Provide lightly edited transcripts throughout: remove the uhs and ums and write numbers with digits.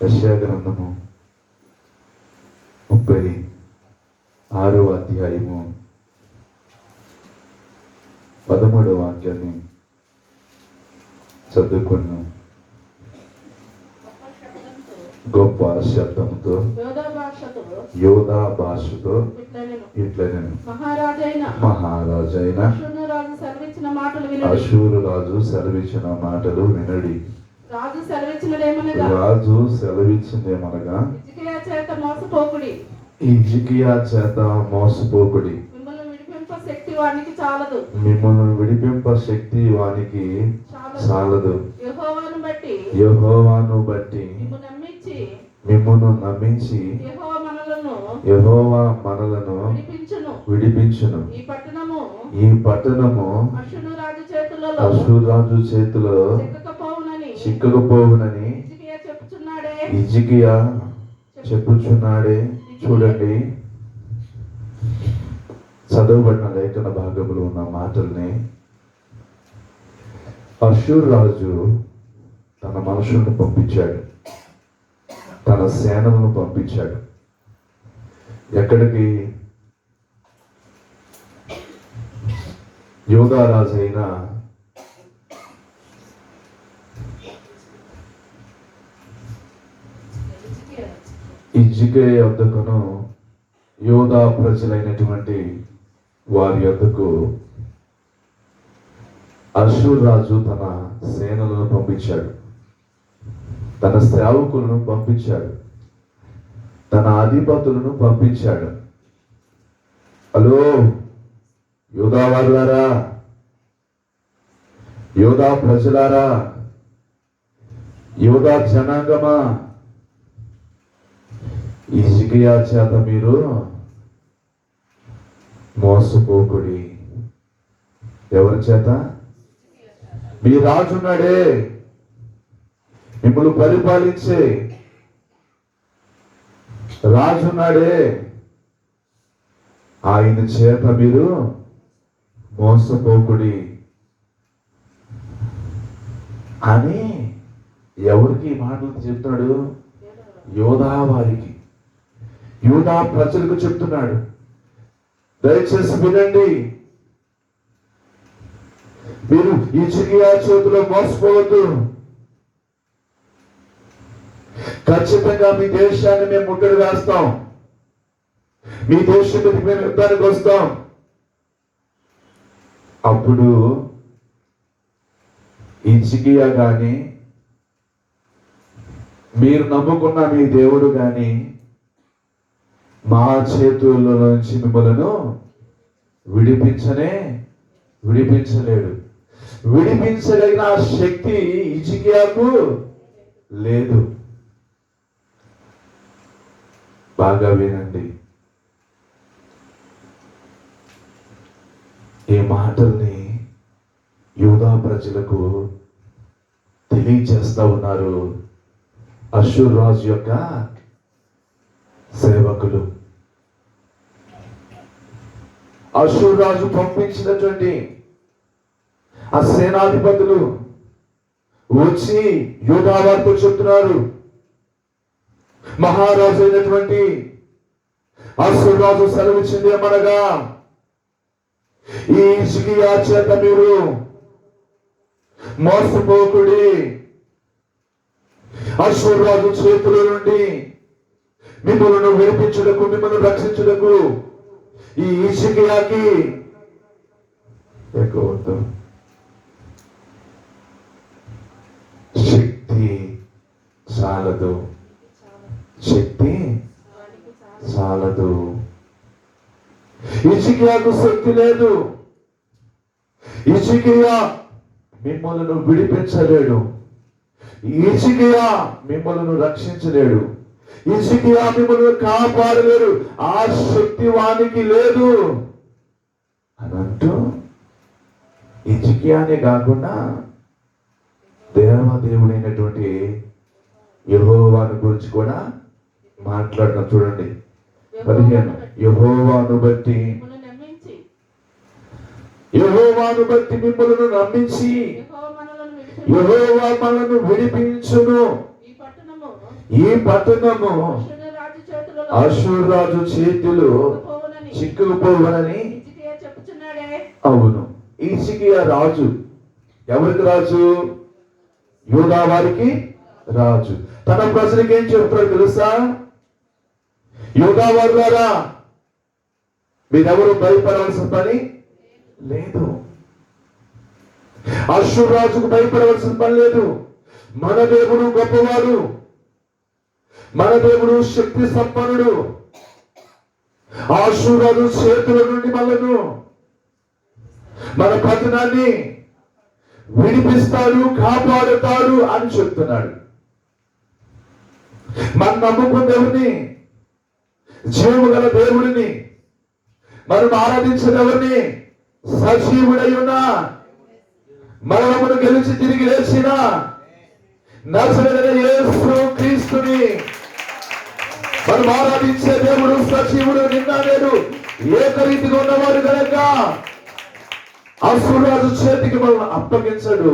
యెషయా గ్రంథము 36వ అధ్యాయము 13వ వాక్యాన్ని చదువుకున్నాం. గొప్ప శబ్దంతో యోధా భాషతో ఇట్లనెను, మహారాజైన అషూరు రాజు సెలవిచ్చిన మాటలు వినుడి. రాజు సెలవిచ్చిందేమనగా, హిజ్కియా చేత మోసపోకుడి, మిమ్మల్ని విడిపింప శక్తి వానికి చాలదు. యెహోవాను బట్టి మిమ్మును నమ్మించి యెహోవా మనలను విడిపించును. ఈ పట్టణము అషూరు రాజు చేతిలో చిక్కకపోవునని హిజ్కియా చెప్పుచున్నాడే. చూడండి, చదవబడిన లేఖన భాగంలో ఉన్న మాటల్ని అషూరు రాజు తన మనుషులను పంపించాడు, తన సేనలను పంపించాడు. ఎక్కడికి? యోధా రాజు అయిన హిజ్కియా యొద్దకును యోధా ప్రజలైనటువంటి వారి యొద్దకు అషూరు రాజు తన సేనలను పంపించాడు, తన సేవకులను పంపించాడు, తన అధిపతులను పంపించాడు. హలో యోధా వారులారా, యోధా ప్రజలారా, యోధా జనాంగమా, హిజ్కియా చేత మీరు మోసపోకుడి. ఎవరి చేత? మీ రాజున్నాడే, మిమ్మల్ని పరిపాలించే రాజున్నాడే, ఆయన చేత మీరు మోసపోకుడి అని ఎవరికి మాటలు చెప్తున్నాడు? యోధా వారికి, యోధా ప్రజలకు చెప్తున్నాడు. దయచేసి వినండి, మీరు హిజ్కియా చేతిలో మోసపోవద్దు. ఖచ్చితంగా మీ దేశాన్ని మేము ముట్టడి వేస్తాం, మీ దేశం మీదకి మేము యుద్ధానికి వస్తాం. అప్పుడు హిజ్కియా గాని, మీరు నమ్ముకున్న మీ దేవుడు గాని మా చేతుల్లో నుంచి మిమ్మల్ని విడిపించలేడు. విడిపించగలిగిన శక్తి హిజ్కియాకు లేదు. బాగా వినండి, ఈ మాటల్ని యూదా ప్రజలకు తెలియజేస్తా ఉన్నారు అషూరు రాజు యొక్క సేవకులు. అషూరు రాజు పంపించినటువంటి ఆ సేనాధిపతులు వచ్చి యూదా వారితో చెప్తున్నారు, మహారాజు అయినటువంటి అషూరు రాజు సెలవిచ్చింది ఏమనగా, ఈ హిజ్కియా చేత మీరు మోసపోకుడి. అషూరు రాజు చేతుల నుండి మిమ్మల్ని విడిపించుటకు, మిమ్మల్ని రక్షించుటకు ఈ హిజ్కియాకి శక్తి చాలదు, శక్తి చాలదు. హిజ్కియాకు శక్తి లేదు. హిజ్కియా మిమ్మల్ని విడిపించలేడు. హిజ్కియా మిమ్మల్ని రక్షించలేడు. హిజ్కియా మిమ్మల్ని కాపాడలేడు. ఆ శక్తి వానికి లేదు అని అంటూ హిజ్కియానే కాకుండా దేవదేవుడైనటువంటి యెహోవాను గురించి కూడా మాట్లాడిన. చూడండి 15, యెహోవాను బట్టి మిమ్మల్ని నమ్మించి యెహోవా మనలను విడిపించును. ఈ పట్టణము అష్షూరు రాజు చేతిలో అష్షూరు రాజు చేతిలో పోవునని చిక్కుకుపోవనని హిజ్కియా చెప్పుచున్నాడే. అవును. హిజ్కియా రాజు. ఎవరికి రాజు? యూదా వారికి రాజు. తన ప్రజలకి ఏం చెప్తాడు తెలుసా? యూదా వారులారా, మీరెవరు భయపడవలసిన పని లేదు. అష్షూరు రాజుకు భయపడవలసిన పని లేదు. మన దేవుడు గొప్పవాడు, మన దేవుడు శక్తి సంపన్నుడు. అష్షూరు రాజు చేతుల నుండి మనను, మన పట్టణాన్ని విడిపిస్తాడు, కాపాడుతాడు అని చెప్తున్నాడు. మనం నమ్ముకున్న దేవుడిని, జీవము గల దేవుడిని, మనం ఆరాధించిన ఎవరిని? సజీవుడై ఉన్న, మరణమును గెలిచి తిరిగి లేచిన నజరేయుడైన యేసు క్రీస్తుని మనం ఆరాధించే దేవుడు సజీవుడు, నిన్న నేడు ఏకరీతిగా ఉన్నవాడు కనుక అష్షూరు రాజు చేతికి మనల్ని అప్పగించడు.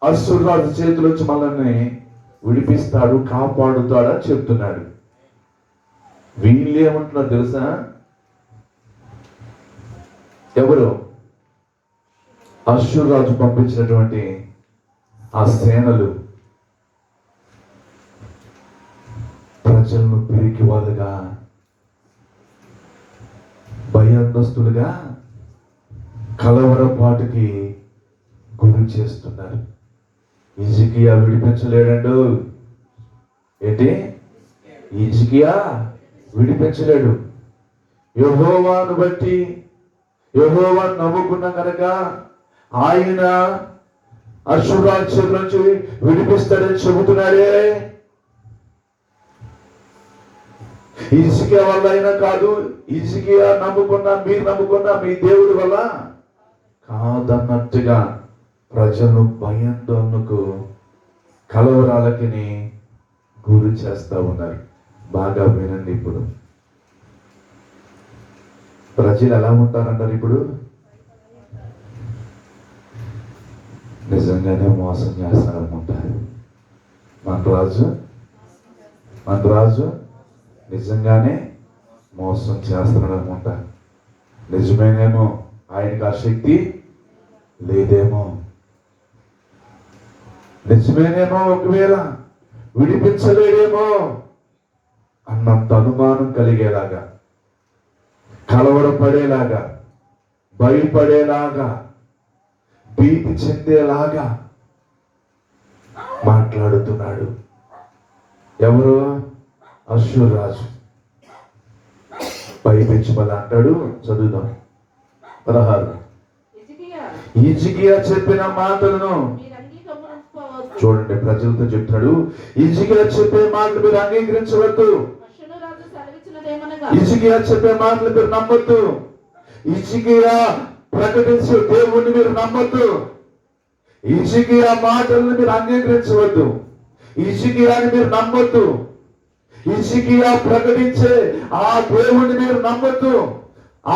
అష్షూరు రాజు చేతిలోంచి మనల్ని విడిపిస్తాడు, కాపాడుతాడు అని చెప్తున్నాడు. వీళ్ళు ఏమంటున్నారు తెలుసా? ఎవరు? అష్షూరు రాజు పంపించినటువంటి ఆ సేనలు ప్రజలను పిరికి వాళ్ళుగా, భయాందస్తులుగా, కలవరపాటుకి గురి చేస్తున్నారు. హిజ్కియా విడిపించలేడు. ఏంటి? హిజ్కియా విడిపించలేడు. యెహోవాను బట్టి, యెహోవాను నమ్ముకున్నాం కనుక ఆయన అష్షూరు రాజు చేతుల నుంచి విడిపిస్తాడని చెబుతున్నాడే. హిజ్కియా వల్ల అయినా కాదు, హిజ్కియా నమ్ముకున్నా, మీరు నమ్ముకున్నా మీ దేవుడి వల్ల కాదన్నట్టుగా ప్రజలు భయాందోళనకు, కలవరాలకి గురి చేస్తా ఉన్నారు. బాగా వినండి. ఇప్పుడు ప్రజలు ఎలా ఉంటారంటారు? ఇప్పుడు నిజంగానే మోసం చేస్తారనుకుంటారు. మన రాజు నిజంగానే మోసం చేస్తున్నాడు అనుకుంటారు. నిజమేనేమో, ఆయనకు ఆ శక్తి లేదేమో, నిజమేనేమో, ఒకవేళ విడిపించలేడేమో అన్నంత అనుమానం కలిగేలాగా, కలవరపడేలాగా, భయపడేలాగా, భీతి చెందేలాగా మాట్లాడుతున్నాడు. ఎవరు? అష్షూరు రాజు. పైపెచ్చి మళ్ళీ అంటాడు, చదువుదాం 16. హిజ్కియా చెప్పిన మాటలను చూడండి. ప్రజలతో చెప్తున్నాడు, హిజ్కియా చెప్పే మాటలు మీరు అంగీకరించవద్దు. హిజ్కియా చెప్పే మాటలు మీరు నమ్మొద్దు. హిజ్కియా ప్రకటించే దేవుణ్ణి మీరు నమ్మొద్దు. హిజ్కియా మాటలను మీరు అంగీకరించవద్దు. హిజ్కియాని మీరు నమ్మొద్దు. హిజ్కియా ప్రకటించే ఆ దేవుణ్ణి మీరు నమ్మొద్దు.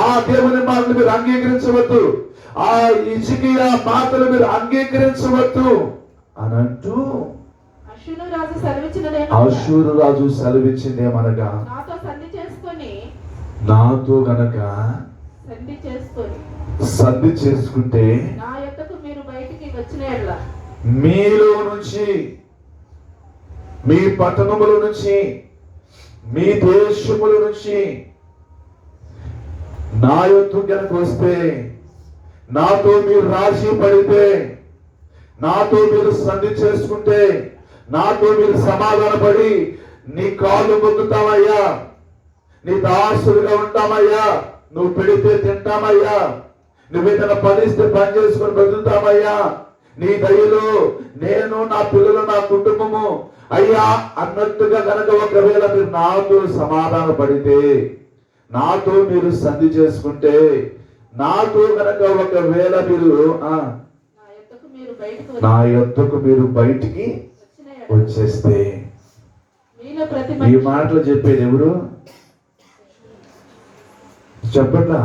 ఆ దేవుని మాటలు మీరు అంగీకరించవద్దు. ఆ హిజ్కియా మాటలు మీరు అంగీకరించవద్దు అని అంటూ అష్షూరు రాజు సెలవిచ్చిందేమనగా, నాతో గనక సంధి చేసుకుంటే మీలో నుంచి, మీ పట్టణముల నుంచి, మీ దేశముల నుంచి నా యొద్దకు గనక వస్తే, నాతో మీరు రాజీ పడితే, నాతో మీరు సంధి చేసుకుంటే, నాతో మీరు సమాధానపడి నీ కాళ్ళు మొక్కుతామయ్యా, నీ దాసులుగా ఉంటామయ్యా, నువ్వు పెడితే తింటామయ్యా, నువ్వేదైనా పనిస్తే పని చేసుకొని బతుకుతామయ్యా, నీ దయలో నేను, నా పిల్లలు, నా కుటుంబము అయ్యా అన్నట్టుగా కనుక ఒకవేళ మీరు నాతో సమాధాన పడితే, నాతో మీరు సంధి చేసుకుంటే, నాతో కనుక ఒకవేళ మీరు నా యొద్దకు మీరు బయటికి వచ్చేస్తే, ఈ మాటలు చెప్పేది ఎవరు? చెప్పట్లా?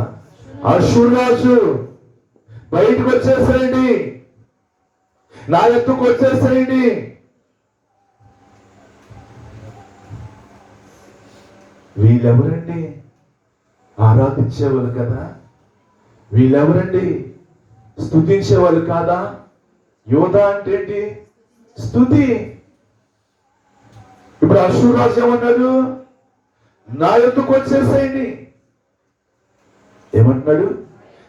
అష్షూరు రాజు. బయటకు వచ్చేసేయండి, నా యొద్దకు వచ్చేసేయండి. వీళ్ళెవరండి? ఆరాధించేవాళ్ళు కదా. వీళ్ళెవరండి? స్తుతించేవాళ్ళు కాదా? యోధ అంటే ఏంటి? స్తుతి. ఇప్పుడు అష్షూరు రాజు ఏమన్నాడు? నా యొద్దకు వచ్చేసేయండి. ఏమంటున్నాడు?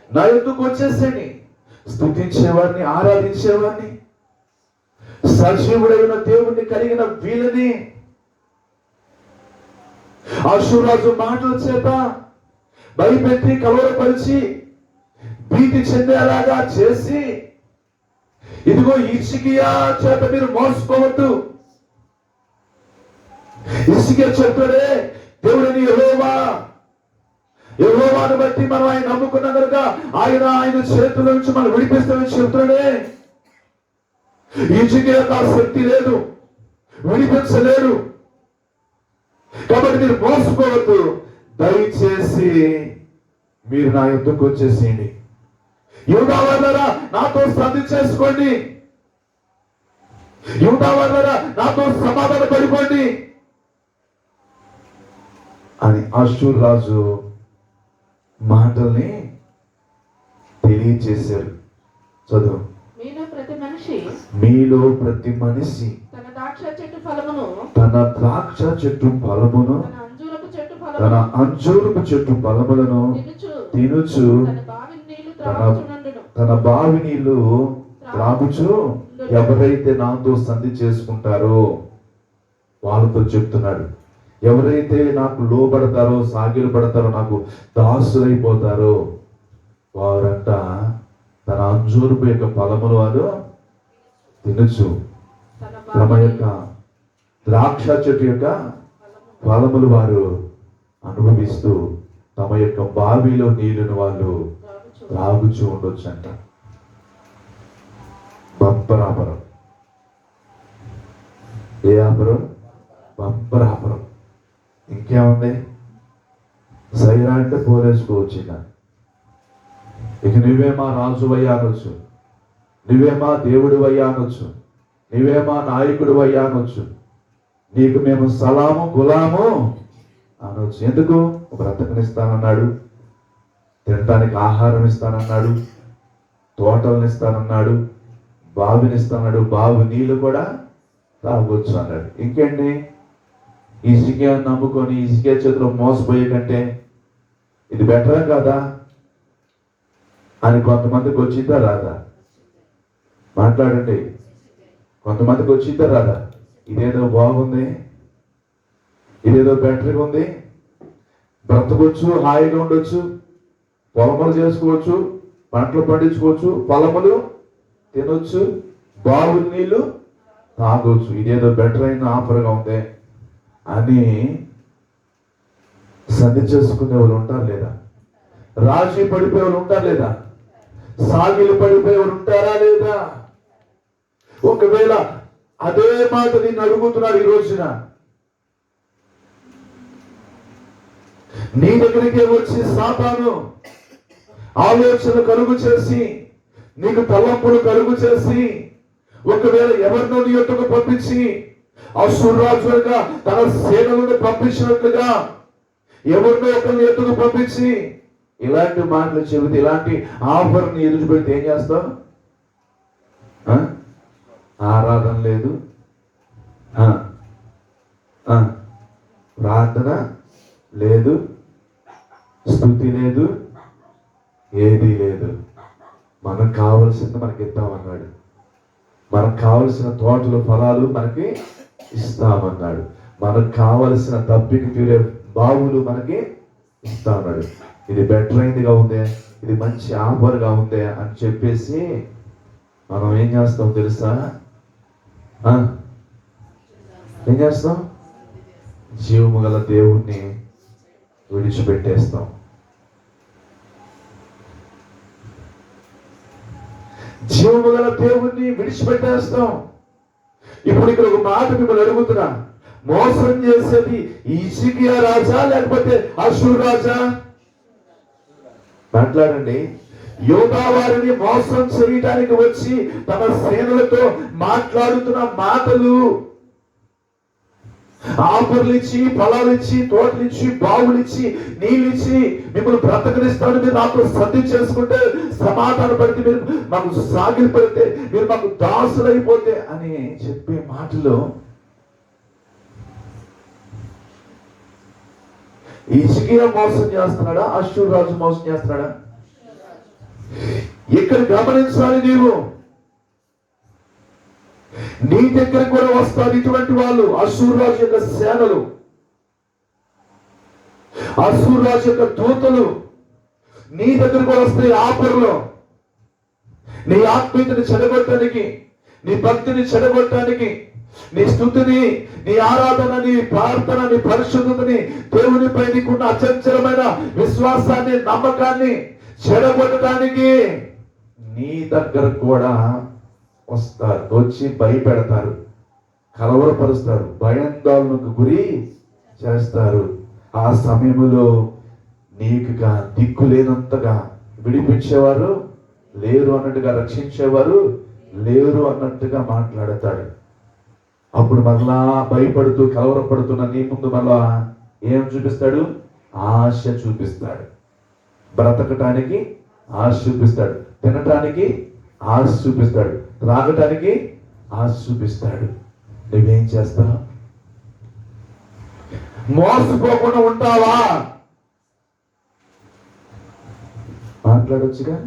నా యొద్దకు వచ్చేసేయండి. స్తుతించేవాడిని, ఆరాధించేవాడిని, సజీవుడైన దేవుణ్ణి కలిగిన వీళ్ళని అష్షూరు రాజు మాటల చేత భయపెట్టి కలవరపరిచి భీతి చెందేలాగా చేసి, ఇదిగో హిజ్కియా చేత మీరు మోసపోవద్దు. హిజ్కియా చెప్తాడే, దేవుడిని యెహోవాను బట్టి మనం ఆయన నమ్ముకున్నాం కనుక ఆయన చేతుల నుంచి మనం విడిపిస్తామని చెప్తాడే. హిజ్కియాకు ఆ శక్తి లేదు, విడిపించలేడు. కాబట్టి మీరు మోసపోవద్దు, దయచేసి మీరు నా యుద్ధకు వచ్చేసేయండి. యూదా వారులారా నాతో సంధి చేసుకోండి, యూదా వారులారా నాతో సమాధాన పడిపోండి అని అష్షూరు రాజు మాటల్ని తెలియచేశారు. చదువు. మీలో ప్రతి మనిషి తన ద్రాక్ష చెట్టు ఫలమును, తన అంజూరపు చెట్టు ఫలములను తినుచు తన బావి నీళ్లు త్రాగుచు ఎవరైతే నాతో సంధి చేసుకుంటారో వాళ్ళతో చెప్తున్నాడు. ఎవరైతే నాకు లోబడతారో, సాగిలు పడతారో, నాకు దాసులైపోతారో వారంట తన అంజూరపు యొక్క ఫలములు వారు తినచ్చు, తమ యొక్క ద్రాక్ష చెట్టు యొక్క ఫలములు వారు అనుభవిస్తూ తమ యొక్క బావిలో నీళ్లను వాళ్ళు త్రాగుచూ ఉండొచ్చు అంట. బంపరాపరం. ఏ ఆపరం? బంపరాపరం. ఇంకేముంది? సైరా అంటే పోలేసుకోవచ్చు. ఇక నువ్వే మా రాజువయ్యా అనొచ్చు, నువ్వే మా దేవుడు అయ్యా అనొచ్చు, నువ్వే మా నాయకుడు అయ్యా అనొచ్చు, నీకు మేము సలాము గులాము అనొచ్చు. ఎందుకు? బ్రతకనిస్తానన్నాడు, తినటానికి ఆహారం ఇస్తానన్నాడు, తోటలను ఇస్తానన్నాడు, బావినిస్తానన్నాడు, బావి నీళ్లు కూడా తాగొచ్చు అన్నాడు. ఇంకేంటి? హిజ్కియా నమ్ముకొని హిజ్కియా చేతిలో మోసపోయే కంటే ఇది బెటరా కాదా అని కొంతమందికి వచ్చిందా రాదా? మాట్లాడండి. కొంతమందికి వచ్చిందా రాదా? ఇదేదో బాగుంది, ఇదేదో బెటర్గా ఉంది, బ్రతకొచ్చు, హాయిగా ఉండొచ్చు, పొలములు చేసుకోవచ్చు, పంటలు పండించుకోవచ్చు, పొలములు తినొచ్చు, బావుల నీళ్లు తాగొచ్చు, ఇదేదో బెటర్ అయిన ఆఫర్గా ఉంది అని సంధి చేసుకునే వాళ్ళు ఉంటారు లేదా? రాజీ పడిపోయే వాళ్ళు ఉంటారు లేదా? సాగిలు పడిపోయే వాళ్ళు ఉంటారా లేదా? ఒకవేళ అదే మాట నిన్ను అడుగుతున్నాడు ఈ రోజున, నీ దగ్గరికి వచ్చి సాతాను ఆలోచన కలుగు చేసి, నీకు తలంపులు కలుగు చేసి, ఒకవేళ ఎవరినో నీ యొద్దకు పంపించి అష్షూరు రాజుగా తన సేనలను పంపించినట్లుగా ఎవరినో ఒకరిని ఎత్తుకు పంపించి ఇలాంటి మాటలు చెబితే, ఇలాంటి ఆఫర్ని ఎదురు పెడితే ఏం చేస్తావు? ఆరాధన లేదు, ప్రార్థన లేదు, స్తుతి లేదు, ఏదీ లేదు. మనకు కావలసింది మనకి ఇద్దామన్నాడు, మనకు కావలసిన తోటల ఫలాలు మనకి ఇస్తామన్నాడు, మనకు కావలసిన తప్పికి తీరే బావులు మనకి ఇస్తామన్నాడు. ఇది బెటర్ అయిందిగా ఉందే, ఇది మంచి ఆఫర్గా ఉందే అని చెప్పేసి మనం ఏం చేస్తాం తెలుసా? ఏం చేస్తాం? జీవము గల దేవుణ్ణి విడిచిపెట్టేస్తాం. జీవము గల దేవుణ్ణి విడిచిపెట్టేస్తాం. ఇప్పుడు ఇక్కడ ఒక మాట మిమ్మల్ని అడుగుతున్నా, మోసం చేసేది హిజ్కియా రాజా లేకపోతే అష్షూరు రాజా? మాట్లాడండి. యూదా వారిని మోసం చేయడానికి వచ్చి తన సేనలతో మాట్లాడుతున్న మాటలు ఆఫర్లు ఇచ్చి, ఫలాలు ఇచ్చి, తోటలు ఇచ్చి, బావులు ఇచ్చి, నీళ్ళు ఇచ్చి మిమ్మల్ని బ్రతకనిస్తాను, మీరు నాతో సంధి చేసుకుంటే, సమాధాన పడితే, మీరు మాకు సాగిలి పడితే, మీరు మాకు దాసులైపోతే అని చెప్పే మాటలు హిజ్కియా మోసం చేస్తున్నాడా, అష్షూరు రాజు మోసం చేస్తున్నాడా? ఇక్కడ గమనించాలి, నీ దగ్గర కూడా వస్తారు ఇటువంటి వాళ్ళు. అష్షూరు రాజు యొక్క సేనలు, అష్షూరు రాజు యొక్క దూతలు నీ దగ్గర కూడా వస్తాయి. ఆఫర్లో నీ ఆత్మీయతని చెడగొట్టడానికి, నీ భక్తిని చెడగొట్టడానికి, నీ స్తుతిని, నీ ఆరాధన, నీ ప్రార్థన, నీ పరిశుద్ధతని, దేవునిపై నీకున్న అచంచలమైన విశ్వాసాన్ని, నమ్మకాన్ని చెడగొట్టడానికి నీ దగ్గర కూడా వస్తారు. వచ్చి భయపెడతారు, కలవరపరుస్తారు, భయాందోళనకు గురి చేస్తారు. ఆ సమయంలో నీకుగా దిక్కు లేనంతగా విడిపించేవారు లేరు అన్నట్టుగా, రక్షించేవారు లేరు అన్నట్టుగా మాట్లాడతాడు. అప్పుడు మరలా భయపడుతూ కలవరపడుతున్న నీ ముందు మరలా ఏం చూపిస్తాడు? ఆశ చూపిస్తాడు. బ్రతకటానికి ఆశ చూపిస్తాడు, తినటానికి ఆశ చూపిస్తాడు, త్రాగటానికి ఆశ చూపిస్తాడు. నువ్వేం చేస్తావు? మోసపోకుండా ఉంటావా? మాట్లాడొచ్చుగా.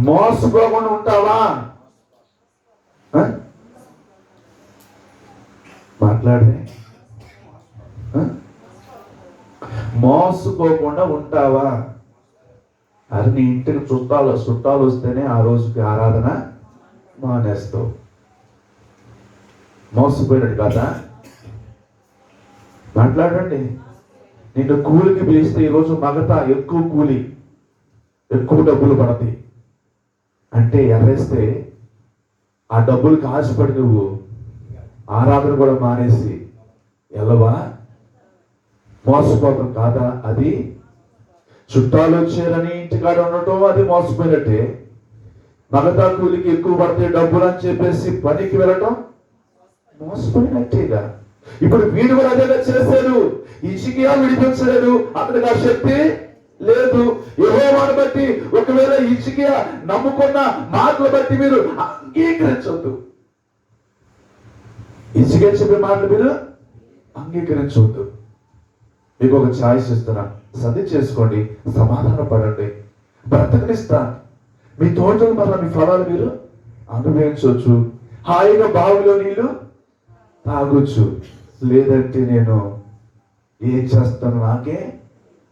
మోసపోకుండా ఉంటావా? మాట్లాడే మోసపోకుండా ఉంటావా? అది నీ ఇంటికి చుట్టాలు వస్తేనే ఆ రోజుకి ఆరాధన మానేస్తావు. మోసపోయినట్టు కదా. మాట్లాడండి. నిన్ను కూలికి పిలిస్తే ఈరోజు మగతా ఎక్కువ కూలి, ఎక్కువ డబ్బులు పడతాయి అంటే ఎర్రేస్తే ఆ డబ్బులకు ఆశపడి నువ్వు ఆరాధన కూడా మానేసి వెళ్ళవా? మోసపోతాం కాదా? అది చుట్టాలు వచ్చారని ఇంటికాడ ఉండటం అది మోసపోయినట్టే. మగతా కూలికి ఎక్కువ పడితే డబ్బులు అని చెప్పేసి పనికి వెళ్ళటం మోసపోయినట్టేగా. ఇప్పుడు వీడు కూడా అదేగా చేశాడు. హిజ్కియా విడిపించలేడు, అతనికి ఆ శక్తి లేదు. యెహోవాను బట్టి, ఒకవేళ హిజ్కియా నమ్ముకున్న మాటలు బట్టి మీరు అంగీకరించవద్దు. హిజ్కియా చెప్పే మాటలు మీరు అంగీకరించవద్దు. మీకు ఒక ఛాయిస్ ఇస్తున్నా, సది చేసుకోండి, సమాధాన పడండి, బ్రతకనిస్తా. మీ తోటలు మళ్ళీ మీ ఫలాలు మీరు అనుభవించవచ్చు. హాయిగా బావిలో నీళ్ళు తాగొచ్చు. లేదంటే నేను ఏం చేస్తాను నాకే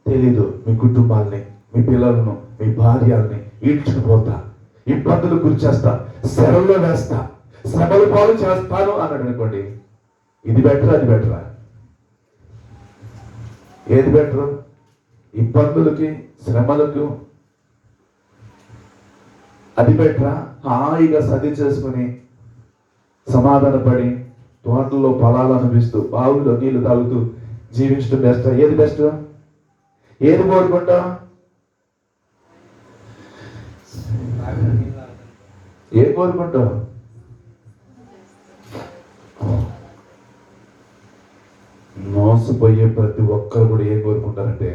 తెలీదు. మీ కుటుంబాల్ని, మీ పిల్లలను, మీ భార్యల్ని ఈడ్చుకుపోతా, ఇబ్బందులు గురి చేస్తా, శరల్లో వేస్తా, శ్రమల పాలు చేస్తాను అన్నాడు అనుకోండి. ఇది బెటరా, అది బెటరా? ఏది బెటరు? ఇబ్బందులకి, శ్రమలకు అది బెటరా? హాయిగా సది చేసుకుని సమాధానపడి తోటల్లో ఫలాలు అనిపిస్తూ, బావుల్లో నీళ్లు తాగుతూ జీవించడం బెస్ట్? ఏది బెస్ట్? ఏది కోరుకుంటా? ఏం కోరుకుంటావు? మోసపోయే ప్రతి ఒక్కరు కూడా ఏం కోరుకుంటారంటే,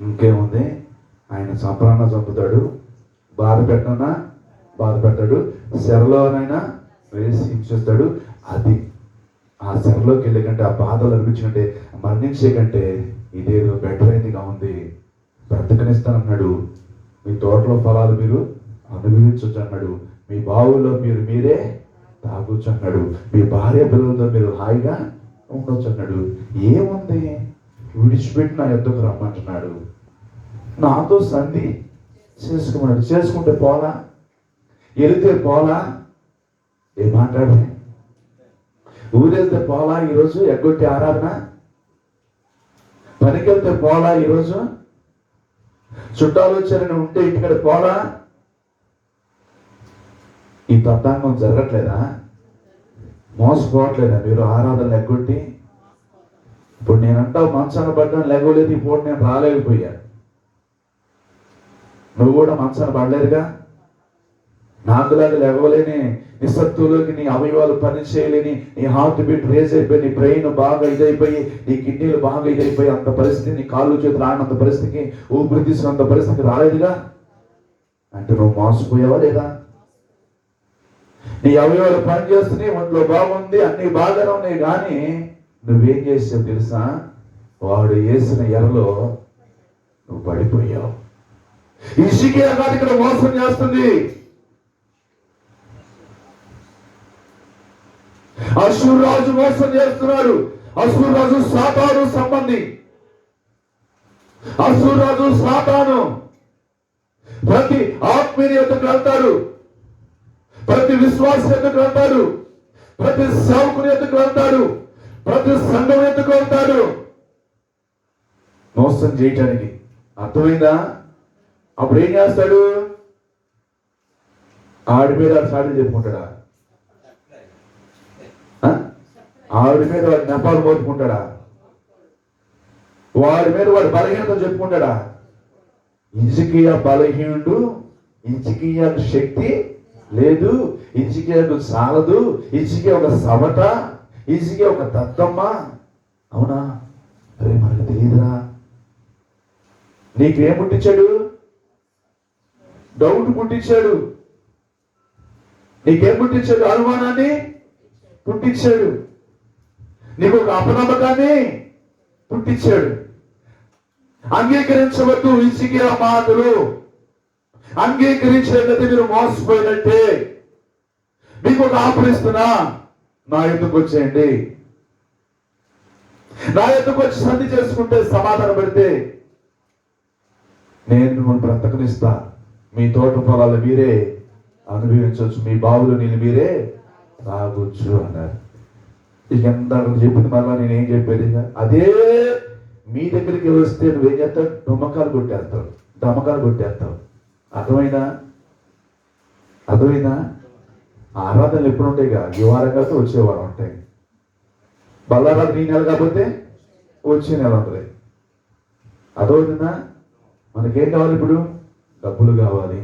ఇంకేముంది, ఆయన సంప్రాణ చంపుతాడు, బాధ పెట్టనా బాధ పెట్టాడు, శరలోనైనా వేసి హింసిస్తాడు. అది ఆ శరలోకి వెళ్ళే కంటే, ఆ బాధలు అనిపించకంటే, మరణించే కంటే ఇదేదో బెటర్ అయిందిగా ఉంది, బ్రతకనిస్తానన్నాడు. మీ తోటలో ఫలాలు మీరు అనుభవించవచ్చు అన్నాడు. మీ బావుల్లో మీరే తాగొచ్చు అన్నాడు. మీ భార్య పిల్లలతో మీరు హాయిగా ఉండొచ్చు అన్నాడు. ఏముంది, విడిచిపెట్టి నా యొద్దకు రమ్మంటున్నాడు, నాతో సంధి చేసుకోమన్నాడు. చేసుకుంటే పోలా, వెళితే పోలా, ఏం మాట్లాడే, ఊరెళ్తే పోలా, ఈరోజు ఎగ్గొట్టి ఆరాధన, పనికి వెళ్తే పోలా, ఈరోజు చుట్టాలు వచ్చారని ఉంటే ఇంటికాడ పోలా. ఈ తత్వాంగం జరగట్లేదా? మోసపోవట్లేదా మీరు ఆరాధన ఎగ్గొట్టి? ఇప్పుడు నేనంటా మంచాన పడ్డాను, లేగలేదు, ఈ పూట నేను రాలేకపోయా. నువ్వు కూడా మంచాన పడలేదుగా. నాకులాగా లేవలేని నిస్సత్తులోకి నీ అవయవాలు పని చేయలేని, నీ హార్ట్ బీట్ రేజ్ అయిపోయి, నీ బ్రెయిన్ బాగా ఇదైపోయి, నీ కిడ్నీలు బాగా ఇదైపోయి అంత పరిస్థితి, నీ కాళ్ళు చేతులు ఆడినంత పరిస్థితికి, ఊపిరి తీసుకున్నంత పరిస్థితికి రాలేదుగా అంటే నువ్వు మోసపోయావా లేదా? నీ అవయవాలు పని చేస్తున్నాయి, ఒంట్లో బాగుంది, అన్ని బాగానే ఉన్నాయి, కానీ నువ్వేం చేసావు తెలుసా? వాడు వేసిన ఎరలో నువ్వు పడిపోయావు. ఇషికియా కాదు ఇక్కడ మోసం చేస్తుంది. అషూరు రాజు మోసం చేస్తున్నాడు. అషూరు రాజు సాతాను సంబంధి. అషూరు రాజు సాతాను. ప్రతి ఆత్మీయ ఎత్తుకు వెళ్తాడు, ప్రతి విశ్వాస ఎత్తుకు వెళ్తాడు, ప్రతి సేవకుని ఎత్తుకు వెళ్తాడు, ప్రతి సంఘం ఎత్తుకు వెళ్తాడు మోసం చేయటానికి. అర్థమైందా? అప్పుడు ఏం చేస్తాడు? ఆడి మీద సాటిలు చెప్పుకుంటాడా? ఆవిడ మీద వాడి నెపాలు మోపుకుంటాడా? వాడి మీద వాడి బలహీనత చెప్పుకుంటాడా? హిజ్కియా బలహీనుడు, హిజ్కియాకు శక్తి లేదు, హిజ్కియాకు సాలదు, హిజ్కియా ఒక సవట, హిజ్కియా ఒక దత్తమ్మ. అవునా? అరే మనకు తెలియదురా. నీకేం పుట్టించాడు? డౌట్ పుట్టించాడు. నీకేం పుట్టించాడు? అనుమానాన్ని పుట్టించాడు. నీకు ఒక అపనమ్మకాన్ని పుట్టించాడు. అంగీకరించవద్దు హిజ్కియా మాటలు. అంగీకరించినట్లయితే మీరు మోసపోయినట్టే. మీకు ఒక ఆఫర్ ఇస్తున్నా, నా ఎత్తుకు వచ్చేయండి. నా ఎత్తుకు వచ్చి సంధి చేసుకుంటే, సమాధానం పెడితే నేను మిమ్మల్ని బ్రతకనిస్తా. మీ తోట పొలాలు మీరే అనుభవించవచ్చు, మీ బావులు నీళ్ళు మీరే తాగొచ్చు అన్నారు. ఇక ఎంత చెప్పింది మళ్ళా నేనేం చెప్పేది? అదే మీ దగ్గరికి వస్తే నువ్వేం చేస్తావు? డొమ్మకాలు కొట్టేస్తావు, దమ్మకాలు కొట్టేస్తావు. అర్థమైందా? అర్థమైందా? ఆరాధనలు ఎప్పుడు ఉంటాయిగా? ఈ వారం కాకపోతే వచ్చే వారం ఉంటాయి. బల్లారాధన ఈ నెల కాకపోతే వచ్చే నెల ఉంటుంది. అర్థమవుతుందా? మనకేం కావాలి ఇప్పుడు? డబ్బులు కావాలి.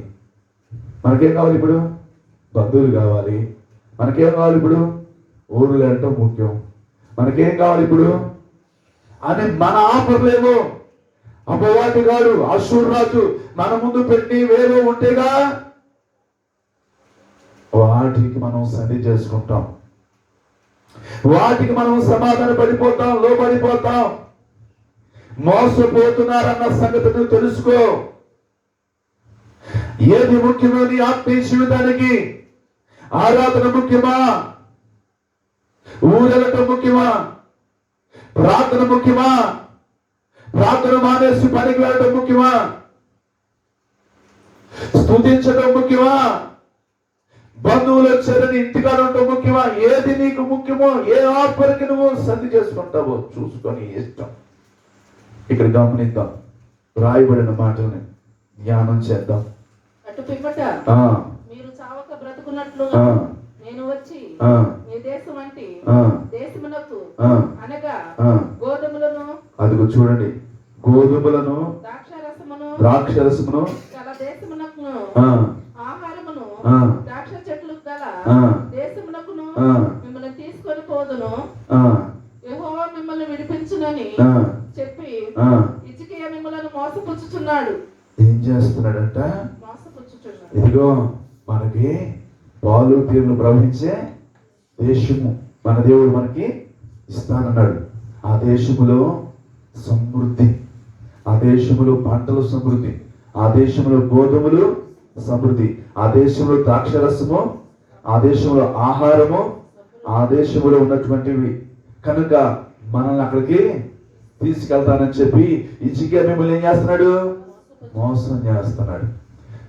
మనకేం కావాలి ఇప్పుడు? బంధువులు కావాలి. మనకేం కావాలి ఇప్పుడు? ఊరు వెళ్ళటం ముఖ్యం. మనకేం కావాలి ఇప్పుడు అని మన ఆఫర్లేమో అపవాది గారు, అషూరు రాజు మన ముందు పెట్టి వేలో ఉంటేగా వాటికి మనం సంధి చేసుకుంటాం, వాటికి మనం సమాధాన పడిపోతాం, లోపడిపోతాం. మోసపోతున్నారన్న సంగతిని తెలుసుకో. ఏది ముఖ్యమో నీ ఆత్మీయ జీవితానికి? ఆరాధన ముఖ్యమా? ఊరెళ్ళటం ముఖ్యమా? ప్రార్థన ముఖ్యమా? ప్రార్థన మానేసి పనికి వెళ్ళడం ముఖ్యమా? స్తుతించడం ముఖ్యమా? బంధువులు వచ్చారని ఇంటికాడ ఉండటం ముఖ్యమా? ఏది నీకు ముఖ్యమో, ఏ ఆఫర్కి నువ్వు సంధి చేసుకుంటావో చూసుకొని ఇష్టం. ఇక్కడ గమనిద్దాం, రాయబడిన మాటల్ని ధ్యానం చేద్దాం. అటు పిమ్మట మీరు చావక బ్రతుకున్నట్లు నేను వచ్చి మీ దేశం వంటి దేశమునకు అనగా గోధుమలను, అదిగో చూడండి, గోధుమలను, ద్రాక్షరసమును గల దేశమునకును, ఆహారమును ద్రాక్ష చెట్లు గల దేశమునకును మిమ్మల్ని తీసుకొని పోదును. యెహోవా మిమ్మల్ని విడిపించునని చెప్పి హిజ్కియా మిమ్మల్ని మోసపుచ్చుచున్నాడు. ఏం చేస్తున్నాడంట? మోసపుచ్చుచున్నాడు. ఇదిగో మనకి పాలు తీరులు ప్రవహించే దేశము మన దేవుడు మనకి ఇస్తానన్నాడు. ఆ దేశములో సమృద్ధి, ఆ దేశంలో పంటలు సమృద్ధి, ఆ దేశంలో గోధుమలు సమృద్ధి, ఆ దేశంలో ద్రాక్షరసము, ఆ దేశంలో ఆహారము, ఆ దేశంలో ఉన్నటువంటివి. కనుక మనల్ని అక్కడికి తీసుకెళ్తానని చెప్పి హిజ్కియా మిమ్మల్ని ఏం చేస్తున్నాడు? మోసం చేస్తున్నాడు.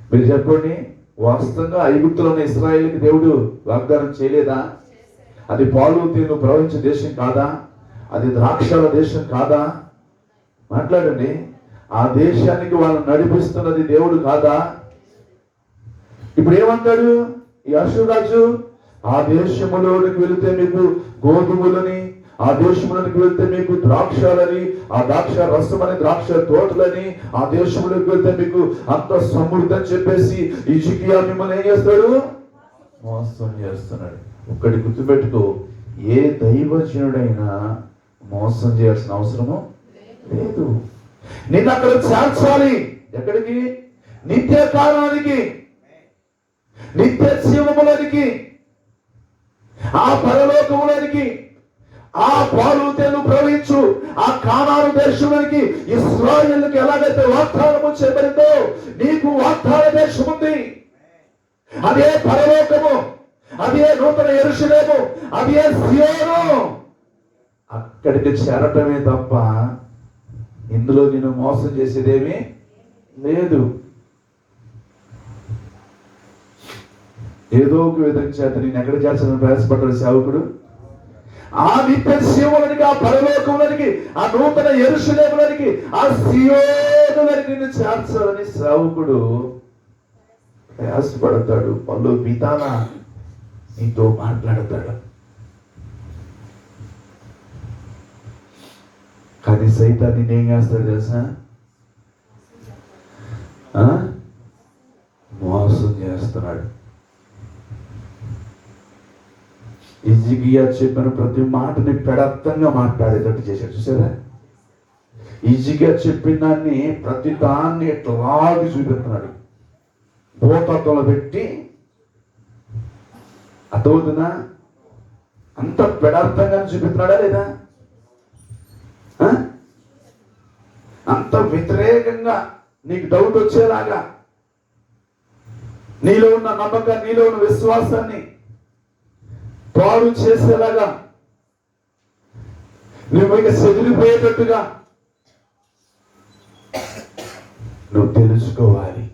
మీరు చెప్పండి, వాస్తవంగా ఐగుప్తులో ఉన్న ఇశ్రాయేలుకి దేవుడు వాగ్దానం చేయలేదా? అది పాలు తేనెలు ప్రవహించే దేశం కాదా? అది ద్రాక్షల దేశం కాదా? మాట్లాడండి. ఆ దేశానికి వాళ్ళని నడిపిస్తున్నది దేవుడు కాదా? ఇప్పుడు ఏమంటాడు ఈ అషూరు రాజు? ఆ దేశములోనికి వెళితే మీకు గోధుమలని, ఆ దేశంలోకి వెళ్తే మీకు ద్రాక్షలని, ఆ ద్రాక్ష రసం అని, ద్రాక్ష తోటలని, ఆ దేశంలోకి వెళ్తే మీకు అంత సమృద్ధి అని చెప్పేసి హిజ్కియా మిమ్మల్ని ఏం చేస్తాడు? మోసం చేస్తున్నాడు. ఒక్కటి గుర్తుపెట్టుకో, ఏ దైవజనుడైనా మోసం చేయాల్సిన అవసరము లేదు. నిన్ను అక్కడ చేర్చాలి. ఎక్కడికి? నిత్య కాలానికి, నిత్య జీవములోనికి, ఆ పరలోకములోనికి, ఆ పాలు తేలు ప్రవహించు ఆ కానాను దేశంలోనికి ఇశ్రాయేలుకి ఎలాగైతే వాగ్దానము చేయబడిందో నీకు వాగ్దాన దేశం ఉంది. అదే పరలోకము, అదే నూతన యెరూషలేము, అదే సియోను. అక్కడికి చేరటమే తప్ప ఇందులో నేను మోసం చేసేదేమీ లేదు. ఏదో ఒక విధంగా చేత నేను ఎక్కడ చేర్చాలని ప్రయాసపడ్డాడు సేవకుడు? ఆ నిత్య జీవములనికి, ఆ పరలోకములనికి, ఆ నూతన యెరూషలేములనికి, ఆ సియోనులనికి నిన్ను చేర్చాలని సేవకుడు ప్రయాసపడతాడు. పలు విధాన నీతో మాట్లాడతాడు. కానీ సైతాన్ని నేనేం చేస్తాడు తెలుసా? మోసం చేస్తున్నాడు. హిజ్కియా చెప్పిన ప్రతి మాటని పెడర్థంగా మాట్లాడేటట్టు చేశాడు. చూసారా? హిజ్కియా చెప్పిన దాన్ని ప్రతి దాన్ని ఎట్లాగి చూపిస్తున్నాడు. భూతత్వంలో పెట్టి, అర్థమవుతుందా? అంత పెడార్థంగా చూపిస్తున్నాడా లేదా? అంత వ్యతిరేకంగా నీకు డౌట్ వచ్చేలాగా, నీలో ఉన్న నమ్మకాన్ని, నీలో ఉన్న విశ్వాసాన్ని పాడు చేసేలాగా, నువ్వు ఇక చెదిరిపోయేటట్టుగా నువ్వు తెలుసుకోవాలి.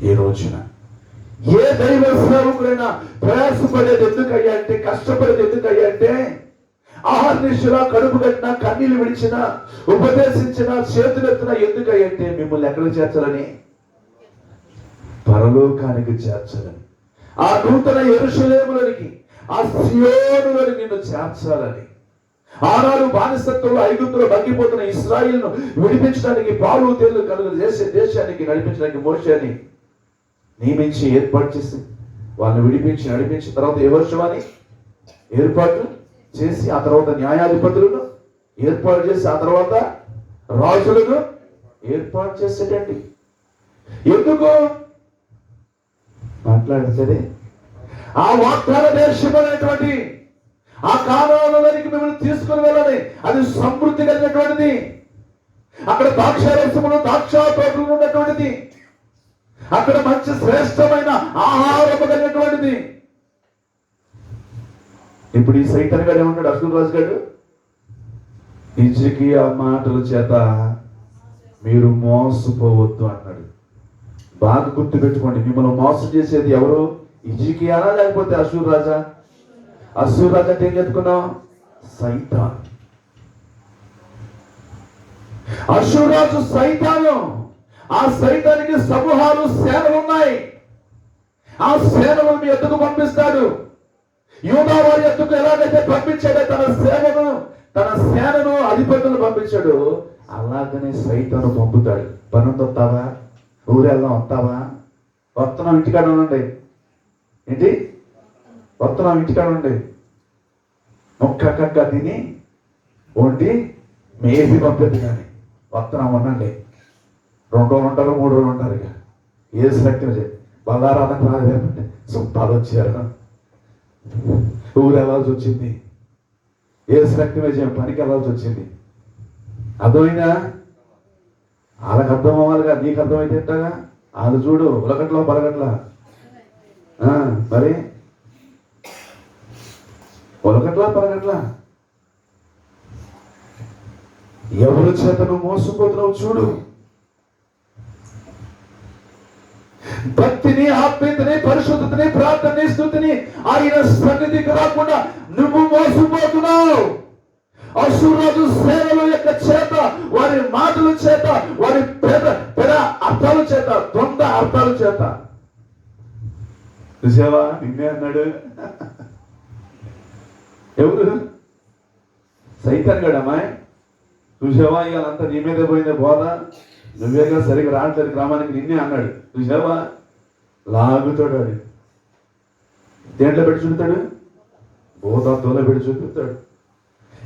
ఈ రోజున ఏ దైవ సేవకుడైనా ప్రయాసపడేది ఎందుకయ్యా అంటే, కష్టపడేది ఎందుకయ్యా అంటే, ఆహర్నిశలా కడుపు కట్టినా, కన్నీళ్లు విడిచినా, ఉపదేశించినా, చేతులెత్తినా ఎందుకయ్యా అంటే మిమ్మల్ని ఎక్కడికి చేర్చాలని? పరలోకానికి చేర్చాలని, ఆ నూతన యెరూషలేములోనికి, ఆ సియోనులోనికి నిన్ను చేర్చాలని. ఆనాడు బానిసత్వంలో ఐగుప్తులో మగ్గిపోతున్న ఇశ్రాయేలును విడిపించడానికి, పాలు తేళ్లు కలుగు చేసే దేశానికి నడిపించడానికి మోషేని నియమించి ఏర్పాటు చేసి వాళ్ళని విడిపించి నడిపించిన తర్వాత యెహోషువని ఏర్పాటు చేసి, ఆ తర్వాత న్యాయాధిపతులను ఏర్పాటు చేసి, ఆ తర్వాత రాజులను ఏర్పాటు చేసేటండి. ఎందుకు మాట్లాడితే ఆ వాగ్దాన దేశం అనేటువంటి ఆ కానానులోనికి మిమ్మల్ని తీసుకుని వెళ్ళాలి. అది సమృద్ధి కలిగినటువంటిది. అక్కడ ద్రాక్షారసములు, ద్రాక్ష తోటలు ఉన్నటువంటిది. అక్కడ మంచి శ్రేష్టమైన ఆహారం కలిగినటువంటిది. ఇప్పుడు ఈ సైతాన్ గారు ఏమంటాడు? అసూర్ రాజు గారు హిజ్కియా మాటల చేత మీరు మోసపోవద్దు అన్నాడు. బాగా గుర్తు పెట్టుకోండి, మిమ్మల్ని మోసం చేసేది ఎవరు? హిజ్కియానా లేకపోతే అసూర్ రాజా? అసూర్ రాజా అంటే ఏం చెప్పుకున్నాం? సైతాన్. అసూర్ రాజు సైతాను. ఆ సైతానికి సమూహాలు, సేనలు ఉన్నాయి. ఆ సేనలు మీ ఎద్దుకు పంపిస్తాడు. యూదా వారి ఎద్దుకు ఎలాగైతే పంపించాడో తన సేనను అధిపతులు పంపించాడు, అలాగనే సైతాను పంపుతాడు. పనుంది వస్తావా? ఊరెళ్దాం వస్తావా? వస్తున్నాం, ఇంటికాడ ఉండండి. ఏంటి వస్తున్నాం, ఇంటికాడ ఉండండి. ఒక్క తిని వండి మేసి పంపిద్ది. కానీ వస్తున్నాం ఉండండి. 2 రోజులు ఉంటారు, 3 రోజులు ఉంటారు. ఇక ఏ శక్తి బల్లారాధన రాలేదంటే చుట్టాలు వచ్చారు, ఊరు వెళ్ళాల్సి వచ్చింది, ఏ శక్తి విజయం పనికి వెళ్ళాల్సి వచ్చింది. అర్థమైనా? వాళ్ళకి అర్థం అవ్వాలిగా, నీకు అర్థమైతే ఎట్టాగా? వాళ్ళు చూడు ఉలగట్లా పలగట్లా. మరి ఉలగట్లా పలగట్లా. ఎవరి చేత నువ్వు మోసపోతున్నావు చూడు. భక్తిని, ఆత్మీయతని, పరిశుద్ధతని, ప్రార్థనని, స్తుతిని ఆయన సన్నిధికి రాకుండా నువ్వు మోసపోతున్నావు. అసూర్ రాజు సేనల యొక్క చేత, వారి మాటల చేత, వారి పెద అర్థాల చేత, దొంగ అర్థాల చేత. చూసావా? నిన్నే అన్నాడు. ఎవరు? సైతాన్ గడమ్మాయి చూసావా, ఇవాళంతా నీ మీదే పోయిందే బోధ, నువ్వేగా సరిగ్గా రావట్లేదు గ్రామానికి, నిన్నే అన్నాడు. చూసావా, లాగుతాడు. అది దేంట్లో పెట్టి చూపుతాడు, బోధంతోనే పెట్టి చూపిస్తాడు.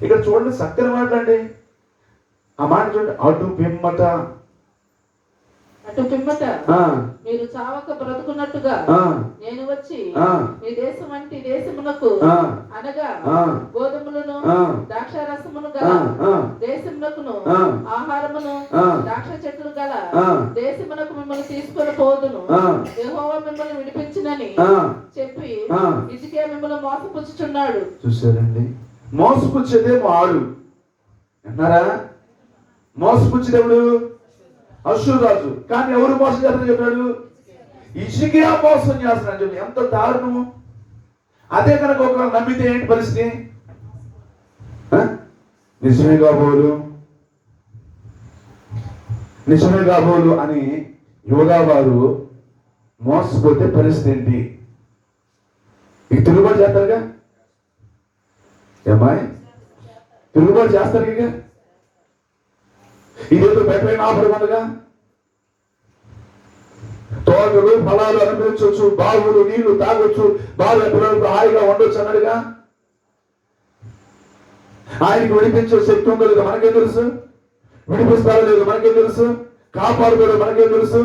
ఇక్కడ చూడండి, చక్కని మాట్లాడండి. ఆ మాట చూడండి, అటు పిమ్మట మీరు చావక బ్రతుకున్నట్టుగా నేను వచ్చి మీ దేశం వంటి దేశమునకు అనగా గోధుమలను ద్రాక్షారసమును గల దేశమునకును ఆహారమును ద్రాక్ష చెట్లు గల దేశమునకు మిమ్మల్ని తీసుకొని పోదును, యెహోవా మిమ్మల్ని విడిపించినని చెప్పి హిజ్కియా మిమ్మల్ని మోసపుచ్చుచున్నాడు. చూసారండి, మోసపుచ్చేదేమో ఆడు అన్నారా, మోసపుచ్చేదేవుడు అష్షూరు రాజు. కానీ ఎవరు మోసం చేస్తారని చెప్పాడు, హిజ్కియా మోసం చేస్తున్నాడు చెప్పి. ఎంత దారుణము. అదే కనుక ఒకవేళ నమ్మితే ఏంటి పరిస్థితి? నిజమే కాబోలు అని యోగా వారు మోసపోతే పరిస్థితి ఏంటి? ఇక తిరుగుబాటు చేస్తారుగా, ఏమాయ్ తిరుగుబాటు చేస్తారు. ఇక ఇదేదో బెటర్ ఆఫర్ ఉందిగా, తోటలు ఫలాలు అనుభవించవచ్చు, బావులు నీళ్లు తాగొచ్చు, భార్య పిల్లలకు హాయిగా ఉండొచ్చు అన్నాడుగా. ఆయనకి విడిపించే శక్తి ఉందో లేదో మనకేం తెలుసు, విడిపిస్తారో లేదో మనకేం తెలుసు, కాపాడుతారో మనకేం తెలుసు.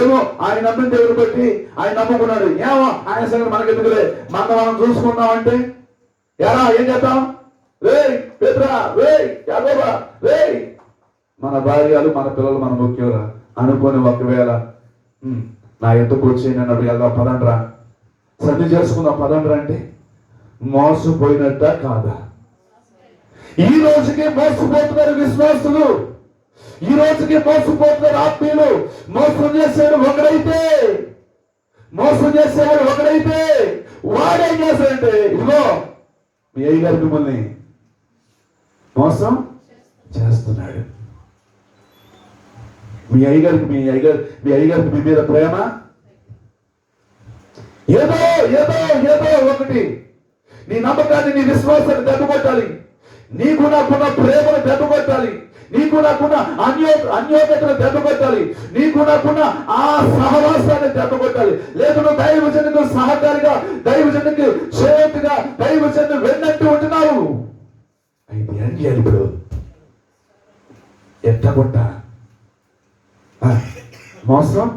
ఏమో ఆయన నమ్మిన దేవుని బట్టి ఆయన నమ్ముకున్నాడు, ఏమో ఆయన సంగతి మనకెందుకులే, మనం చూసుకున్నామంటే ఎలా ఏం చేద్దాం, రేయ్ పెద్రా, రేయ్ యాగోబా, రేయ్ మన భార్యలు మన పిల్లలు మన ముఖ్యంరా అనుకొని ఒకవేళ నా ఎంతకు వచ్చేయండి అన్నట్టు వెళ్దాం పదండ్రా, సన్ని చేసుకుందాం పదండ్రా అంటే మోసపోయినట్ట కాదా? ఈ రోజుకి మోసపోతున్నారు విశ్వాసులు, ఈ రోజుకి మోసపోతున్నారు ఆత్మీయులు. మోసం చేసేవాడు ఒకడైతే వాడేం చేస్తాడంటే, ఇదిగో మీ అయ్యగారు మిమ్మల్ని మోసం చేస్తున్నాడు. మీ అయ్యగారికి మీ మీద ప్రేమ ఏదో ఒకటి నీ నమ్మకాన్ని, నీ విశ్వాసాన్ని దెబ్బకొట్టాలి, నీకు నాకున్న ప్రేమను దెబ్బకొట్టాలి, నీకు నాకున్న అన్యోన్యతను దెబ్బకొట్టాలి, నీకు నాకున్న ఆ సహవాసాన్ని దెబ్బకొట్టాలి. లేదు నువ్వు దైవజనుకు సహకారిగా, దైవజనుకు చేతుగా, దైవజను వెన్నట్టు ఉంటున్నావు. అయితే ఏం చేయాలి ఇప్పుడు? ఎట్టగొట్టా మోసం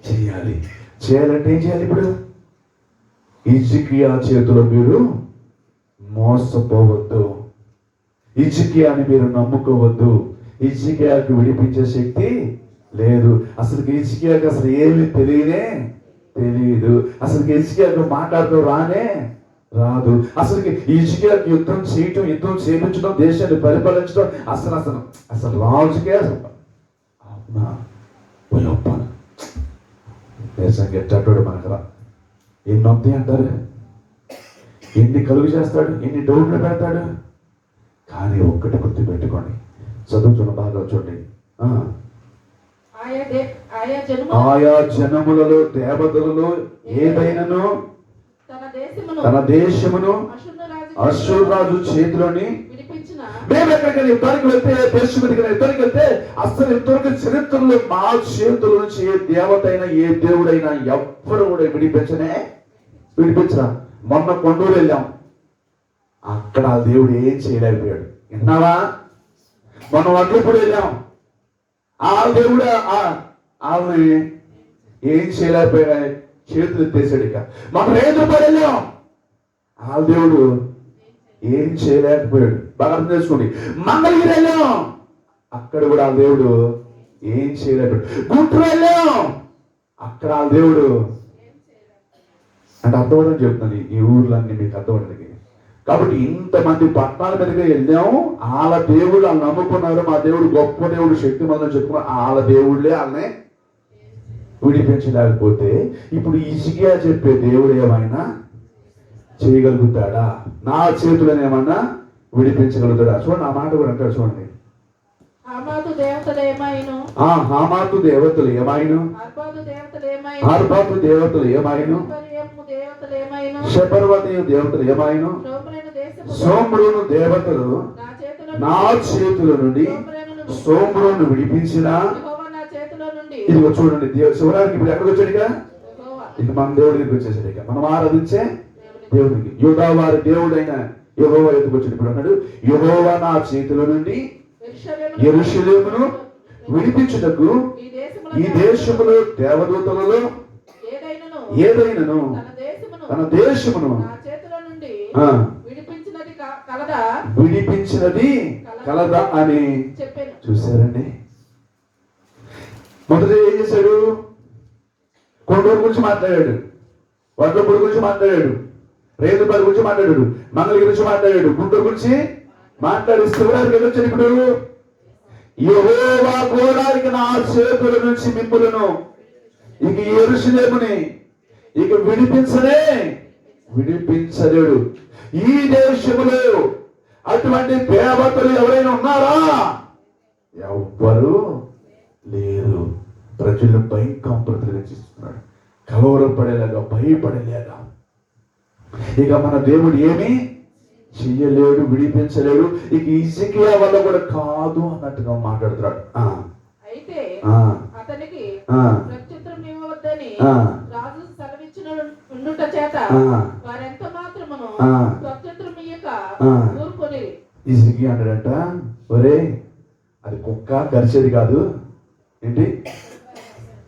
చేయాలంటే ఏం చేయాలి ఇప్పుడు? హిజ్కియా చేతిలో మీరు మోసపోవద్దు, హిజ్కియాని మీరు నమ్ముకోవద్దు. హిజ్కియాకి విడిపించే శక్తి లేదు. అసలు హిజ్కియాకి అసలు ఏమీ తెలియదు. అసలు హిజ్కియాకి మాట్లాడుతూ రాదు. అసలు హిజ్కియాకి యుద్ధం చేయించడం, దేశాన్ని పరిపాలించడం అసలు రాజుకే దేశానికి ఎట్టాడు మనకరా, ఎన్ని వస్తాయి అంటారు, ఎన్ని కలుగు చేస్తాడు, ఎన్ని డౌట్లు పెడతాడు. కానీ ఒక్కటి గుర్తు పెట్టుకోండి, చదువుతున్న బాగా చూడండి. ఆయా జనములలో దేవతలలో ఏదైనాను తన దేశమును అష్షూరు రాజు చేతిలోని మేము ఎక్కడికైనా యుద్ధానికి వెళ్తే, దేశం మీదకి యుద్ధానికి వెళ్తే అసలు ఇంతవరకు చరిత్రలో మా చేతుల నుంచి ఏ దేవతైనా ఏ దేవుడైనా ఎవ్వరు కూడా విడిపించరా. మొన్న కొండూరు వెళ్ళాం, అక్కడ ఆ దేవుడు ఏం చేయలేకపోయాడు. విన్నావా? మొన్న వడ్లపూడి వెళ్ళాం, ఆ దేవుడు ఆమె ఏం చేయలేకపోయాడు, చేతులు ఎత్తేసాడు. ఇక మనం రైతుపడి వెళ్ళాం, ఆ దేవుడు ఏం చేయలేకపోయాడు. బాగా అర్థం చేసుకోండి. మంగళగిరి వెళ్ళాం, అక్కడ కూడా ఆ దేవుడు ఏం చేయలేకపోయాడు. గుంటూరు వెళ్ళాం, అక్కడ ఆ దేవుడు అంటే అర్థమని చెప్తున్నాను. ఈ ఊర్లన్నీ మీకు అర్థమవుతుంది. కాబట్టి ఇంతమంది పట్టణాల మీదగా వెళ్ళాము, వాళ్ళ దేవుడు వాళ్ళు నమ్ముకున్నారు, మా దేవుడు గొప్ప దేవుడు, శక్తిమంతుడు చెప్పుకున్నారు. వాళ్ళ దేవుళ్ళే వాళ్ళనే విడిపించలేకపోతే ఇప్పుడు హిజ్కియా చెప్పే దేవుడు ఏమైనా చేయగలుగుతాడా? నా చేతులను ఏమన్నా విడిపించగలుగుతాడా? చూడండి, ఆ మాట కూడా అంటాడు. చూడండి, హమాతు దేవతలు ఏమైను, ఆ హామాతు దేవతలు ఏమాయను, అర్బాదు దేవతలు ఏమైను, ఆర్బాతు దేవతలు ఏమాయను, సెపర్యము దేవతలు ఏమైను, శపర్వతీయ దేవతలు ఏమాయను, సోమరేను దేశపు సోమ్రును దేవతలు నా చేతిలో నా చేతుల నుండి సోమ్రును విడిపించిన. యెహోవా నా చేతిలో నుండి ఇదిగో చూడండి, శివరానికి ఇప్పుడు ఎక్కడికి వచ్చాడు ఇక? యెహోవా ఇక మన దేవుడి దగ్గరికి వచ్చేసాడు. ఇక మనం ఆరాధించే దేవుడికి, యూదా వారి దేవుడైన యెహోవా ఎదుగు వచ్చాడు. ఇప్పుడు అన్నాడు, యెహోవా నా చేతుల నుండి యెరూషలేమును విడిపించుటకు ఈ దేశములో దేవదూతలలో ఏదైనను తన దేశమును ఆ, విడిపించినది కలదా అని చెప్పాను. చూశారండి. మొదట ఏం చేశాడు? కొండూరు గురించి మాట్లాడాడు, వడ్లపూడి గురించి మాట్లాడాడు, రేదుపల్లి గురించి మాట్లాడాడు, మంగళగిరి గురించి మాట్లాడాడు, గుంటూరు గురించి మాట్లాడి శివరాత్రికి వెళ్ళొచ్చాడు. ఇప్పుడు యెహోవా కూడా ఇక నా చేతుల నుంచి మిమ్ములను ఇక యెరూషలేముని ఇక విడిపించలేడు. ఈ దేశములో అటువంటి దేవతలు ఎవరైనా ఉన్నారా? ఎవ్వరు లేరు. ప్రజలు భయంకరంగా రచిస్తున్నాడు, కలవరపడేలాగా, భయపడేలాగా. ఇక మన దేవుడు ఏమీ చెయ్యలేడు, విడిపించలేడు. ఇక హిజ్కియా వల్ల కూడా కాదు అన్నట్టుగా మాట్లాడుతున్నాడు. అయితే అతనికి ప్రత్యుత్తరం ఇవ్వవద్దని రాజు సెలవిచ్చిన ఉండుట చేత వారెంత మాత్రమును ప్రత్యుత్తరం ఇయ్యక ఊరుకొని. హిజ్కియా అంటాడంట, ఒరే అది కుక్క కరిచేది కాదు. ఏంటి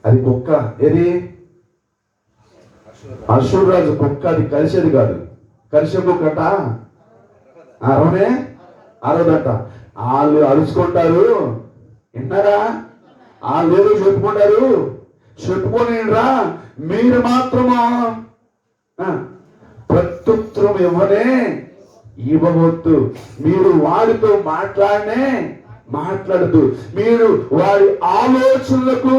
అది? కుక్క ఏది? అషూరు రాజు కుక్క, అది కలిసేది కాదు. కలిసే కుక్కట అరవనే అరవదంట. వాళ్ళు అరుచుకుంటారు, విన్నారా? వాళ్ళు ఏదో చెప్పుకొని రా, మీరు మాత్రము ప్రత్యుత్తరం ఇవ్వవద్దు. మీరు వాడితో మాట్లాడద్దు. మీరు వాడి ఆలోచనలకు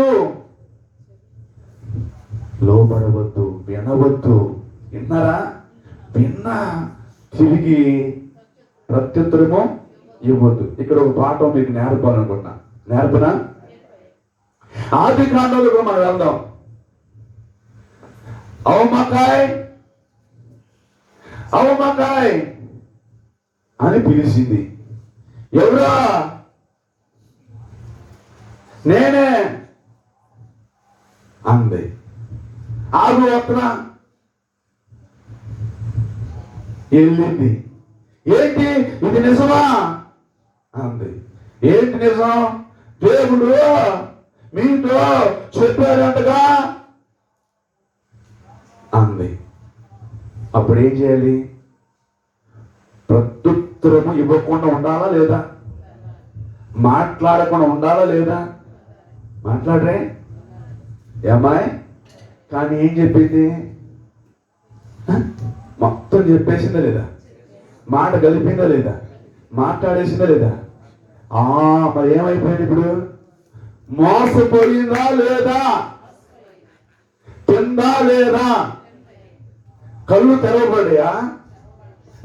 లోబడవద్దు, వినవద్దు. విన్నారా? విన్నా తిరిగి ప్రత్యుత్తరము ఇవ్వద్దు. ఇక్కడ ఒక పాఠం మీకు నేర్పాలనుకుంటున్నా. నేర్పనా? ఆది కాండంలో కూడా మనం వెళ్దాం. అవమకాయ్ అని పిలిచింది. ఎవరా? నేనే అంది. ఆగు వస్తున్నా వెళ్ళింది. ఏంటి ఇది నిజమా అంది. ఏంటి నిజం? దేవుడు మీతో చెప్పారంటగా అంది. అప్పుడు ఏం చేయాలి? ప్రత్యుత్తరము ఇవ్వకుండా ఉండాలా లేదా? మాట్లాడకుండా ఉండాలా లేదా? మాట్లాడరే ఏమాయ్? కానీ ఏం చెప్పింది? మొత్తం చెప్పేసిందా లేదా? మాట కలిపిందా లేదా? మాట్లాడేసిందా లేదా? మరి ఏమైపోయింది ఇప్పుడు? మోసపోయిందా లేదా? తిందా లేదా? కళ్ళు తెరవబడ్డాయా?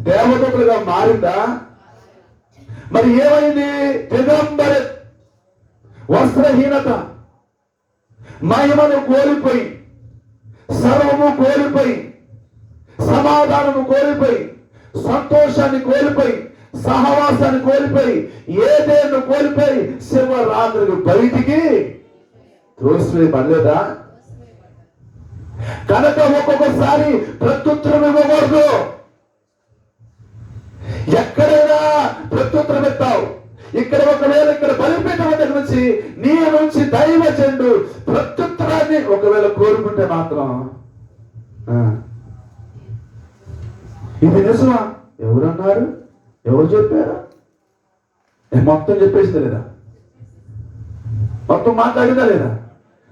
దేవదూతలుగా మారిందా? మరి ఏమైంది? దిగంబర వస్త్రహీనత, మహిమను కోల్పోయి, సర్వము కోల్పోయి, సమాధానము కోల్పోయి, సంతోషాన్ని కోల్పోయి, సహవాసాన్ని కోల్పోయి, ఏదేను కోల్పోయి శివరాత్రికి బయటికి తోసివేయబడలేదా? కనుక ఒక్కొక్కసారి ప్రత్యుత్తరం ఇవ్వకూడదు. ఎక్కడైనా ప్రత్యుత్తరం ఇస్తావు. ఇక్కడ ఒకవేళ ఇక్కడ బలిపీఠం దగ్గర నుంచి నీ నుంచి దైవజనుడు ప్రత్యుత్తరాన్ని ఒకవేళ కోరుకుంటే మాత్రం ఇది నిజమా? ఎవరన్నారు? ఎవరు చెప్పారు? మొత్తం చెప్పేసిందా లేదా? మొత్తం మాట్లాడిందా లేదా?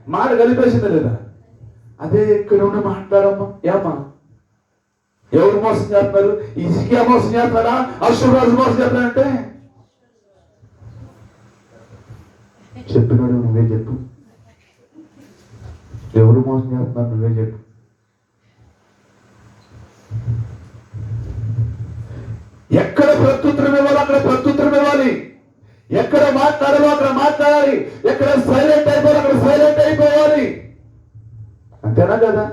మాట కలిపేసిందా లేదా? అదే ఇక్కడ ఉన్న మాట్లాడమ్మా. ఏమ్మా ఎవరు మోసం చేస్తున్నారు? హిజ్కియా మోసం చేస్తాడా? అషూరు రాజు మోసం చేస్తాడంటే చెప్పినాడు. నువ్వే చెప్పు. ఎవరు మోసం చేస్తున్నారు? నువ్వే చెప్పు. ఎక్కడ ప్రత్యుత్తరం ఇవ్వాలి అక్కడ ప్రత్యుత్తరం ఇవ్వాలి. ఎక్కడ మాట్లాడాలో అక్కడ మాట్లాడాలి, ఎక్కడ సైలెంట్ అయిపోవాలి అక్కడ సైలెంట్ అయిపోవాలి. అంతేనా కదా?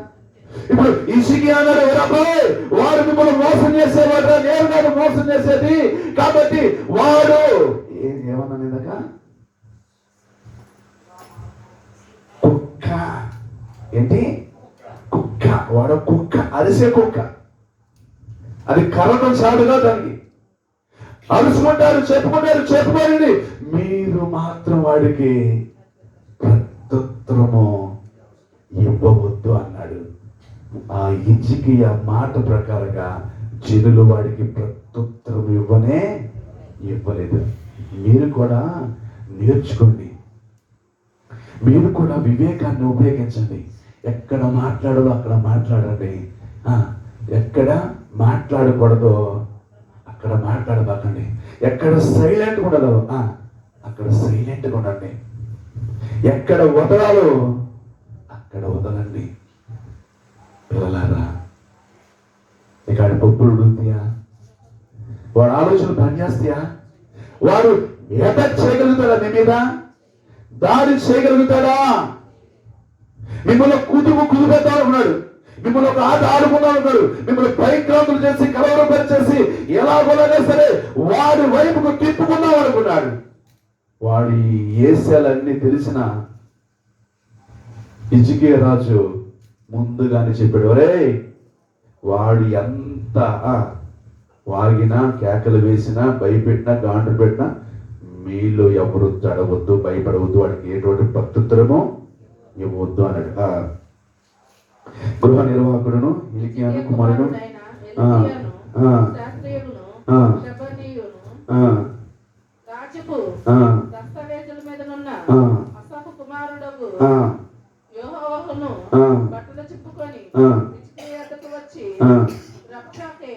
ఇప్పుడు ఇసికి అన్నాడు, "అబ్బాయి, వాడు మిమ్మల్ని మోసం చేసేవాడు, నేను కాదు మోసం చేసేది." కాబట్టి వాడు ఏమన్నా ఇందాక కుక్క, ఏంటి కుక్క, వాడు కుక్క, అరిసే కుక్క. అది కరటం చాలుగా దానికి అరుచుకుంటారు, చెప్పుకోండి. మీరు మాత్రం వాడికి ప్రత్యుత్తరము ఇవ్వవద్దు అన్నాడు. ఆ హిజ్కియా మాట ప్రకారంగా జనులు వాడికి ప్రత్యుత్తరం ఇవ్వలేదు. మీరు కూడా నేర్చుకోండి, మీరు కూడా వివేకాన్ని ఉపయోగించండి. ఎక్కడ మాట్లాడాలో అక్కడ మాట్లాడండి, ఎక్కడ మాట్లాడకూడదో అక్కడ మాట్లాడబాకండి, ఎక్కడ సైలెంట్గా ఉండదో అక్కడ సైలెంట్గా ఉండండి, ఎక్కడ వదలాలో అక్కడ వదలండి. పిల్లలారా, ఇక్కడ పప్పులు ఉడుకుతాయా? వాడు ఆలోచనలు పనిచేస్తాయా? వాడు అటాక్ చేయగలుగుతాడా? మీ మీద దాడి చేయగలుగుతాడా? మిమ్మల్ని కుదుపెడతా ఉన్నాడు, మిమ్మల్ని ఒక ఆట ఆడుకుంటా ఉన్నాడు, మిమ్మల్ని భయక్రాంతులు చేసి కలవరపరిచేసి ఎలాగోలాగా సరే వాడి వైపుకు తిప్పుకుందాం అనుకున్నాడు. వాడి ఏసాలన్నీ తెలిసిన హిజ్కియా రాజు ముందుగానే చెప్పాడు, "ఒరే, వాడు ఎంత వాగినా కేకలు వేసినా భయపెట్టినా గాండ్రు పెట్టినా మీలో ఎవరు తడవద్దు, భయపడవద్దు, వాడికి ఎటువంటి ప్రత్యుత్తరమో ఇవ్వద్దు" అన్నాడు. గృహ నిర్వాహకుడును హిల్కీయాను కుమారుడు దస్తావేజుల మీదనున్న అసాఫు కుమారుడగు యోహోవాహును బట్టలు చుట్టుకొని హిజ్కియా వద్దకు వచ్చి రబ్షాకే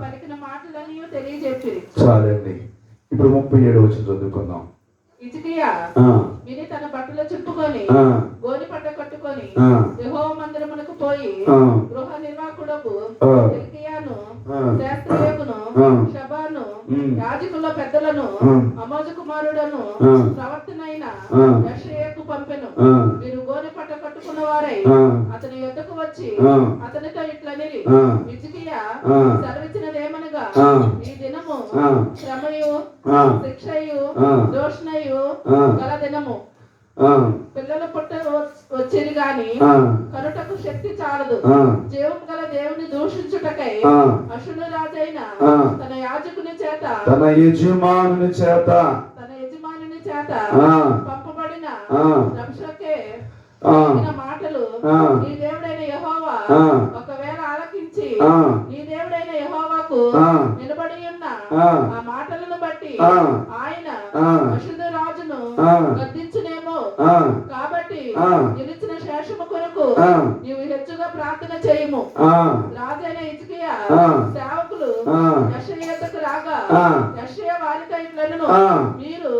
పలికిన మాటలన్నీ తెలియజెప్పిరి. చాలండి, ఇప్పుడు 37 వచ్చి చదువుకుందాం. హిజ్కియా విని తన బట్టలు చుట్టుకొని గోని పట్ట కట్టుకొని యెహోవా మందిరమునకు పోయి గృహ నిర్వాహకుడకు హిల్కీయాను, శాస్త్రవేత్తను షబాను, యాజకుల పెద్దలను, ఆమోజు కుమారుడను ప్రవర్తనైన యెషయాకు పంపెను. వీరు గోని పట్ట కట్టుకున్న వారై అతని యొద్దకు వచ్చి అతనితో ఇట్లనిరి, హిజ్కియా సెలవిచ్చినదేమనగా, ఈ దినము శ్రమయు శిక్షయు దోషణయు గల దినము. పిల్లలు పుట్ట వచ్చింది గాని కనుటకు శక్తి చాలదు. జీవం గల దేవుని దూషించుటకై అషూరు రాజైన తన యాజకుని చేత తన యజమానుని చేత పంపబడిన రబ్షాకే మాటలు నీ దేవుడైన యెహోవా ఒకవేళ ఆలకించి నీ దేవుడైన యెహోవాకు నిలబడి ఉన్న ఆ మాటలను బట్టి ఆయన అషూరు రాజును గద్దించునేమో. కాబట్టి నిలిచిన శేషము కొరకు నీవు హెచ్చుగా ప్రార్థన చేయుము. రాజైన హిజ్కియా సేవకులు యెషయా యొద్దకు రాగా యెషయా వారితో ఇట్లనెను, మీరు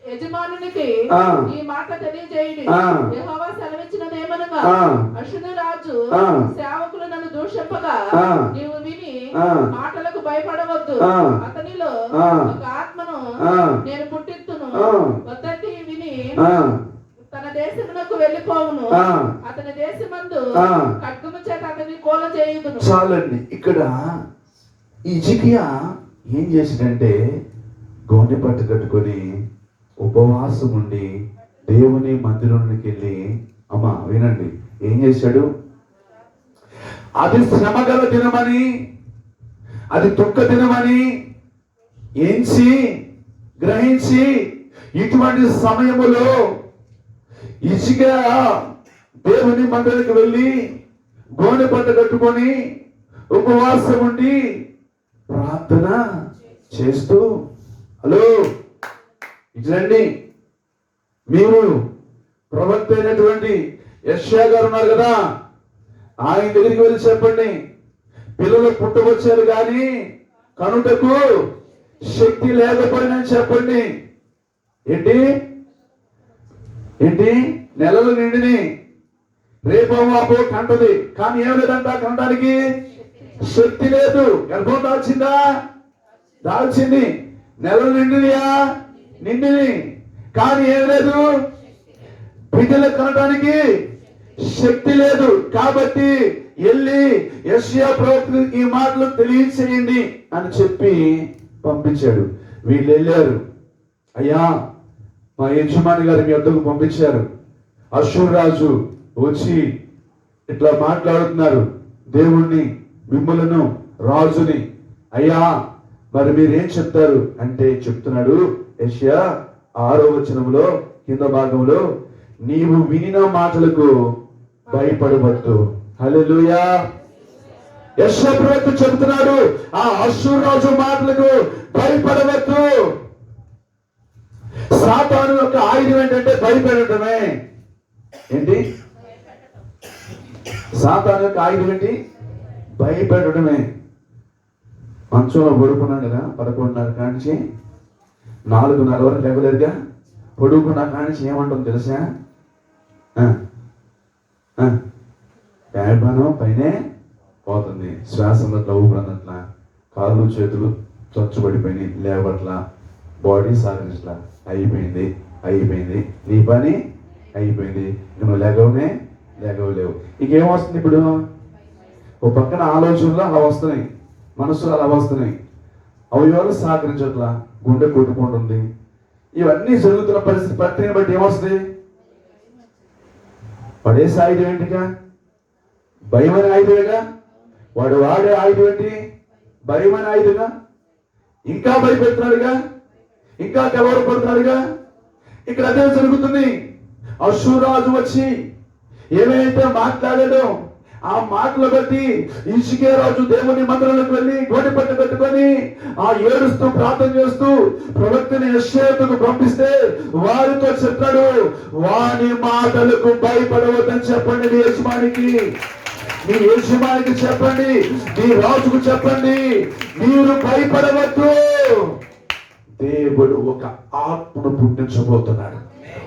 యజమానునికి ఈ మాట తెలియజేయండి, యెహోవా సెలవిచ్చినదేమనగా, అషూరు రాజు సేవకులు నన్ను దూషింపగా నీవు విని మాటలకు భయపడవద్దు. అతనిలో ఒక ఆత్మను నేను పుట్టిత్తును, వద్దటి విని తన దేశమునకు వెళ్ళిపోవును. అతని దేశమందు ఖడ్గము చేత అతని కోల చేయుదును. చాలండి, ఇక్కడ హిజ్కియా ఏం చేసిందంటే గోనె పట్టు కట్టుకొని ఉపవాసం ఉండి దేవుని మందిరానికి వెళ్ళి, అమ్మా వినండి, ఏం చేశాడు? అది శ్రమగల దినమని, అది దుఃఖ దినమని గ్రహించి ఇటువంటి సమయములో హిజ్కియా దేవుని మందిరానికి వెళ్ళి గోనె పట్టు కట్టుకొని ఉపవాసం ఉండి ప్రార్థన చేస్తూ, హలో ఇట్లండి, మీరు ప్రవక్త అయినటువంటి యెషయా గారు ఉన్నారు కదా, ఆయన దగ్గరికి వెళ్ళి చెప్పండి, పిల్లలు పుట్టవచ్చారు కానీ కనుటకు శక్తి లేకపోయినా చెప్పండి. ఏంటి నెలలు నిండిని రేపో మాపో కంటది, కానీ ఏం లేదంట, కనడానికి శక్తి లేదు. గర్భం దాల్చింది, నెలలు నిండినయా? నిండిని. కానీ ఏం లేదు, బిడ్డలు కనడానికి శక్తి లేదు. కాబట్టి వెళ్ళి యెషయా ప్రవక్తకు ఈ మాటలు తెలియచేయండి అని చెప్పి పంపించాడు. వీళ్ళు వెళ్ళారు. అయ్యా, మా యజమాని గారు మీ వద్దకు పంపించారు. అశ్షూరు రాజు వచ్చి ఇట్లా మాట్లాడుతున్నారు, దేవుణ్ణి, మిమ్మలను, రాజుని. అయ్యా, మరి మీరేం చెప్తారు అంటే చెప్తున్నాడు యెషయా 6వ వచనంలో కింద భాగంలో, నీవు వినిన మాటలకు భయపడవద్దు. హల్లెలూయా. యెషయా ప్రవక్త చెబుతున్నాడు, ఆ అశ్షూరు రాజు మాటలకు భయపడవద్దు. సాతాను యొక్క ఆయుధం ఏంటంటే భయపెట్టడమే. ఏంటి సాతాను యొక్క ఆయుధం ఏంటి? భయపెట్టడమే. మంచంలో పడుకున్నాను కదా, 11:30 కానించి 4:30 వరకు లేవలేదుగా. పడుకున్నా కానించి ఏమంటుంది తెలుసా? ప్యాడ్బానం పైనే పోతుంది, శ్వాస ఊపిరందట్లా, కాళ్ళు చేతులు చచ్చుబడిపోయినాయి, లేవట్లా, బాడీ సాగించట్లా. అయిపోయింది నీ పని అయిపోయింది. నువ్వు లేగవలేవు. ఇంకేమొస్తుంది ఇప్పుడు? ఓ పక్కన ఆలోచనలు అలా వస్తున్నాయి, మనసులు అలా వస్తున్నాయి, అవయవాలు సహకరించట్లా, గుండె కొట్టుకుంటుంది. ఇవన్నీ జరుగుతున్న పరిస్థితిని బట్టి ఏమొస్తుంది? పడేసే ఆయుధం ఏంటిగా? భయమైన ఆయుధమేగా. వాడు వాడే ఆయుధం ఏంటి? భయమైన ఆయుధంగా. ఇంకా భయపెడుతున్నాడుగా, ఇంకా కలవరపడుతున్నాడుగా. ఇక్కడ అదే జరుగుతుంది. అశ్షూరు రాజు వచ్చి ఏమైతే మాట్లాడాడో ఆ మాటలు బట్టి హిజ్కియా రాజు దేవుని మందిరంలోకి వెళ్ళి గోడెపట్టు పెట్టుకొని ఆ ఏడుస్తూ ప్రార్థన చేస్తూ ప్రవక్తని యెషయాకు పంపిస్తే వారితో చెప్పాడు, వాని మాటలకు భయపడవద్దని చెప్పండి మీ యజమానికి. మీ యజమానికి చెప్పండి, మీ రాజుకు చెప్పండి, మీరు భయపడవద్దు. దేవుడు ఒక ఆత్మను పుట్టించబోతున్నాడు,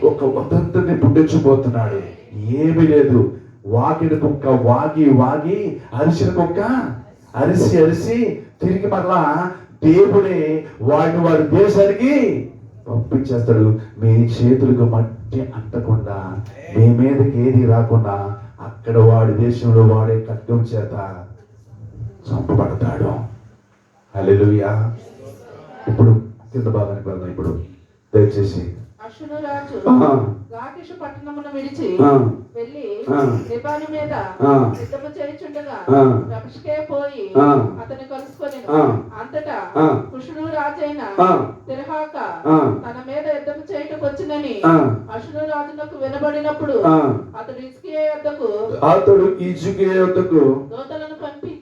ఒక వదంతిని పుట్టించబోతున్నాడు. ఏమీ లేదు, వాకిన కుక్క వాగి అరిసిన కుక్క అరిసి తిరిగి మరలా దేవుడే వాడి దేశానికి పంపించేస్తాడు. మీ చేతులకు మట్టి అంటకుండా, మీ మీదకి ఏది రాకుండా అక్కడ వాడి దేశంలో వాడే ఖడ్గం చేత చంపబడతాడు. హల్లెలూయా. ఇప్పుడు కింద భాగానికి వెళ్దాం. ఇప్పుడు దయచేసి అశ్షూరు రాజు లాకీషు పట్టణమును విడిచి వెళ్ళి లెబాను మీద యుద్ధము చేయుచుండగా రబ్షకే పోయి అతన్ని కలుసుకొని అంతటా కుషును రాజైన తిర్హాక తన మీద యుద్ధము చేయుటకు వచ్చినని అశ్షూరు రాజునకు వినబడినప్పుడు అతడు హిజ్కియా యొద్దకు దూతలను పంపి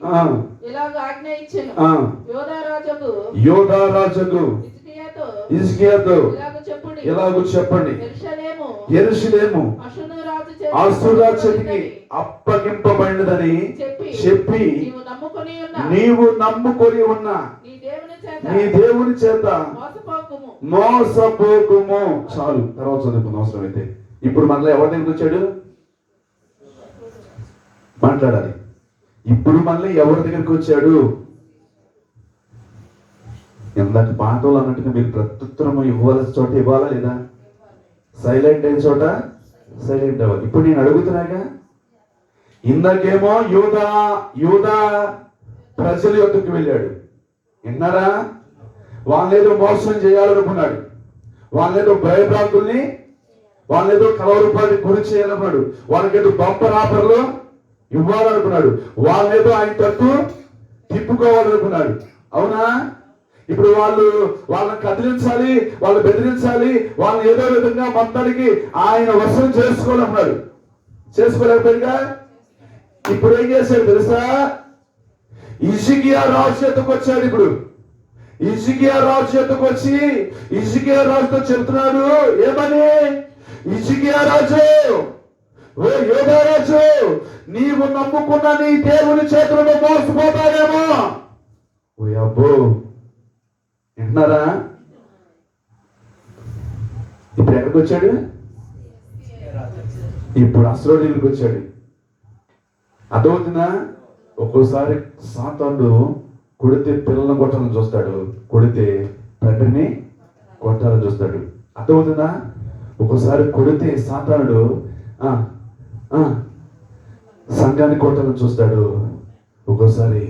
ఇలాగ ఆజ్ఞ ఇచ్చెను, యోధా రాజుకు హిజ్కియాతో ఇలాగ చెప్పండి, యెరూషలేము అశ్షూరు రాజు చేతికి అప్పగింపబడినదని చెప్పి నీవు నమ్ముకొని ఉన్న నీ దేవుని చేత మోసపోకుము. చాలు, తర్వాత చదువుకున్న అవసరం అయితే. ఇప్పుడు మనలో ఎవరి దగ్గరికి వచ్చాడు? మాట్లాడాలి. ఇప్పుడు మళ్ళీ ఎవరి దగ్గరికి వచ్చాడు? ఇందాక పాఠంలో అన్నట్టుగా మీరు ప్రత్యుత్తరం ఇవ్వాల్సిన చోట ఇవ్వాలా లేదా? సైలెంట్ అయిన చోట సైలెంట్ అవ్వాలి. ఇప్పుడు నేను అడుగుతున్నాగా, ఇందాకేమో యూదా ప్రజల యొద్దకు వెళ్ళాడు, విన్నారా? వాళ్ళేదో మోసం చేయాలనుకున్నాడు, వాళ్ళేదో భయభ్రాంతుల్ని, వాళ్ళేదో కలవరపాటి గురి చేయాలన్నాడు, వాళ్ళకేదో బంపర్ ఆఫర్లు ఇవ్వాలనుకున్నాడు, వాళ్ళేదో ఆయన తట్టు తిప్పుకోవాలనుకున్నాడు. అవునా? ఇప్పుడు వాళ్ళని కదిలించాలి, వాళ్ళు బెదిరించాలి, వాళ్ళని ఏదో విధంగా మొత్తానికి ఆయన వశం చేసుకోవాలన్నాడు. చేసుకోలేకపోయిగా ఇప్పుడు ఏం చేశాడు తెలుసా? హిజ్కియా రాజు చేతకు వచ్చాడు. ఇప్పుడు హిజ్కియా రాజు చేతకు వచ్చి హిజ్కియా రాజుతో చెప్తున్నాడు, ఏమని? హిజ్కియా రాజు, ఓ యోధా రాజు, నీవు నమ్ముకున్న నీ దేవుని చేతులను మోసపోతాడేమో. ఓ అబ్బో, వింటున్నారా? ఇప్పుడు ఎక్కడికి వచ్చాడు? ఇప్పుడు అశ్షూరు దగ్గరికి వచ్చాడు. అర్థమవుతుందా? ఒక్కోసారి సాతానుడు కొడితే పిల్లలను కొట్టాలని చూస్తాడు, కొడితే తండ్రిని కొట్టాలని చూస్తాడు. అర్థమవుతుందా? ఒక్కోసారి కొడితే సాతానుడు సంఘాన్ని కొట్టాలని చూస్తాడు, ఒక్కోసారి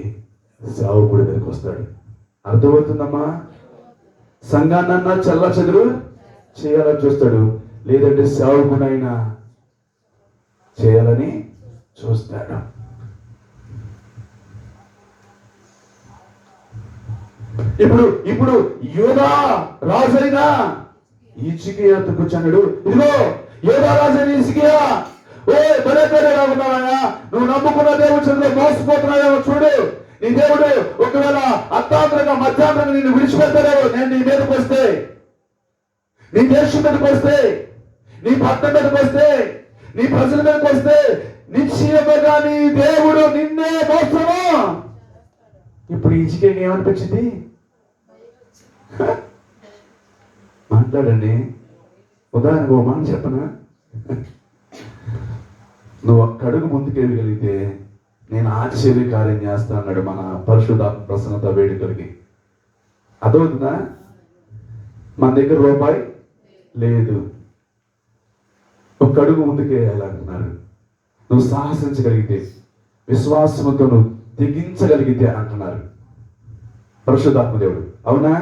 సేవకుడి మీదకి వస్తాడు. అర్థమవుతుందమ్మా? సంఘాన్నన్నా చల్ల చెదురు చేయాలని చూస్తాడు, లేదంటే సేవకునైనా చేయాలని చూస్తాడు. ఇప్పుడు యూదా రాజైనా హిజ్కియా కూర్చున్నాడు. ఇదిగో యూదా రాజైన హిజ్కియా, బలే ఉన్నావా? నువ్వు నమ్ముకున్న దేవుడు చదువు మోసపోతున్నావేమో చూడు. నీ దేవుడు ఒకవేళ అర్ధాంతరంగా మధ్యాంతరంగా నిన్ను విడిచిపెడతాడేమో. నేను నీ మీదకి వస్తే, నీ దేశం మీదకి వస్తే, నీ పట్టణం మీదకి వస్తే, నీ ప్రజల మీదకి వస్తే నిశ్చయముగా నీ దేవుడు నిన్నే మోసము. ఇప్పుడు హిజ్కియాకి ఏమనిపించింది? మాట్లాడండి. ఉదాహరణకు ఓ మాట చెప్పనా? నువ్వు ఒక్క అడుగు ముందుకు వెళ్ళగలిగితే నేను ఆశ్చర్య కార్యం చేస్తా అన్నాడు మన పరిశుద్ధాత్మ ప్రసన్నత వేడుకలకి. అర్థమవుతుందా? మన దగ్గర రూపాయి లేదు, ఒక్క అడుగు ముందుకు వేయాలంటున్నారు. నువ్వు సాహసించగలిగితే, విశ్వాసంతో నువ్వు తెగించగలిగితే అంటున్నారు పరిశుద్ధాత్మ దేవుడు. అవునా?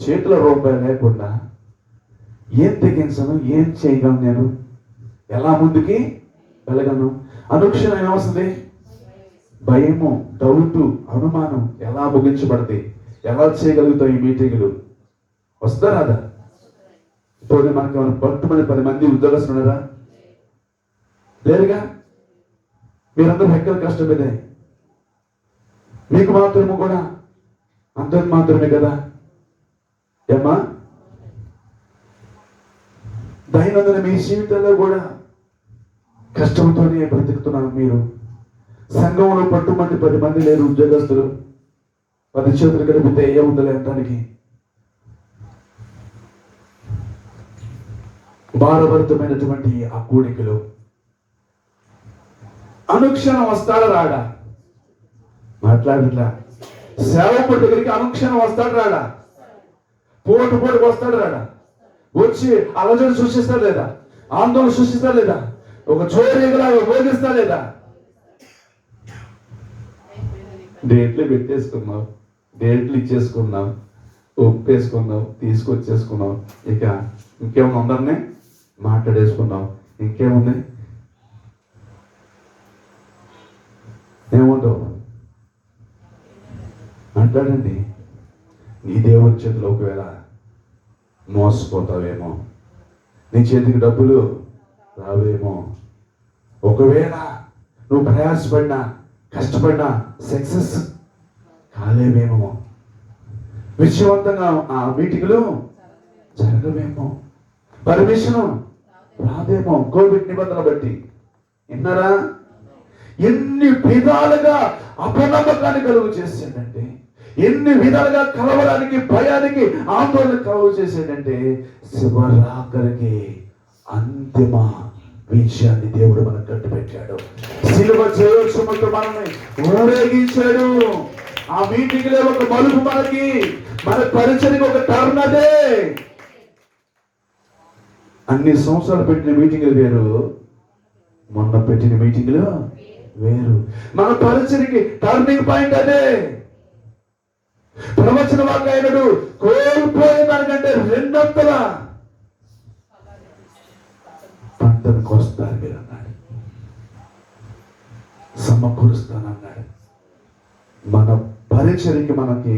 చేతిలో రూపాయి లేకుండా ఏం తెగించను, ఏం చేయగలను, నేను ఎలా ముందుకి వెళ్ళగలను? అనుక్షణం ఏమొస్తుంది? భయము, డౌటు, అనుమానం. ఎలా ముగించబడతాయి, ఎలా చేయగలుగుతావు ఈ మీటింగులు? వస్తుందా రాదా? ఇప్పుడు మనకి ఏమైనా 10 మంది ఉద్యోగస్తులు ఉన్నారా? లేరుగా. మీరందరూ ఎక్కడ కష్టపడే, మీకు మాత్రము కూడా అందరికి మాత్రమే కదా. ఏమ్మా? దైనందిన మీ జీవితంలో కూడా కష్టంతోనే బ్రతుకుతున్నారు మీరు. సంఘంలో 10 మంది లేరు ఉద్యోగస్తులు. 10 చేతులు కలిపితే ఏముందలే అంటానికి. భారభరితమైనటువంటి ఆ కూడికలు అనుక్షణం వస్తాడా రాడా? మాట్లాడట్లా. సేవకుడి దగ్గరికి అనుక్షణం వస్తాడు రాడా? పోటుకు వస్తాడు రాడా? వచ్చి అలజడి సృష్టిస్తాడు లేదా? ఆందోళన సృష్టిస్తాడు లేదా? ఒక చోరీగలాగా బోధిస్తా లేదా? డేట్లు పెట్టేసుకున్నావు, డేట్లు ఇచ్చేసుకున్నావు, ఒప్పేసుకున్నావు, తీసుకొచ్చేసుకున్నావు. ఇక ఇంకేముంది? అందరినీ మాట్లాడేసుకున్నావు. ఇంకేముంది? ఏముండవు. మాట్లాడండి. నీ దేవుడి చేతిలో ఒకవేళ మోసపోతావేమో, నీ చేతికి డబ్బులు రావేమో, ఒకవేళ నువ్వు ప్రయాసపడినా కష్టపడినా సక్సెస్ కాలేవేమో, విజయవంతంగా ఆ మీటింగ్లు జరగవేమో, పర్మిషన్ రాదేమో కోవిడ్ నిబంధనలు బట్టి. విన్నారా? ఎన్ని విధాలుగా అపనమ్మకాన్ని కలుగు చేశాడంటే, ఎన్ని విధాలుగా కలవడానికి, భయానికి, ఆందోళన కలుగు చేశాడంటే, శివరాకరికి అంతిమ విజయాన్ని దేవుడు మనకు కట్టుబెట్టాడు. శిలువ జయోత్సవంతో మనల్ని ఊరేగించాడు. ఆ మీటింగ్ లో ఒక మలుపు మనకి, మన పరిచయకి ఒక టర్న్ అదే. అన్ని సంవత్సరాలు పెట్టిన మీటింగ్లు వేరు, మొన్న పెట్టిన మీటింగ్లు వేరు. మన పరిచయకి టర్నింగ్ పాయింట్ అదే. ప్రవచన వాక్యనుడు కోల్పోయిన దానికంటే 200 పంటను కోస్తారు మీరు అన్నాడు, సమకూరుస్తానన్నాడు. మన పరిచయకి మనకి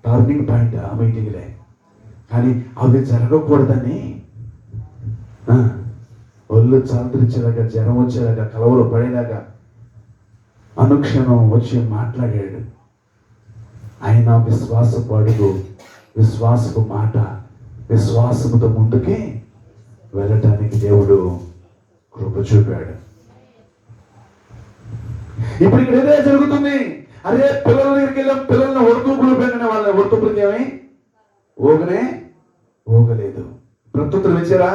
టర్నింగ్ పాయింట్ ఆ మీటింగ్లే. కానీ అవి జరగకూడదని ఒళ్ళు చాంద్రించేలాగా, జ్వరం వచ్చేలాగా, కలవలు పడేలాగా అనుక్షణం వచ్చి మాట్లాడాడు. ఆయన విశ్వాసపు అడుగు, విశ్వాసపు మాట, విశ్వాసముతో ముందుకి వెళ్ళటానికి దేవుడు కృప చూపాడు. ఇప్పుడు ఇక్కడ ఏదే జరుగుతుంది. అరే పిల్లల దగ్గరికి వెళ్ళాం, పిల్లల్ని ఒడుతూపులు పెంగిన వాళ్ళ ఒడుతూపులకి ఏమి ఊగలేదు. ప్రత్యుత్తరం ఇచ్చారా?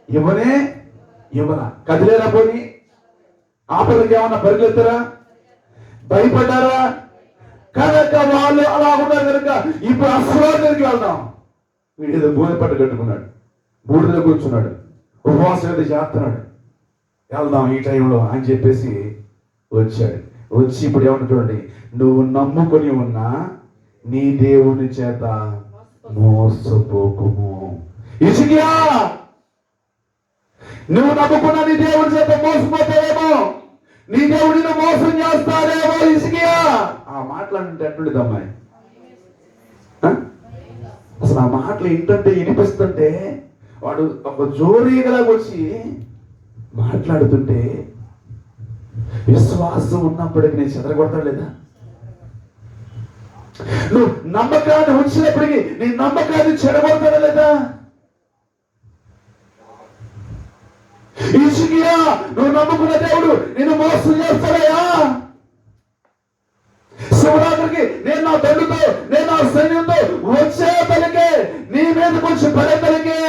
ఇవ్వనా? కదిలేరా? పోని ఆపదకి ఏమన్నా పరిగెత్తారా? భయపడ్డారా? కనుక వాళ్ళు అలా ఉన్నారు కనుక ఇప్పుడు అసలు దగ్గరికి వెళ్దాం. వీడు ఏదో గోనె పట్టు కట్టుకున్నాడు, బూడిదలో కూర్చున్నాడు, ఉపవాసం ఏదో చేస్తున్నాడు. వెళ్దాం ఈ టైంలో అని చెప్పేసి వచ్చాడు. వచ్చి ఇప్పుడు ఏమన్నా చూడండి, నువ్వు నమ్ముకొని ఉన్నా నీ దేవుని చేత మోసపోకుము. హిజ్కియా, నువ్వు నమ్ముకున్న నీ దేవుని చేత మోసపోతావేమో, నీ దేవుడిని మోసం చేస్తాడేమో. హిజ్కియా ఆ మాట్లాడంటే ఎట్లుండేది అమ్మాయి? అసలు ఆ మాటలు ఏంటంటే వినిపిస్తుంటే వాడు ఒక జోరీగలాగా వచ్చి మాట్లాడుతుంటే విశ్వాసం ఉన్నప్పటికీ నేను చెదరగొడతాడు లేదా? నువ్వు నమ్మకాన్ని ఉంచినప్పటికీ నీ నమ్మకాన్ని చెడగొడతాడా లేదా? హిజ్కియా, నువ్వు నమ్ముకున్న దేవుడు నిన్ను మోసం చేస్తాడయ్యా. శివరాత్రికి నేను నా తండ్రితో, నేను నా సైన్యంతో వచ్చే తలకే, నీ మీదకి వచ్చి పడే తలకే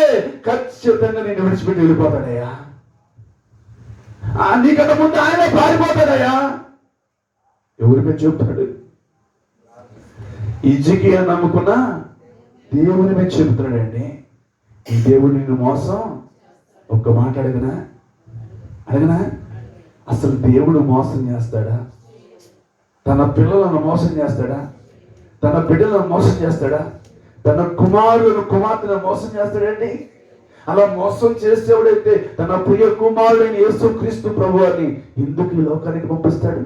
ఖచ్చితంగా నేను విడిచిపెట్టి వెళ్ళిపోతాడయ్యా. నీకన్నా ముందు ఆయన పారిపోతాడయ్యా. ఎవరి మీద చెబుతాడు? హిజ్కియా నమ్ముకున్న దేవుని మీద చెబుతున్నాడండి. ఈ దేవుడు నిన్ను మోసం, ఒక్క మాట అడగనా? అసలు దేవుడు మోసం చేస్తాడా? తన పిల్లలను మోసం చేస్తాడా? తన బిడ్డలను మోసం చేస్తాడా? తన కుమారులను కుమార్తెను మోసం చేస్తాడండి? అలా మోసం చేసేవాడైతే తన ప్రియ కుమారుడైన యేసుక్రీస్తు ప్రభువాన్ని ఎందుకు ఈ లోకానికి పంపిస్తాడు?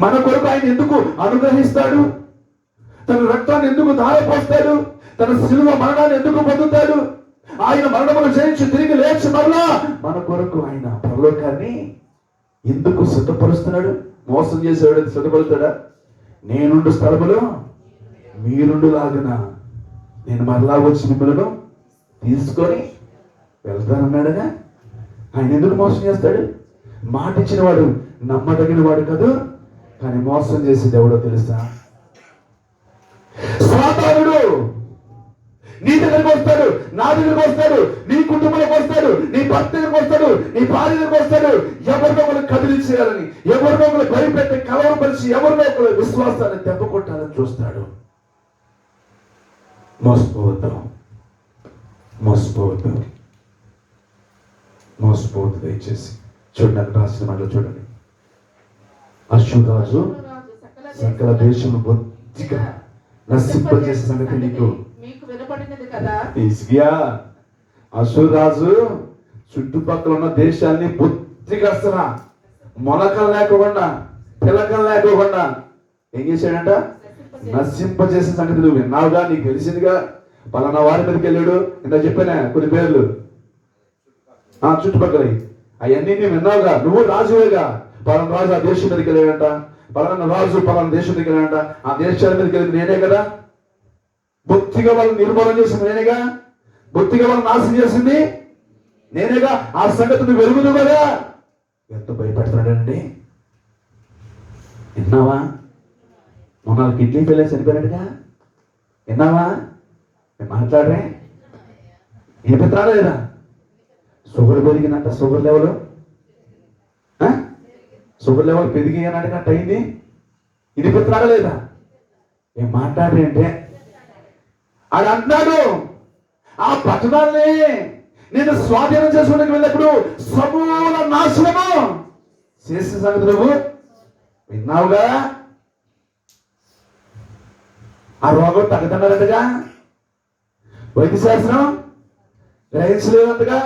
మన కొరకు ఆయన ఎందుకు అనుగ్రహిస్తాడు? తన రక్తాన్ని ఎందుకు ధారపోస్తాడు? తన శిలువ మరణాన్ని ఎందుకు పొందుతాడు? ఆయన మరణమును జయించి తిరిగి లేచి మరలా మన కొరకు ఆయన పరలోకాన్ని ఎందుకు సిద్ధపరుస్తున్నాడు? మోసం చేసేవాడు సిద్ధపడతాడా? నేనుండు స్థలములో మీరుండు లాగున నేను మరలా వచ్చి మిమ్మల్ని తీసుకొని వెళ్తానన్నాడుగా. ఆయన ఎందుకు మోసం చేస్తాడు? మాట ఇచ్చిన వాడు నమ్మదగిన వాడు కాదు, కానీ మోసం చేసేది ఎవడో తెలుసా? సాతానుడు నీ దగ్గరికి వస్తాడు, నా దగ్గరికి వస్తాడు, నీ కుటుంబంలోకి వస్తాడు, నీ భర్త దగ్గరికి వస్తాడు, నీ భార్య దగ్గరికి వస్తాడు. ఎవరినో ఒకరు కదిలించేయాలని, ఎవరినో ఒకరు భయపెట్టి కలవరపరిచి, ఎవరినో ఒకరు విశ్వాసాన్ని దెబ్బకొట్టాలని చూస్తాడు. మోసపోవద్దు దయచేసి. చూడండి, నాకు రాసిన మాటలు చూడండి. అశ్వరాజు సకల దేశం బొత్తిగా నశింపజేసే సంగతి నీకు హిజ్కియా. అశ్వరాజు చుట్టుపక్కల ఉన్న దేశాన్ని బొత్తిగా అసలు మొలకలు లేకుండా, పిలకలు లేకుండా ఏం చేశాడంట? నశింపజేసే సంగతి నువ్వు విన్నావుగా, నీకు తెలిసిందిగా. పలానా వారి మీదకి వెళ్ళాడు, ఇంత చెప్పానే కొన్ని పేర్లు, చుట్టుపక్కల అవన్నీ నేను విన్నావుగా. నువ్వు రాజువేగా. పలానా రాజు ఆ దేశం మీదకి వెళ్ళాడంట, పలానా రాజు పలానా దేశం మీదకి వెళ్ళాడంట. ఆ దేశాల మీదకి వెళ్ళింది నేనే కదా. బొత్తిగా వాళ్ళని నిర్మూలన చేసింది నేనేగా. బొత్తిగా వాళ్ళని నాశనం చేసింది నేనేగా. ఆ సంగతి నువ్వు వెలుగుదు కదా. ఎంత భయపెడుతున్నాడండి. విన్నావా? మొన్న కిడ్నీ ఫెయిల్ చనిపోయినట్టుగా విన్నావా? నేను మాట్లాడరే ఏ పెత్రాడా లేదా? షుగర్ పెరిగినట్ట, షుగర్ లెవెల్ పెరిగి అన్నట్టు అయింది. ఇది పెత్రాడా లేదా? ఏం మాట్లాడరే అంటే ఆడు అంటున్నాడు, ఆ పట్టణాన్ని నేను స్వాధీనం చేసుకోవడానికి వెళ్ళినప్పుడు సమూల నాశనము చేసిన సంగతి నువ్వు విన్నావుగా. ఆ రోగం తగ్గదన్నారంటగా, వైద్యశాస్త్రం గ్రహించలేదంటగా,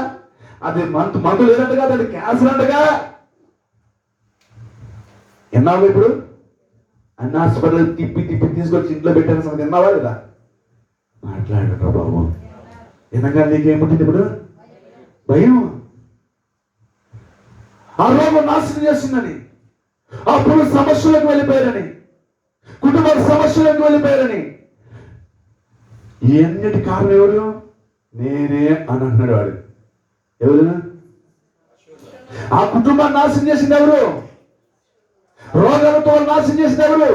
అది మందు లేదంటగా, దాని క్యాన్సర్ అంటగా. విన్నావు? ఇప్పుడు అన్ని హాస్పిటల్ తిప్పి తీసుకొచ్చి ఇంట్లో పెట్టాను సంగతి విన్నావా లేదా? మాట్లాడరా బాబు. వినగా నీకేముంటుంది ఇప్పుడు? భయం. ఆ రోగం నాశనం చేసిందని, అప్పుడు సమస్యలకు వెళ్ళిపోయారని, కుటుంబ సమస్యలకు వెళ్ళిపోయారని. ఎన్నిటి కారణం ఎవరు? నేనే అని అంటున్నాడు వాడు. ఎవరు? ఆ కుటుంబాన్ని నాశనం చేసింది ఎవరు? రోగాలతో నాశనం చేసింది ఎవరు?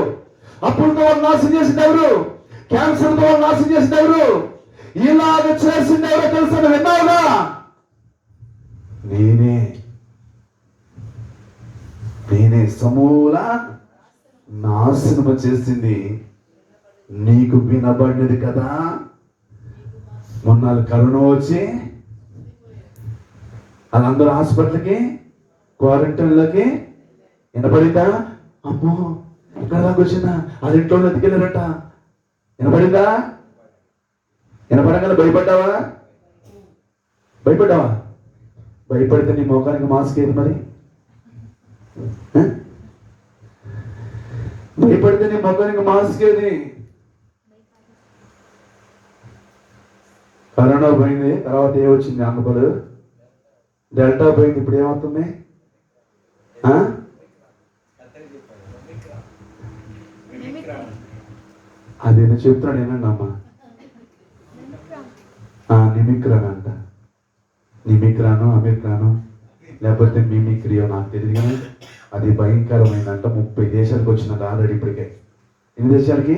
అప్పులతో నాశనం చేసింది ఎవరు? క్యాన్సర్తో నాశనం చేసింది ఎవరు? ఇలాగ చేసింది ఎవరో తెలుసా? విన్నావుగా. నేనే సమూల నాశనం చేసింది. నీకు వినబడినది కదా. మొన్న కరోనా వచ్చి వాళ్ళందరూ హాస్పిటల్కి క్వారంటైన్లోకి వినపడిందా? అమ్మో ఇక్కడ దాకా వచ్చిందా? వాళ్ళ ఇంట్లో ఎదికెళ్ళారట. వినపడిందా? వినపడగానే భయపడ్డావా? భయపడితే నీ ముఖానికి మాస్క్ ఏది మరి? భయపడితే నీ ముఖానికి మాస్క్ ఏది? కరోనా పోయింది, తర్వాత ఏమొచ్చింది? ఆంధ్రప్రదేశ్ డెల్టా పోయింది, ఇప్పుడు ఏమవుతుంది? అదేదో చెప్తున్నాడు ఏనండి అమ్మా. నిమిక్రాన్ అంట. నిమిక్రాను అమెరికాను లేకపోతే మిమిక్రియో నాకు తెలియదు, కానీ అది భయంకరమైందంట. 30 దేశాలకు వచ్చిందంట ఆల్రెడీ. ఇప్పటికే ఎన్ని దేశాలకి?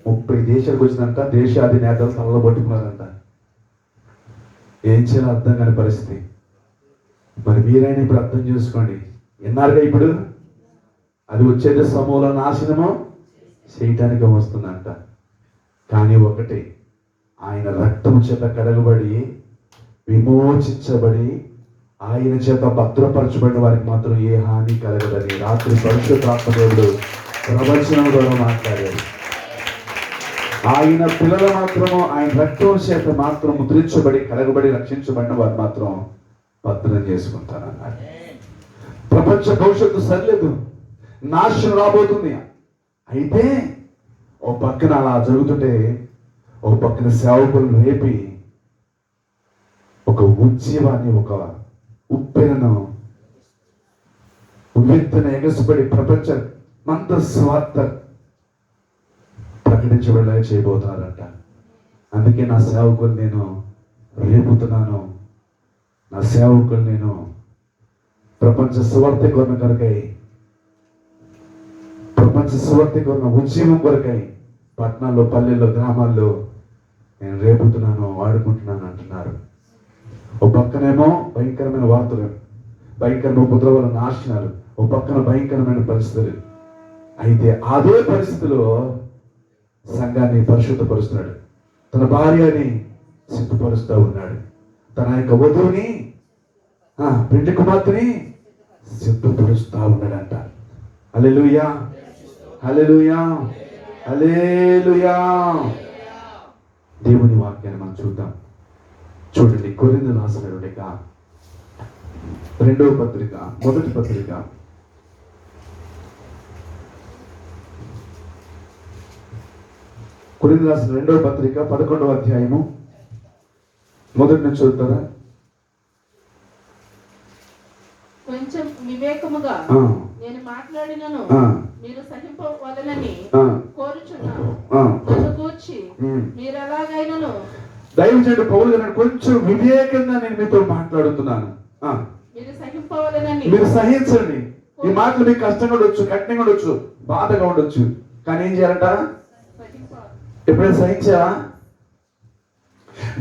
30 దేశాలకు వచ్చిందంట. దేశాధినేతలు తలలో పట్టుకున్నారంట. ఏం చేయాలో అర్థం కాని పరిస్థితి. మరి మీరైనా ఇప్పుడు అర్థం చేసుకోండి. విన్నారుగా ఇప్పుడు? అది వచ్చేది సమూల నాశనము చేయటానికి వస్తుందంట. కానీ ఒకటి, ఆయన రక్తము చేత కడగబడి విమోచించబడి ఆయన చేత భద్రపరచబడిన వారికి మాత్రం ఏ హాని కలగదని రాత్రి పరిశుద్ధాత్మ దేవుడు ప్రవచనం ద్వారా మాట్లాడాడు. ఆయన పిల్లలు మాత్రము ఆయన రక్తం చేత మాత్రం ముద్రించబడి కడగబడి రక్షించబడిన వారు మాత్రం భద్రం చేసుకుంటారన్నాడు. ప్రపంచ భవిష్యత్తు సరిలేదు, నాశనం రాబోతుంది. అయితే ఓ పక్కన అలా జరుగుతుంటే ఓ పక్కన సేవకులు రేపి ఒక ఉద్యమాన్ని, ఒక ఉప్పెనను ఉవ్వెత్తున ఎగసిపడి ప్రపంచం అంత స్వార్థ ప్రకటించబడేలా చేయబోతున్నారంట. అందుకే నా సేవకులు నేను రేపుతున్నాను. నా సేవకులు నేను ప్రపంచ సువార్థీకరణ కొరకై, ప్రపంచ సువార్థీకరణ ఉద్యమం కొరకై పట్టణాల్లో, పల్లెల్లో, గ్రామాల్లో నేను రేపుతున్నాను, వాడుకుంటున్నాను అంటున్నారు. ఓ పక్కనేమో భయంకరమైన వార్తలు, భయంకరమైన ఉపద్రవాల నాశనాలు, ఓ పక్కన భయంకరమైన పరిస్థితులు. అయితే అదే పరిస్థితిలో సంఘాన్ని పరిశుద్ధపరుస్తున్నాడు, తన భార్యని సిద్ధపరుస్తూ ఉన్నాడు, తన యొక్క వధువుని, పెండ్లి కుమార్తెని సిద్ధపరుస్తూ ఉన్నాడంట. హల్లెలూయా, హల్లెలూయా, హల్లెలూయా. దేవుని వాక్యాన్ని మనం చూద్దాం. చూడండి, కొరింథీయులకు రాసిన లేఖ, 2వ పత్రిక, మొదటి పత్రిక, కొరింథీయులకు రాసిన 2వ పత్రిక 11వ అధ్యాయము మొదటి నుంచి చదువుతారా? కొంచెం వివేకముగా నేను మాట్లాడినను మీరు సహింపవలెనని కోరుచున్నాను. నన్ను గూర్చి మీరు ఎలాగైనను దైవజనుడు పౌలు గారు కొంచెం వివేకంగా నేను మీతో మాట్లాడుతున్నాను. మీరు సహింపవలెనని, మీరు సహించండి. ఈ మాటలు మీకు కష్టంగా ఉండొచ్చు, కఠినంగా ఉండొచ్చు, బాధగా ఉండొచ్చు, కానీ ఏం చేయాలంట? ఎప్పుడైనా సహించావా?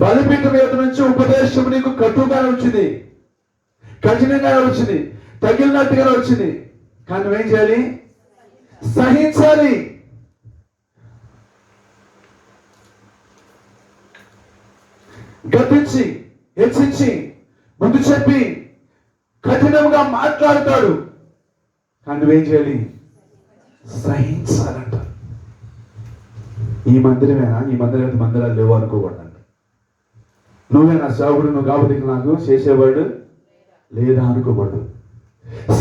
బలిపీఠం మీద నుంచి ఉపదేశం నీకు కట్టుగా వచ్చింది, కఠినంగా వచ్చింది, తగిలినట్టుగా వచ్చింది, కానీ నువ్వేం చేయాలి? సహించాలి. గద్దించి, హెచ్చించి, ముందు చెప్పి కఠినంగా మాట్లాడతాడు, కానీ నువ్వేం చేయాలి? సహించాలంట. ఈ మందిరమేనా? ఈ మందిరాలు లేవు అనుకోకూడదు. నువ్వే నా సేవకుడు, నువ్వు కాబట్టి నాకు చేసేవాడు లేదా అనుకోకూడదు.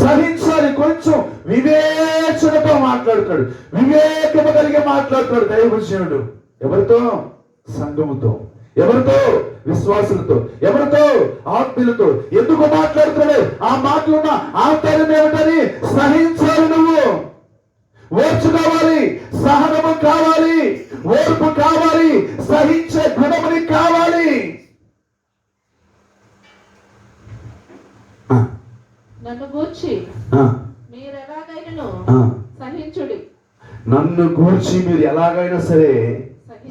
సహించాలి. కొంచెం వివేచనతో మాట్లాడతాడు, వివేకము కలిగి మాట్లాడతాడు దైవజనుడు. ఎవరితో? సంఘముతో. ఎవరితో? విశ్వాసులతో. ఎవరితో? ఆత్మీయులతో. ఎందుకు మాట్లాడుతున్నాడు? ఆ మాటలున్న ఆంతర్యం ఏమిటని సహించాలి. నువ్వు ఓర్చు కావాలి, సహనము కావాలి, ఓర్పు కావాలి, సహించే గుణముని కావాలి. నన్ను గూర్చి మీరు ఎలాగైనను సహించుడి. నన్ను గూర్చి మీరు ఎలాగైనా సరే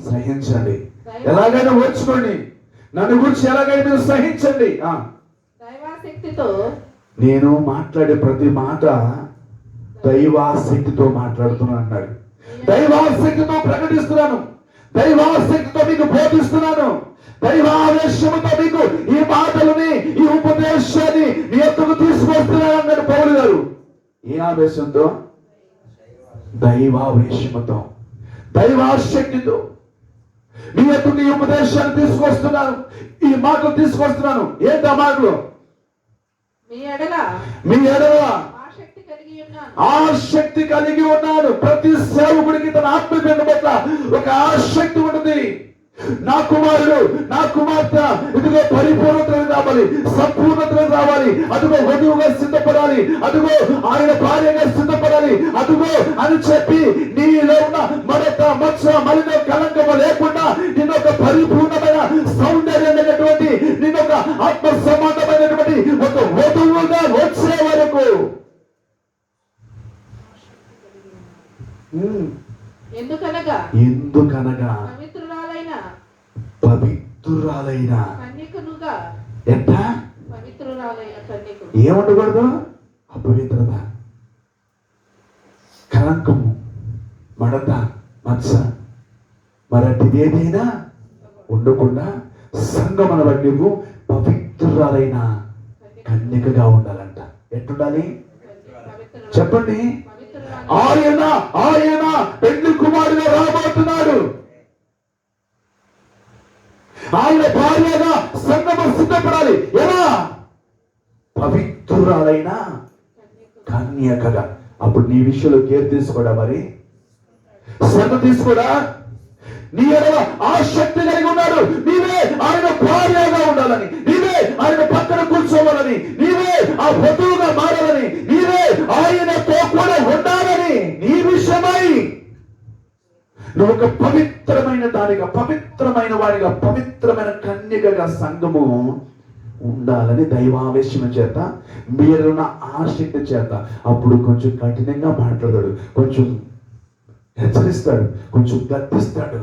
సహించండి, ఎలాగైనా ఓర్చుకోండి. నన్ను గురించి ఎలాగైనా మీరు సహించండి. దైవాశక్తితో నేను మాట్లాడే ప్రతి మాట దైవాశక్తితో మాట్లాడుతున్నాను అన్నాడు. దైవాశక్తితో ప్రకటిస్తున్నాను, దైవాశక్తితో మీకు బోధిస్తున్నాను, దైవావేశముతో మీకు ఈ మాటలని, ఈ ఉపదేశాన్ని మీ యొక్కకు తీసుకొస్తున్నారన్నాడు పౌలు గారు. ఏ ఆవేశంతో? దైవావేశముతో, దైవాశక్తితో మీ యొక్కకు ఈ ఉపదేశాన్ని తీసుకొస్తున్నాను, ఈ మాటలు తీసుకొస్తున్నాను. ఏంటి ఆ మాటలు? మీ ఎడల ఆసక్తి కలిగి ఉన్నాను. ప్రతి సేవకుడికి తన ఆత్మీయ పట్ల ఒక ఆసక్తి ఉంటుంది. నా కుమారుడు, నా కుమార్తె ఇదిగో పరిపూర్ణతలకు రావాలి, సంపూర్ణతలకు రావాలి, అదిగో వధువుగా సిద్ధపడాలి, అదిగో ఆయన భార్యగా సిద్ధపడాలి, అదిగో అని చెప్పి నీలో ఉన్న మరొక మత్స మలిన కలంకము లేకుండా నిన్ను ఒక పరిపూర్ణమైన సౌందర్యమైనటువంటి, నిన్ను ఒక ఆత్మ సంబంధమైనటువంటి ఒక వధువుగా వచ్చే వరకు ఎందుకనగా పవిత్రురాలైన కన్యకనుగా ఎంత పవిత్రురాలైన కన్యకు ఏముండకూడదు? అపవిత్రత, కలంకము, మడత, మత్స మరటిది ఏదైనా ఉండకుండా సంగమన బట్టి నువ్వు పవిత్రురాలైన కన్యకగా ఉండాలంట. ఎట్టుండాలి చెప్పండి? ఆయన పెళ్లి కుమారుగా రాబోతున్నాడు. ఆయన భార్యగా సంగమం సిద్ధపడాలి. ఎలా? పవిత్రురాలైన కన్యకగా. అప్పుడు నీ విషయంలో కేర్ తీసుకోడా, మరి శ్రద్ధ తీసుకోడా? నీ ఎడల ఆసక్తి కలిగి ఉన్నాడు. నీవే ఆయన భార్యగా ఉండాలని, నీవే ఆయన పక్కన కూర్చోవాలని, నీవే ఆ వధువుగా మారాలని, నీవే ఆయనతో కూడా ఉండాలని, నీ విషయమై నువ్వు ఒక పవిత్రమైన దానిగా, పవిత్రమైన వాడిగా, పవిత్రమైన కన్యకగా సంఘము ఉండాలని దైవావేశం చేత, మీరున్న ఆసక్తి చేత. అప్పుడు కొంచెం కఠినంగా మాట్లాడాడు, కొంచెం హెచ్చరిస్తాడు, కొంచెం గద్దిస్తాడు.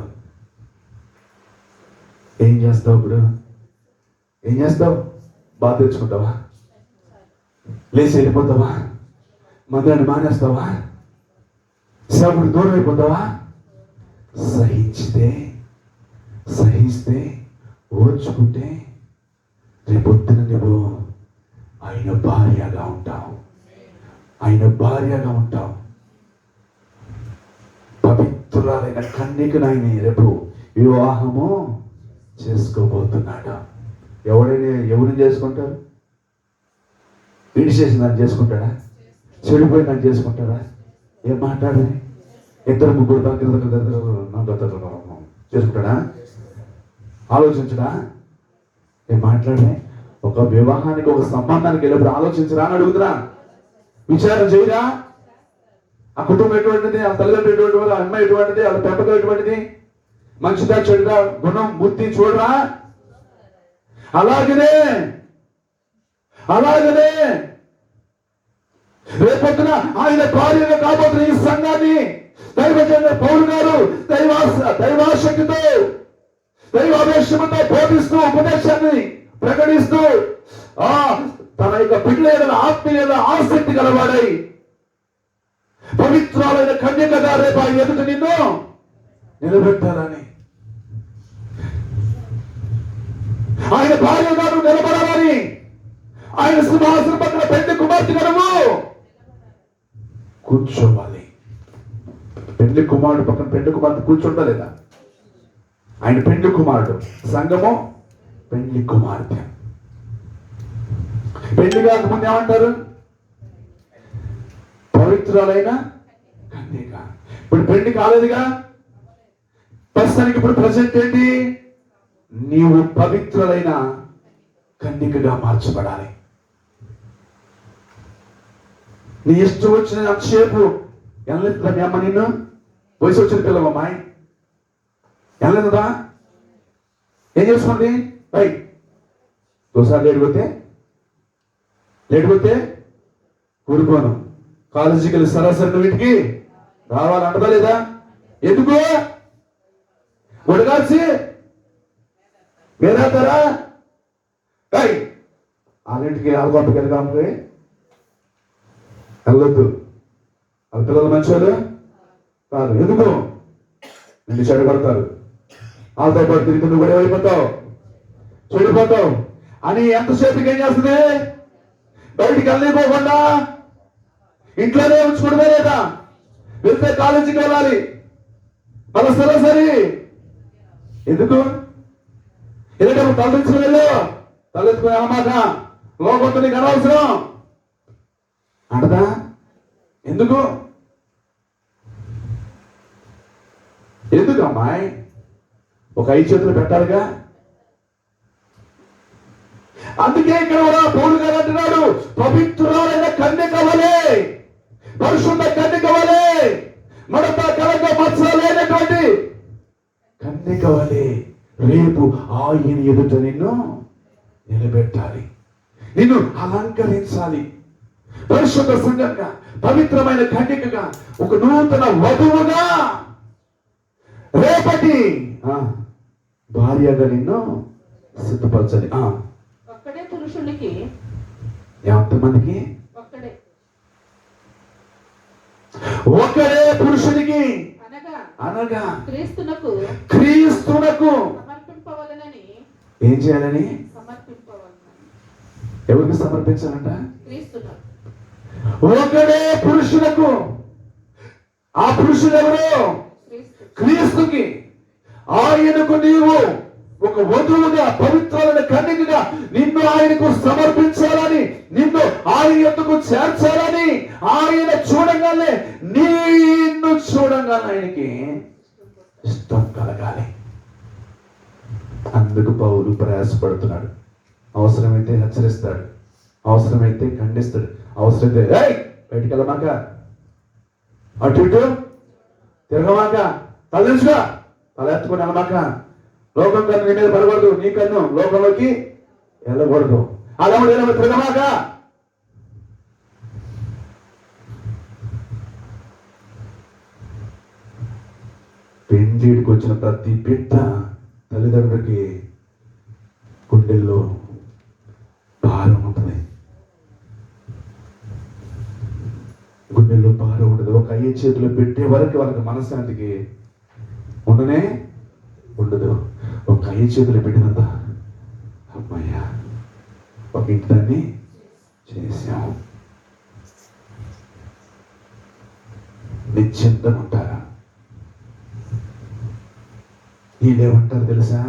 ఏం చేస్తావు? ఇప్పుడు ఏం చేస్తావు? బాధ తెచ్చుకుంటావా? లేచి వెళ్ళిపోతావా? మందిరాన్ని మానేస్తావా? సేవకుడు దూరం అయిపోతావా? సహిస్తే ఓర్చుకుంటే రేపొద్దున నువ్వు ఆయన భార్యగా ఉంటావు. పవిత్రురాలైన కన్యకను ఆయన రేపు వివాహము చేసుకోబోతున్నాడు. ఎవరిని చేసుకుంటారు? విడిచేసిన దాన్ని చేసుకుంటాడా? చెడిపోయిన దాన్ని చేసుకుంటాడా? ఏం మాట్లాడాలి? ఇద్దరు ముగ్గురు చేసుకుంటాడా? ఆలోచించడా? ఏం మాట్లాడే? ఒక వివాహానికి, ఒక సంబంధానికి వెళ్ళినప్పుడు ఆలోచించరా అని అడుగుతున్నా. విచారం చేయరా? ఆ కుటుంబం ఎటువంటిది, ఆ తల్లిదండ్రులు ఎటువంటిది, ఆ అమ్మాయి ఎటువంటిది, ఆ పెంపకం ఎటువంటిది, మంచిదా చెడుగా, గుణం బుద్ధి చూడరా? అలాగనే రేపొద్దున ఆయన భార్యగా కాబోతున్న ఈ సంఘాన్ని దైవజనుడు పౌలు గారు దైవాశక్తితో, దైవావేశముతో బోధిస్తూ, ఉపదేశాన్ని ప్రకటిస్తూ తన యొక్క బిడ్డల ఆత్మీయ ఆసక్తి గలవాడై పవిత్రాలైన కన్యకగా రేపు ఆయన ఎదుట నిన్ను నిలబెట్టాలని, ఆయన భార్య గారు నిలబడాలని, ఆయన సింహాసనం పక్కన పెళ్లి కుమార్తె గడవు కూర్చోవాలి. పెళ్లి కుమారుడు పక్కన పెళ్లి కుమార్తె కూర్చుంటా లేదా? ఆయన పెళ్లి కుమారుడు, సంఘము పెళ్లి కుమార్తె. పెళ్లి కాకముందు ఏమంటారు? పవిత్రాలైన కన్యక. ఇప్పుడు పెళ్లి కాలేదుగా, ప్రస్తుతానికి ఇప్పుడు ప్రజెంట్ ఏంటి? నీవు పవిత్రులైన కన్యకగా మార్చబడాలి. నీ ఇష్టం వచ్చిన అంతసేపు ఎనలేదా మీ అమ్మ? నిన్ను వయసు వచ్చిన పిల్లవమ్మాయి ఎనలేదా? ఏం చేసుకోండి? పై ఒకసారి లేడిపోతే ఊరుకోను. కాలేజీకి వెళ్ళి సరాసరి వీటికి రావాలంటదా లేదా? ఎందుకు ఒడగాల్సి వేరేతారా? వాళ్ళింటికి ఆల్గొంటకి వెళ్ళి వెళ్ళొద్దు. వాళ్ళ పిల్లలు మంచివాళ్ళు కాదు. ఎందుకు? నిన్ను చెడగొడతారు. వాళ్ళతో పాటు తిరిగి నువ్వు కూడా అయిపోతావు. చెడిపోతావు అని ఎంతసేపుకి ఏం చేస్తుంది? బయటికి వెళ్ళిపోకుండా ఇంట్లోనే ఉంచుకుంటే లేదా? వెళ్తే కాలేజీకి వెళ్ళాలి, మళ్ళీ సరే ఎందుకు? ఎందుకంటే తలెత్తుకుని వెళ్ళు, తలెత్తుకుని వెళ్ళమాక, లోకంతో నీకు అనవసరం అంటదా? ఎందుకు అమ్మాయి? ఒక 5 చేతులు పెట్టాలిగా. అందుకే ఇక్కడ కూడా పౌలు గారు అంటున్నాడు, పవిత్రురాలైన కన్యక వలె, పరిశుద్ధ కన్యక వలె, మడత కలగ మచ్చ లేనటువంటి కన్యక వలె రేపు ఆయన ఎదుట నిన్ను నిలబెట్టాలి, నిన్ను అలంకరించాలి. పరిశుద్ధ సంఘంగా, పవిత్రమైన కన్యకగా, ఒక నూతన వధువుగా రేపటి భార్యగా నిన్ను సిద్ధపరచాలి. ఒక్కడే పురుషునికి, ఎంతమందికి? ఒకడే పురుషునికి అనగా క్రీస్తునకు సమర్పింపవలెనని. ఏం చేయాలని? సమర్పింపవలెనని. ఎవరికి సమర్పించాలంట? క్రీస్తునకు. ఒకడే పురుషులకు. ఆ పురుషుడు ఎవరు? క్రీస్తుకి. ఆయనకు నీవు ఒక వధువుగా, పవిత్రమైన కన్యకగా నిన్ను ఆయనకు సమర్పించాలని, నిన్ను ఆయన యొద్దకు చేర్చాలని, ఆయన చూడగానే నిన్ను చూడగానే ఆయనకి ఇష్టం కలగాలి. అందుకు పౌలు ప్రయాసపడుతున్నాడు. అవసరమైతే హెచ్చరిస్తాడు, అవసరమైతే ఖండిస్తాడు, అవసరమైతే బయటికి వెళ్ళమాక, అటు ఇటు తిరగమాక, తలెంచుగా, తల ఎత్తుకొని వెళ్ళమాక, లోకం కన్ను నీ మీద పడకూడదు, నీ కన్ను లోకంలోకి వెళ్ళకూడదు, అలా తిరగమాక. పెండ్లిడికి వచ్చిన ప్రతి బిడ్డ తల్లిదండ్రులకి గుండెల్లో భారం ఉంటుంది, గుండెల్లో భారం ఉండదు. ఒక 5 చేతులు పెట్టే వరకు వాళ్ళకి మనశ్శాంతికి ఉండదు. ఒక 5 చేతులు పెట్టినంత అమ్మయ్యా, ఒక ఇంటి దాన్ని చేశాం. నిశ్చింతగా ఉంటారా? వీళ్ళేమంటారు తెలుసా?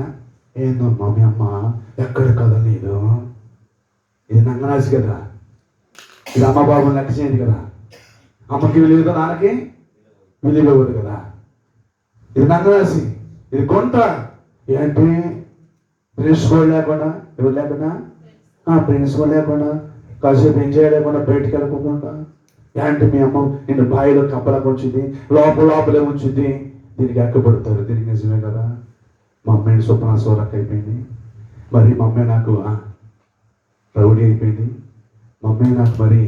ఏందో మమ్మీ అమ్మ ఎక్కడ కదలేదు, ఇది నంగనాసి కదా, ఇది అమ్మ బాబుని లెక్క చేయదు కదా, అమ్మకి విలువ, నాన్నకి విలువ ఇవ్వదు కదా, ఇది నంగనాసి, ఇది కొంట. ఏంటి ప్రిన్సిపల్ లేకుండా, ఎవరు లేకుండా, ప్రిన్సిపల్ లేకుండా, కాసేపు ఎంజాయ్ లేకుండా, బయటికి వెళ్ళకుండా, ఏంటి మీ అమ్మ నిన్ను బాయిలో కప్పలకు ఉంచుద్ది, లోపలే ఉంచుద్ది, దీనికి ఎక్కబడతారు. దీనికి నిజమే కదా, మా అమ్మాయిని స్వప్న సోరక్ అయిపోయింది, మరి మా అమ్మాయి నాకు రౌడీ అయిపోయింది, మా అమ్మాయి నాకు మరి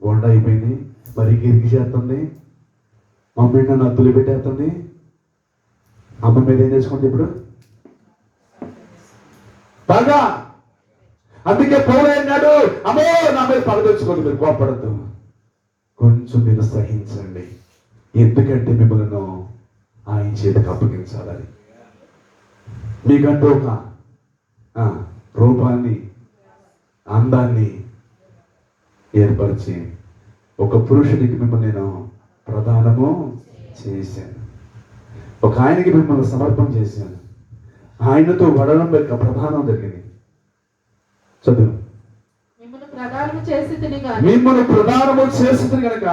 గోండ అయిపోయింది, మరి గిరికి చేస్తుంది, మా అమ్మాయి నన్ను అద్దులు పెట్టేస్తుంది. అమ్మ మీద ఏం చేసుకుంటే ఇప్పుడు బాగా. అందుకే పౌలు అన్నాడు, అమ్మో నా మీద పగదొచ్చుకోండి, మీరు కోపడద్దు, కొంచెం మీరు సహించండి, ఎందుకంటే మిమ్మల్ని ఆయన చేతికి అప్పగించాలని. మీకంటూ ఒక రూపాన్ని, అందాన్ని ఏర్పరిచి ఒక పురుషుడికి మిమ్మల్ని నేను ప్రదానము చేశాను, ఒక ఆయనకి మిమ్మల్ని సమర్పణ చేశాను, ఆయనతో వడడం యొక్క ప్రధానం జరిగింది. చదువు. మిమ్మల్ని ప్రదానము చేసి కనుక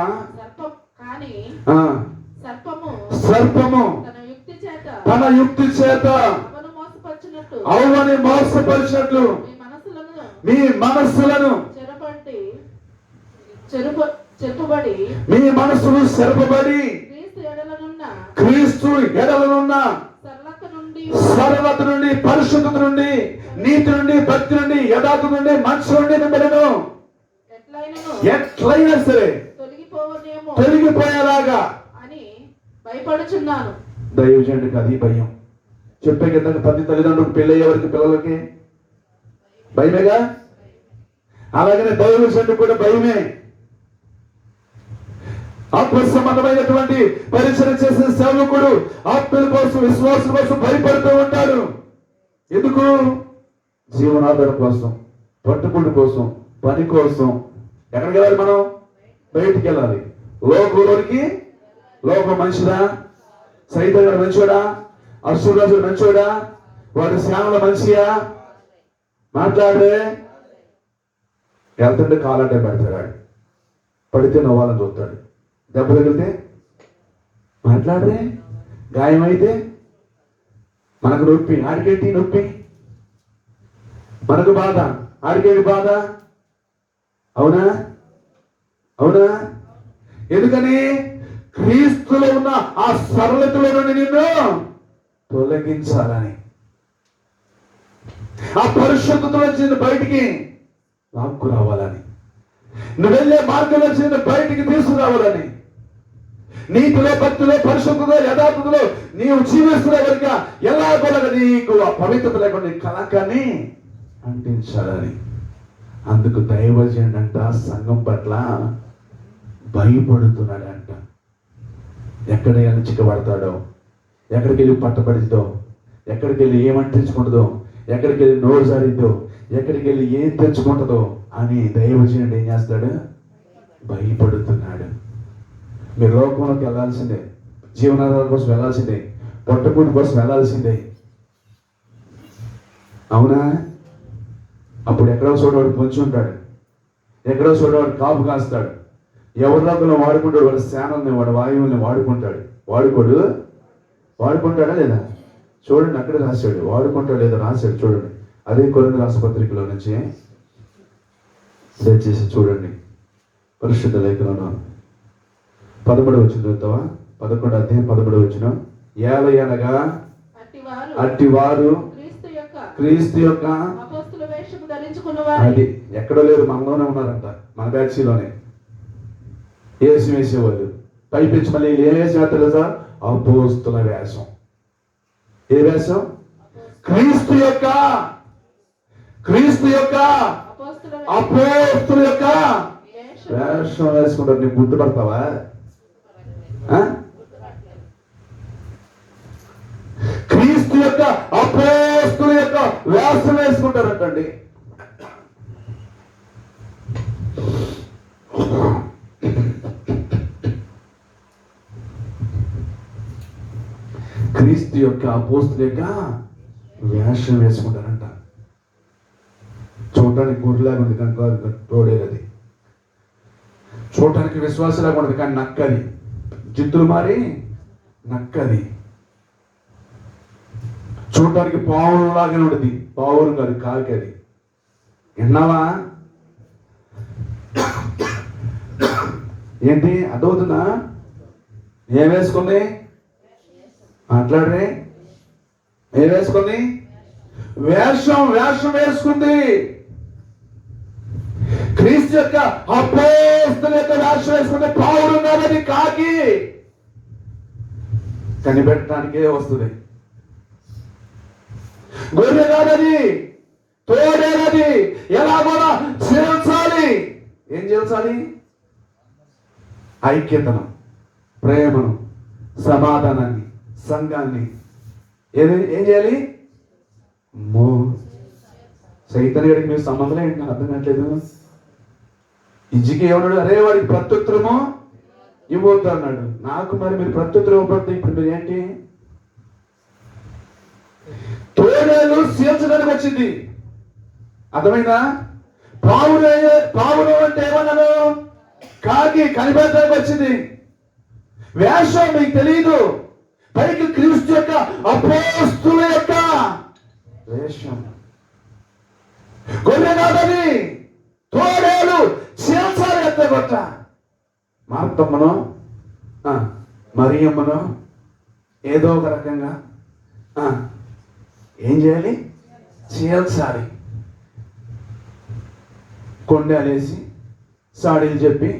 సర్పము తన యుక్తి చేత అవునని మోసపరిచినట్లు మీ మనస్సులను మీ మనస్సులు చెరపబడి క్రీస్తు ఎడలనున్న సరళత నుండి, పరిశుద్ధత నుండి, నీతి నుండి, భక్తి నుండి, యథార్థ నుండి, మనసు నుండి మిమ్మల్ని ఎట్లయినా సరే తొలగిపోయేలాగా అని భయపడుచున్నాను. దైవజనుడికి అది భయం. చెప్పే కదా, ప్రతి తల్లిదండ్రులకు పెళ్ళయ్యేవారికి పిల్లలకి భయమేగా, అలాగనే దైవజనుడికి కూడా భయమే. ఆత్మసంబంధమైనటువంటి పరిచయం చేసిన సేవకుడు ఆత్మల కోసం, విశ్వాసం కోసం భయపడుతూ ఉంటాడు. ఎందుకు? జీవనాధారం కోసం, పట్టుకుంటు కోసం, పని కోసం ఎక్కడికి వెళ్ళాలి? మనం బయటికి వెళ్ళాలి. లోకంలోనికి. లోకం మంచిదా? సైతం గారు మంచోడా? అశ్వరాజుడు మంచోడా? వాడి శ్యామల మంచియా? మాట్లాడే వెళ్తుంటే కాలంటే పెడతాడు, పడితే నవ్వాలని చూస్తాడు, దెబ్బ తగిలితే మాట్లాడరే, గాయమైతే మనకు నొప్పి, ఆడికేంటి నొప్పి, మనకు బాధ, ఆడికేంటి బాధ. అవునా? అవునా? ఎందుకని? క్రీస్తులో ఉన్న ఆ సరళతలో నుండి నిన్ను తొలగించాలని, ఆ పరిశుద్ధతలో నుంచి బయటికి లాక్కు రావాలని, నువ్వు వెళ్ళే మార్గంలో నుంచి బయటికి తీసుకురావాలని, నీతిలో, భక్తిలో, పరిశుద్ధతలో, యథార్థతలో నీవు జీవిస్తున్న కనుక ఎలా కూడా నీకు ఆ పవిత్రత లేకుండా నీ కళంకాన్ని అంటించాలని. అందుకు దైవజనుడంట సంఘం పట్ల భయపడుతున్నాడంట. ఎక్కడ వెళ్ళి చిక్కబడతాడో, ఎక్కడికి వెళ్ళి పట్టబడిద్దో, ఎక్కడికి వెళ్ళి ఏమంటించుకుంటుందో, ఎక్కడికి వెళ్ళి నోరు జారిద్దో, ఎక్కడికి వెళ్ళి ఏం తెచ్చుకుంటుందో అని దైవజనుడు ఏం చేస్తాడు? భయపడుతున్నాడు. మీరు లోకంలోకి వెళ్ళాల్సిందే, జీవనాధారం కోసం వెళ్ళాల్సిందే, పొట్టకూటి కోసం వెళ్ళాల్సిందే. అవునా? అప్పుడు ఎక్కడో చోటవాడు పొంచి ఉంటాడు, ఎక్కడో చోటవాడు కాపు కాస్తాడు, ఎవరి రకంలో వాడుకుంటాడు, వాడి శానాన్ని, వాడి వాయువుల్ని వాడుకుంటాడు. వాడుకుంటాడా లేదా? చూడండి, అక్కడే రాశాడు, వాడుకుంటాడు లేదా రాశాడు. చూడండి, అదే కొరింథీ రాసిన పత్రికలో నుంచి సెట్ చేసి చూడండి. పరిశుద్ధ లేఖనంలో 13వ వచనం చదువుతావా? 11వ అధ్యాయం 13వ వచనం. ఏలయనగా అట్టివారు క్రీస్తు యొక్క అది ఎక్కడో లేరు, మనలోనే ఉన్నారంట, మన బ్యాచీలోనే వేషం వేసేవాళ్ళు. పైపించి మళ్ళీ ఏ వేషం వేస్తారు తెలుసా? అపోస్తుల వేషం. ఏ వేషం? క్రీస్తు యొక్క అపోస్తుల యొక్క వేషం వేసుకుంటారు. నీకు గుర్తుపడతావా? క్రీస్తు యొక్క అపోస్తుల యొక్క వేషం వేసుకుంటారంటండి. క్రీస్తు యొక్క అపోస్తుల యొక్క వేషం వేసుకుంటారంట. చూడటానికి గురిలాగా ఉంది కనుక తోడేది, చూడటానికి విశ్వాసలాగా ఉండదు కానీ నక్కది, జిత్తులు మారి నక్కది. చూడటానికి పావులాగానే ఉంటుంది, పావులు కాదు, కాకి అది. విన్నావా? ఏంటి అర్థమవుతుందా? ఏం వేసుకుంది? మాట్లాడరే. ఏం వేసుకుంది? వేషం వేసుకుంది. క్రీస్తు యొక్క అపోస్తుల యొక్క వేషం వేసుకుంది. పావులు ఉన్నది కాకి, కనిపెట్టడానికే వస్తుంది. గొర్రె కాదది, తోడేనది. ఎలాగో చేర్చాలి. ఏం చేర్చాలి? ఐక్యతను, ప్రేమను, సమాధానాన్ని, సంఘాన్ని ఏం చేయాలి? సైతాన్ గడికి మీరు సంబంధం ఏంటి? నాకు అర్థం కావట్లేదు. ఇజ్జికి ఏమన్నాడు? అరే వాడికి ప్రత్యుత్తరము ఇవ్వద్దు అన్నాడు. నాకు మరి మీరు ప్రత్యుత్తరం ఇవ్వబడితే ఇప్పుడు మీరు ఏంటి? తోడేలు సీల్చడానికి వచ్చింది. అర్థమైందా? పావులు అంటే ఏమన్నాను? కాకి కనిపెట్టడానికి వచ్చింది. వేషం మీకు తెలియదు, పైకి క్రీస్తు యొక్క అపోస్తుల యొక్క వేషం. గొర్రె కాదని తోడేలు చీల్చాలి. ఎత్తగొట్ట మార్తమ్మను, మరియమ్మను ఏదో ఒక రకంగా ఏం చేయాలి? చీల్చాలి. కొండలేసి, సాడీలు చెప్పి,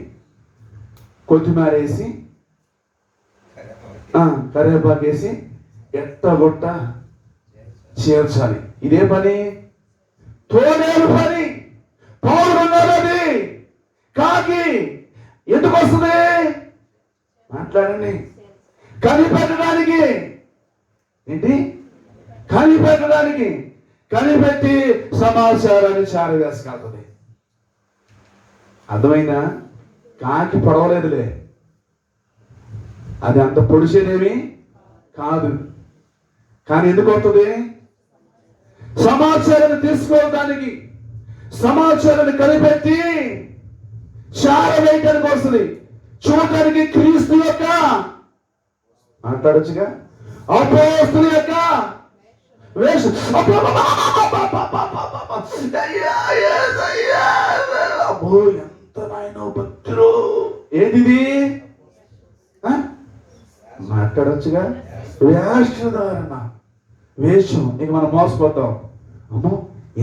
కొత్తిమీర వేసి, కరివేపాకేసి ఎట్టగొట్ట చేర్చాలి. ఇదే పని, తోడేలు పని. పౌరున్నది కాకి ఎందుకు వస్తుంది? మాట్లాడండి. కనిపెట్టడానికి. ఏంటి? కనిపెట్టడానికి. కనిపెట్టి సమాచారాన్ని చారవేసుకెళ్తుంది. అర్థమైందా? కాకి పొడవలేదులే, అది అంత పొడిచేదేమి కాదు. కానీ ఎందుకు వస్తుంది? సమాచారాన్ని తీసుకోవడానికి, సమాచారాన్ని కనిపెట్టి చారవేయటానికి వస్తుంది. చూడటానికి క్రీస్తు యొక్క, మాట్లాడొచ్చుగా, అపోస్తుల యొక్క వేషం. అబ్బో ఎంత నాయనో భక్తులు, ఏదిది? మాట్లాడొచ్చుగా, వేషధారణ, వేషం. ఇక మనం మోసపోతాం. అమ్మో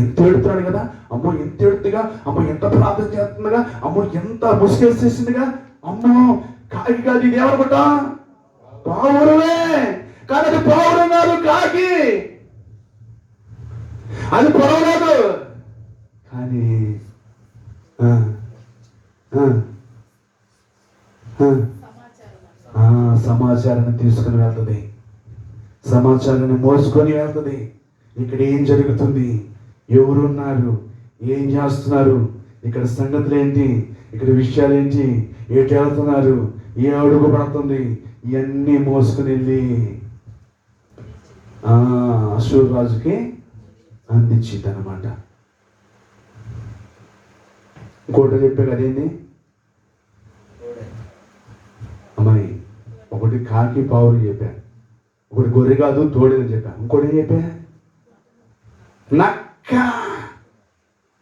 ఎంత ఎడుతున్నాడు కదా, అమ్మో ఎంత ఎడుతుగా, అమ్మో ఎంత ప్రార్థన చేస్తుందిగా, అమ్మో ఎంత ముసుగేసేసిందిగా, అమ్మో కాకి కాదు ఇది. ఏమనుకుంటా? పావురమే. కానీ అది పావురం కాదు, కాకి. అది పొడవలేదు, కానీ సమాచారాన్ని తీసుకుని వెళ్తుంది, సమాచారాన్ని మోసుకొని వెళ్తుంది. ఇక్కడ ఏం జరుగుతుంది, ఎవరున్నారు, ఏం చేస్తున్నారు, ఇక్కడ సంగతులు ఏంటి, ఇక్కడ విషయాలు ఏంటి, ఎటు వెళ్తున్నారు, ఏ అడుగు పడుతుంది, ఇవన్నీ మోసుకుని వెళ్ళి అశూర్ రాజుకి అందించింది అనమాట. ఇంకోటి చెప్పే కదేంది అమ్మాయి, ఒకటి కాకి పావులు చెప్పా, ఒకటి గొర్రె కాదు తోడేదని చెప్పా, ఇంకోటి ఏం చెప్పా? నక్క.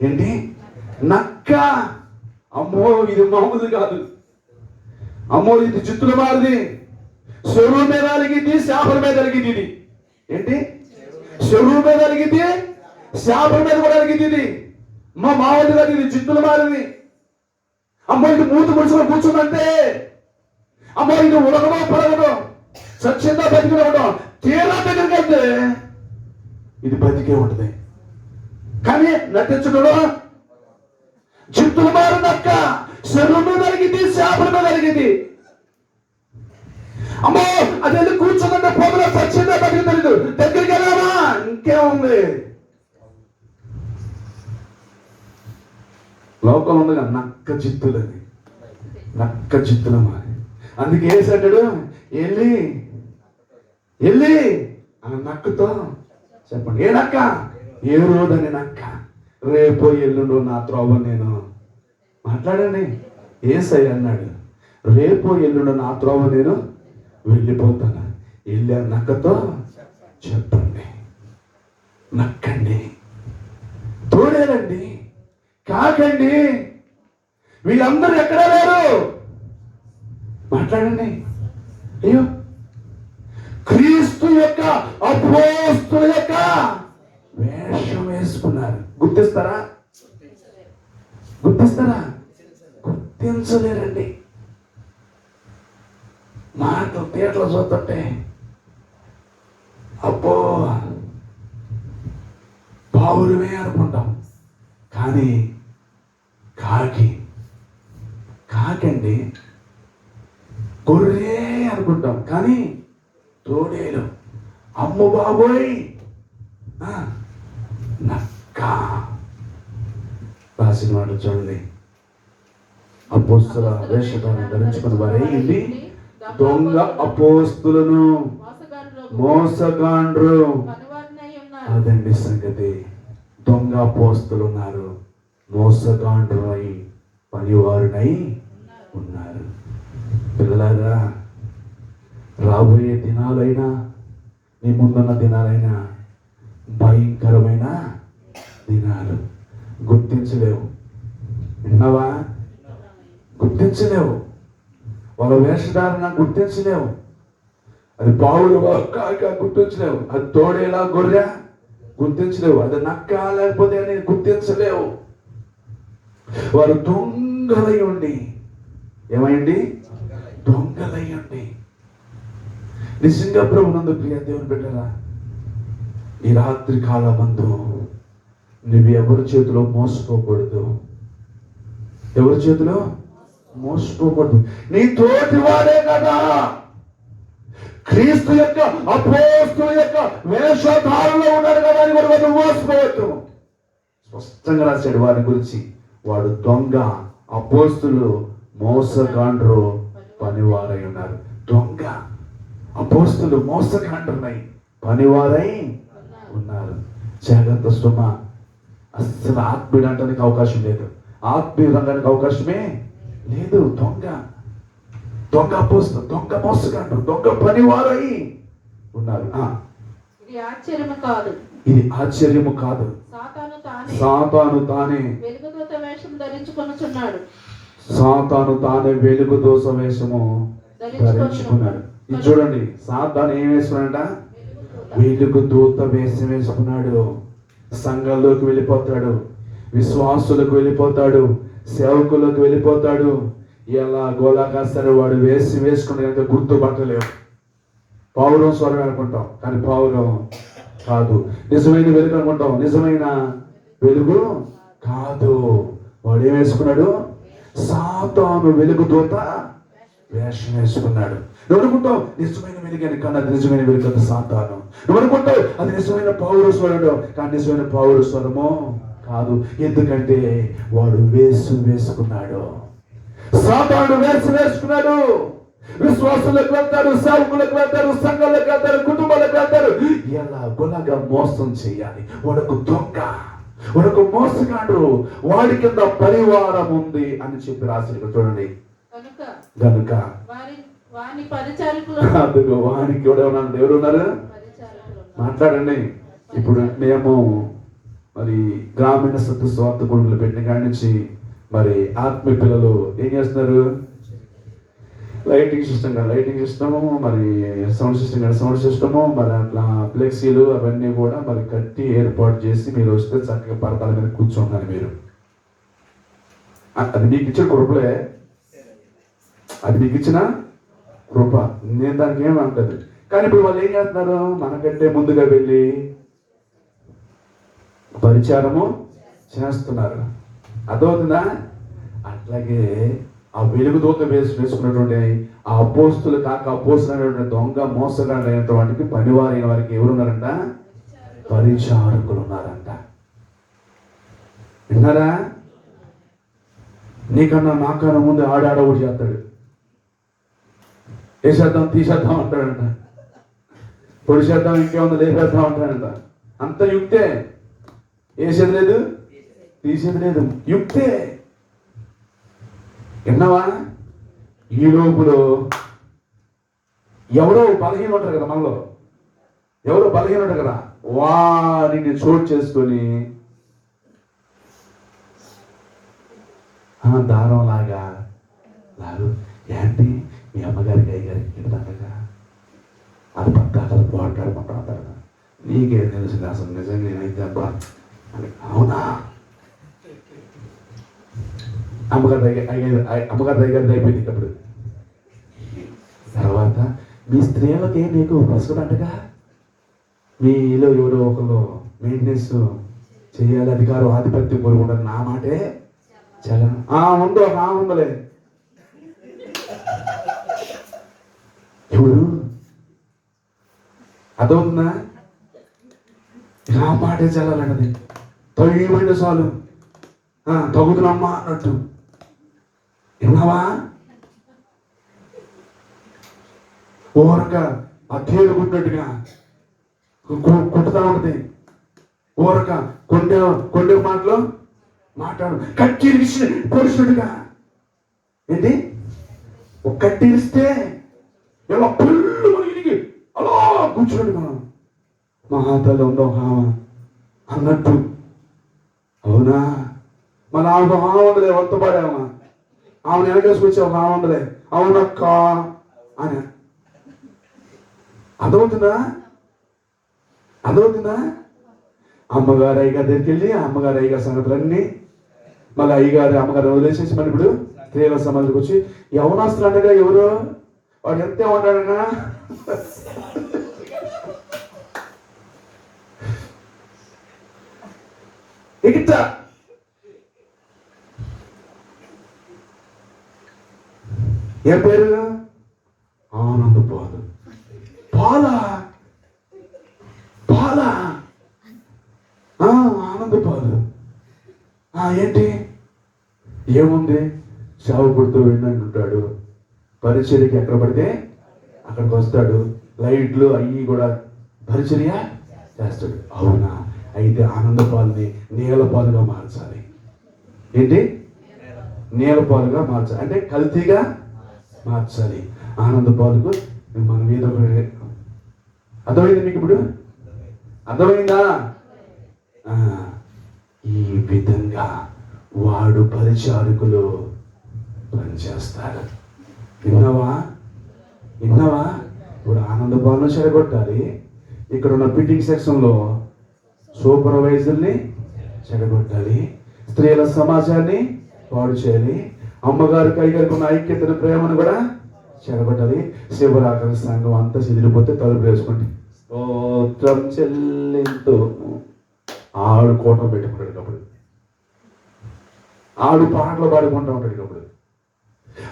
ఏంటి? నక్క. అమ్మో ఇది మామూలు కాదు, అమ్మో ఇది జిత్తుల మారిది, చెరువు మీద అలిగింది, చేపల మీద అలిగింది. ఇది ఏంటి? చెరువు మీద అలిగింది, చేపల మీద కూడా అలిగింది. ఇది మా మామూలు కాదు, ఇది జిత్తుల మారిది. అమ్మో ఇది మూత ముడుచుకొని కూర్చుందంటే, అమ్మో ఇది ఉడకడం పడగడం, సత్యంగా బతికి ఉండడం, తీరా దగ్గరికి వెళ్తే ఇది బతికే ఉంటుంది. కానీ నటించడం జిత్తుల మారు నక్క, చెరువు మీద అలిగింది, చేపల మీద అలిగింది. అమ్మో అది కూర్చుందంటే పొగలో సత్యంగా బతికి తెలీదు, దగ్గరికి వెళ్ళామా ఇంకేముంది, లోకం ఉంది కదా నక్క జిత్తులని, నక్క జిత్తులమా. అందుకే వేసాడు, వెళ్ళి వెళ్ళి ఆ నక్కతో చెప్పండి, ఏ నక్క, ఏ రోజని నక్క, రేపో ఎల్లుండో నా త్రోవ నేను, మాట్లాడండి. ఏసై అన్నాడు, రేపో ఎల్లుండో నా త్రోవ నేను వెళ్ళిపోతాను. వెళ్ళా నక్కతో చెప్పండి, నక్కండి, తోడేలండి, కాకండి, వీళ్ళందరూ ఎక్కడ లేరు, మాట్లాడండి. అయ్యో క్రీస్తు యొక్క అపోస్తుల యొక్క వేషం వేసుకున్నారు. గుర్తిస్తారా? గుర్తిస్తారా? గుర్తించలేరండి. మాటలు తీటలు చూస్తుంటే అబ్బో పావురమే అనుకుంటాం, కానీ కాకి, కాకండి, గొర్రె అనుకుంటాం, కానీ తోడేలు, అమ్మ బాబోయ్ నక్క. రాసిన మాటలు చూడండి, అపోస్తుల వేషధారణ ధరించుకుని వారేంటి? దొంగ అపోస్తులను మోసగాండ్రు. అదండి సంగతి. దొంగ అపోస్తులు ఉన్నారు, మోసగాండ్రు అయి పనివారునై ఉన్నారు. పిల్లలారా, రాబోయే దినాలైనా, నీ ముందున్న దినాలైనా భయంకరమైన దినాలు. గుర్తించలేవు, విన్నావా? గుర్తించలేవు. వాళ్ళ వేషధారణ గుర్తించలేవు. అది పావులు కాక గుర్తించలేవు, అది తోడేలా గొర్రె గుర్తించలేవు, అది నక్క లేకపోతే అని గుర్తించలేవు. వారు దొంగలై ఉండి, ఏమైంది? దొంగలై ఉండి. నిజంగా ప్రభునందు ప్రియ దేవుని బిడ్డరా, ఈ రాత్రి కాలమందు నువ్వు ఎవరి చేతిలో మోసపోకూడదు, ఎవరి చేతిలో మోసపోకూడదు. నీ తోటి వాడే కదా, క్రీస్తు యొక్క అపోస్తుల యొక్క వేషధారణలో ఉన్నాడు కదా అని కూడా మనం మోసపోవద్దు. స్పష్టంగా రాశాడు వారి గురించి, వాడు దొంగ, అపోస్తులు మోసగాండ్రు పనివారై ఉన్నారు. దొంగ అపోస్తులు మోసగాండ్రునై పనివారై ఉన్నారు. జాగ్రత్త సుమ, అస్సలు ఆత్మీయుడు అంటానికి అవకాశం లేదు, ఆత్మీయుడు అనడానికి అవకాశమే లేదు. దొంగ దొంగ అపోస్తులు, దొంగ మోసగాండ్రు, దొంగ పనివారై ఉన్నారు. ఇది ఆశ్చర్యము కాదు, ఇది ఆశ్చర్యము కాదు. సాతాను తానే వెలుగుదూత వేషం ధరించుకొనుచున్నాడు. సాతాను తానే వెలుగు దోష వేషము ధరించుకున్నాడు. ఇది చూడండి, సాతాను ఏం వేసుకున్నాడ? వెలుగు దూత వేషం వేసుకున్నాడు. సంఘంలోకి వెళ్ళిపోతాడు, విశ్వాసులకు వెళ్ళిపోతాడు, సేవకులకు వెళ్ళిపోతాడు. ఎలా గోళాకాస్తాడు వాడు వేసుకుని కనుక గుర్తుపట్టలేవు. పావురం స్వరం అనుకుంటాం, కానీ పావురం కాదు. నిజమైన వెలుగు అనుకుంటాం, నిజమైన వెలుగు కాదు. వాడు ఏం వేసుకున్నాడు? సాతాను వెలుగు దూత వేషం వేసుకున్నాడు. నువ్వు అనుకుంటావు నిజమైన వెలుగని, కానీ అది నిజమైన వెలుగు కాదు, సాతాను. నువ్వు అనుకుంటావు అది నిజమైన పావుర స్వరుడు, కానీ నిజమైన పావుర స్వరము కాదు. ఎందుకంటే వాడు వేసుకున్నాడు. సాతాను వేసుకున్నాడు. విశ్వాసులకు వెళ్తాడు, సేవకులకు వెళ్తారు, సంఘాలకు వెళ్తారు, కుటుంబాలకు వెళ్తారు. ఎలా గులగా మోసం చేయాలి. వాడొక దొంగ, వాడొక మోసగాడు, వాడి కింద పరివారం ఉంది అని చెప్పి రాసి చూడండి. గనుక అందుకు వానికి కూడా ఉన్నారు. ఎవరు ఉన్నారు? మాట్లాడండి. ఇప్పుడు మేము మరి గ్రామీణ సత్తు స్వార్థ కొడుకులు పెట్టిన కాడి నుంచి మరి ఆత్మీయ పిల్లలు ఏం చేస్తున్నారు? లైటింగ్ సిస్టము, మరి సౌండ్ సిస్టము, మరి అట్లా ఫ్లెక్సీలు అవన్నీ కూడా మరి కట్టి ఏర్పాటు చేసి మీరు వస్తే చక్కగా పరదాల మీద కూర్చుంటారు. మీరు అది మీకు ఇచ్చిన కృపలే, అది మీకు ఇచ్చిన కృప, నేను దానికి ఏమంటది. కానీ ఇప్పుడు వాళ్ళు ఏం చేస్తున్నారు? మనకంటే ముందుగా వెళ్ళి పరిచారము చేస్తున్నారు. అర్థమవుతుందా? అట్లాగే ఆ వెలుగు దూత వేసుకున్నటువంటి ఆ అపోస్తులు కాక అపోస్తులైనటువంటి దొంగ మోసగాడైనటువంటి పనివారైన వారికి ఎవరున్నారంట? పరిచారకులు ఉన్నారంట. విన్నారా? నీకన్నా నాకన్నా ముందు ఆడాడవుడు చేస్తాడు. వేసేద్దాం తీసేద్దాం అంటాడంట, పొడిచేద్దాం ఇంకేముంది లేపేద్దాం అంటాడంట. అంత యుక్తే, వేసేది లేదు తీసేది లేదు, యుక్తే. విన్నావా? ఈ లోపులో ఎవరో బలహీన ఉంటారు కదా, మనలో ఎవరో బలహీన ఉంటారు కదా, వారిని చోటు చేసుకొని దారం లాగా లాగు. ఏంటి మీ అమ్మగారికి అయ్యగారికి ఇడతాగా అది పద్దాకలు పోట్లాడుకుంటా, నీకేం తెలుసు అసలు నిజంగా నేనైతే అబ్బా అని. అవునా? అమ్మగారి దగ్గర అయిపోయింది. అప్పుడు తర్వాత మీ స్త్రీలకి నీకు పసుపుదంటగా, మీలో ఎవరో ఒకరు మెయింటెనెన్స్ చేయాలి, అధికారం ఆధిపత్యం కోరుకుంటారు. నా మాటే చాలా ఉందలే. ఎవరు? అదవుతుందా? నా మాటే చల్లాలన్నది తొయ్యమైన చాలు, తగుదునమ్మా అన్నట్టు. విన్నావా? ఊరక ఆ తేలు కుట్టినట్టుగా కుట్టుతా ఉంటుంది. ఊరక కొండే మాటలు మాట్లాడు, కట్టిరిసి పొడిచినట్టుగా. ఏంటి? ఒక కట్టిరిస్తే ఎలా పుల్లు మనకి అలా కూర్చున్నట్టుగా మా తల్లి ఉందో అన్నట్టు. అవునా? మన ఆమె ఉండలే, వంతపడామా, ఆమెను వెనకేసుకొచ్చి ఒక ఉండలే, అవునక్క అని. అదవుతుందా? అమ్మగారు అయ్యగారి దగ్గరికి వెళ్ళి అమ్మగారు అయ్యగారి సంగతులన్నీ మళ్ళీ అయ్యగారు అమ్మగారు వదిలేసేసి మళ్ళీ ఇప్పుడు స్త్రీల సమాధికి వచ్చి యవనాస్తులు అండగా ఎవరు వాడు ఎంతే ఉంటాడగా ఎగిట ఏ పేరు? ఆనందపాదు. ఏంటి ఏముంది, చావు పుడుతూ వెళ్ళంటుంటాడు, పరిచర్యకి ఎక్కడ పడితే అక్కడికి వస్తాడు, లైట్లు అవి కూడా పరిచర్య చేస్తాడు. అవునా, అయితే ఆనందపాలని నీలపాలుగా మార్చాలి. ఏంటి? నీలపాలుగా మార్చాలి అంటే కల్తీగా మార్చాలి. ఆనందపాలుకు మనం ఏదో అర్థమైంది మీకు? ఇప్పుడు అర్థమైందా? ఈ విధంగా వాడు పరిచారకులు పనిచేస్తారు. విన్నావా? ఇప్పుడు ఆనందపాలను చెడగొట్టాలి, ఇక్కడ ఉన్న ఫిట్టింగ్ సెక్షన్లో సూపర్వైజర్ని చెడగొట్టాలి, స్త్రీల సమాజాన్ని పాడు చేయాలి, అమ్మగారికి అయ్యగారికి ఉన్న ఐక్యతను ప్రేమను కూడా చెడగొట్టాలి. శివరాకరి సంఘం అంతా చెదిరిపోతే తలుపు వేసుకోండి స్తోత్రం చెల్లింతో ఆడు కోటం పెట్టుకుంటాడు అప్పుడు, ఆడు పాటలు పాడుకుంటూ ఉంటాడు అప్పుడు.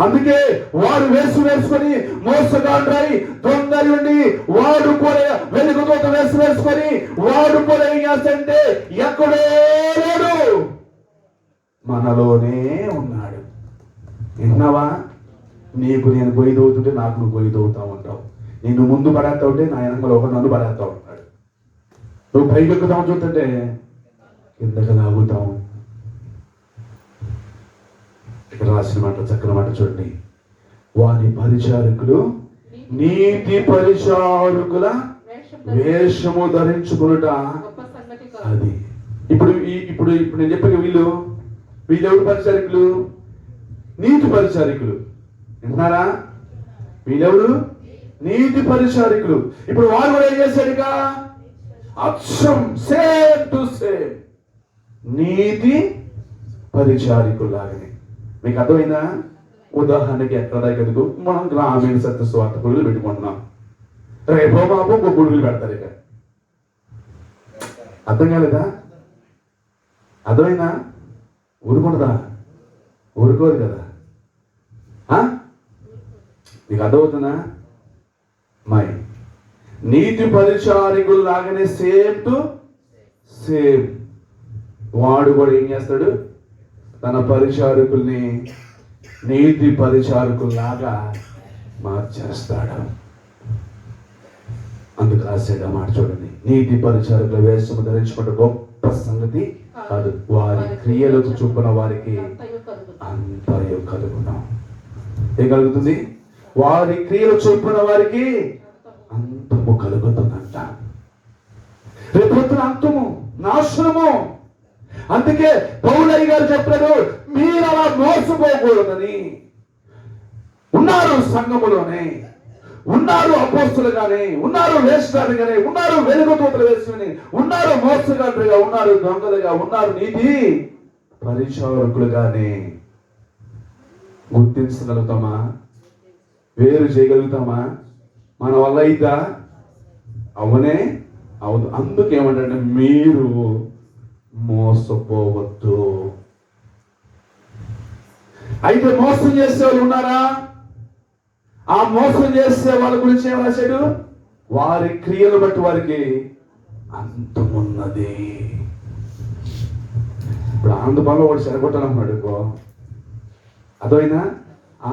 అందుకే వాడు వేసుకొని మోసగాండ్రై దొంగలుండి వాడు కూడా వెలుగుతోట వేసుకొని వాడు కూడా ఏం చేస్తాడంటే ఎక్కడో లేడు, మనలోనే ఉన్నాడు. విన్నావా? నీకు నేను గొయ్యి దోవుతుంటే నాకు నువ్వు గొయ్యి దోవుతా ఉంటావు, నిన్ను ముందు పడేస్తా ఉంటే నా వెనకలో ఒక నన్ను పడేస్తా ఉంటాడు, నువ్వు పైకి ఎక్కుతావు చూస్తుంటే కిందకి లాగుతావు. ఇక్కడ రాసిన మాట చక్కని మాట చూడండి, వాని పరిచారకులు నీతి పరిచారకుల వేషము ధరించుకునుట అది. ఇప్పుడు ఇప్పుడు నేను చెప్పాను, వీళ్ళు ఎవరు పరిచారకులు? నీతి పరిచారకులు. వింటున్నారా? వీళ్ళెవరు? నీతి పరిచారకులు. ఇప్పుడు వారు కూడా ఏం చేశాడుగా? అచ్చం సేమ్ టు సేమ్ నీతి పరిచారకులాగనే. మీకు అర్థమైందా? ఉదాహరణకి ఎక్కడ దగ్గరకు మనం గ్రామీణ సత్య స్వార్థ గుడులు పెట్టుకుంటున్నాం, రేపో మాపో ఒక గుడుగులు పెడతారు. ఇక అర్థం కాలేదా? అర్థమైందా? ఊరుకుంటుందా? ఊరుకోదు కదా. మీకు అర్థమవుతుందా? మై నీతి పరిచారకులు లాగానే సేమ్ టు సేమ్ వాడు కూడా ఏం చేస్తాడు? తన పరిచారకుల్ని నీతి పరిచారకుల్లాగా మార్చేస్తాడు. అందుకు రాశాడు మాట చూడండి, నీతి పరిచారకుల వేషము ధరించుకుంటే గొప్ప సంగతి కాదు, వారి క్రియలకు చొప్పున వారికి అంతయు కలుగును. ఏం కలుగుతుంది? వారి క్రియలు చొప్పున వారికి అంతము కలుగుతుందంట. రేపొద్దున అంతము, నాశనము. అందుకే పౌలయ్య గారు చెప్పారు, మీరు అలా మోసపోకూడదని. ఉన్నారు సంఘములోనే, ఉన్నారు అపోస్తులుగానే, ఉన్నారు వేషధారులుగానే, ఉన్నారు వెలుగుతూతలు వేసుకుని, ఉన్నారు మోసగాళ్ళుగా, ఉన్నారు దొంగలుగా, ఉన్నారు నీతి పరిచారకులుగానే. గుర్తించగలుగుతామా? వేరు చేయగలుగుతామా? మన వల్ల అయితా? అవునే అవును. అందుకేమంటే మీరు మోసపోవద్దు. అయితే మోసం చేసే వాళ్ళు ఉన్నారా? ఆ మోసం చేసే వాళ్ళ గురించి ఏం రాశాడు? వారి క్రియలు బట్టి వారికి అంతమున్నది. ఇప్పుడు ఆనందపాలు వాడు సరికొట్టాలన్నాడు అనుకో, అదైనా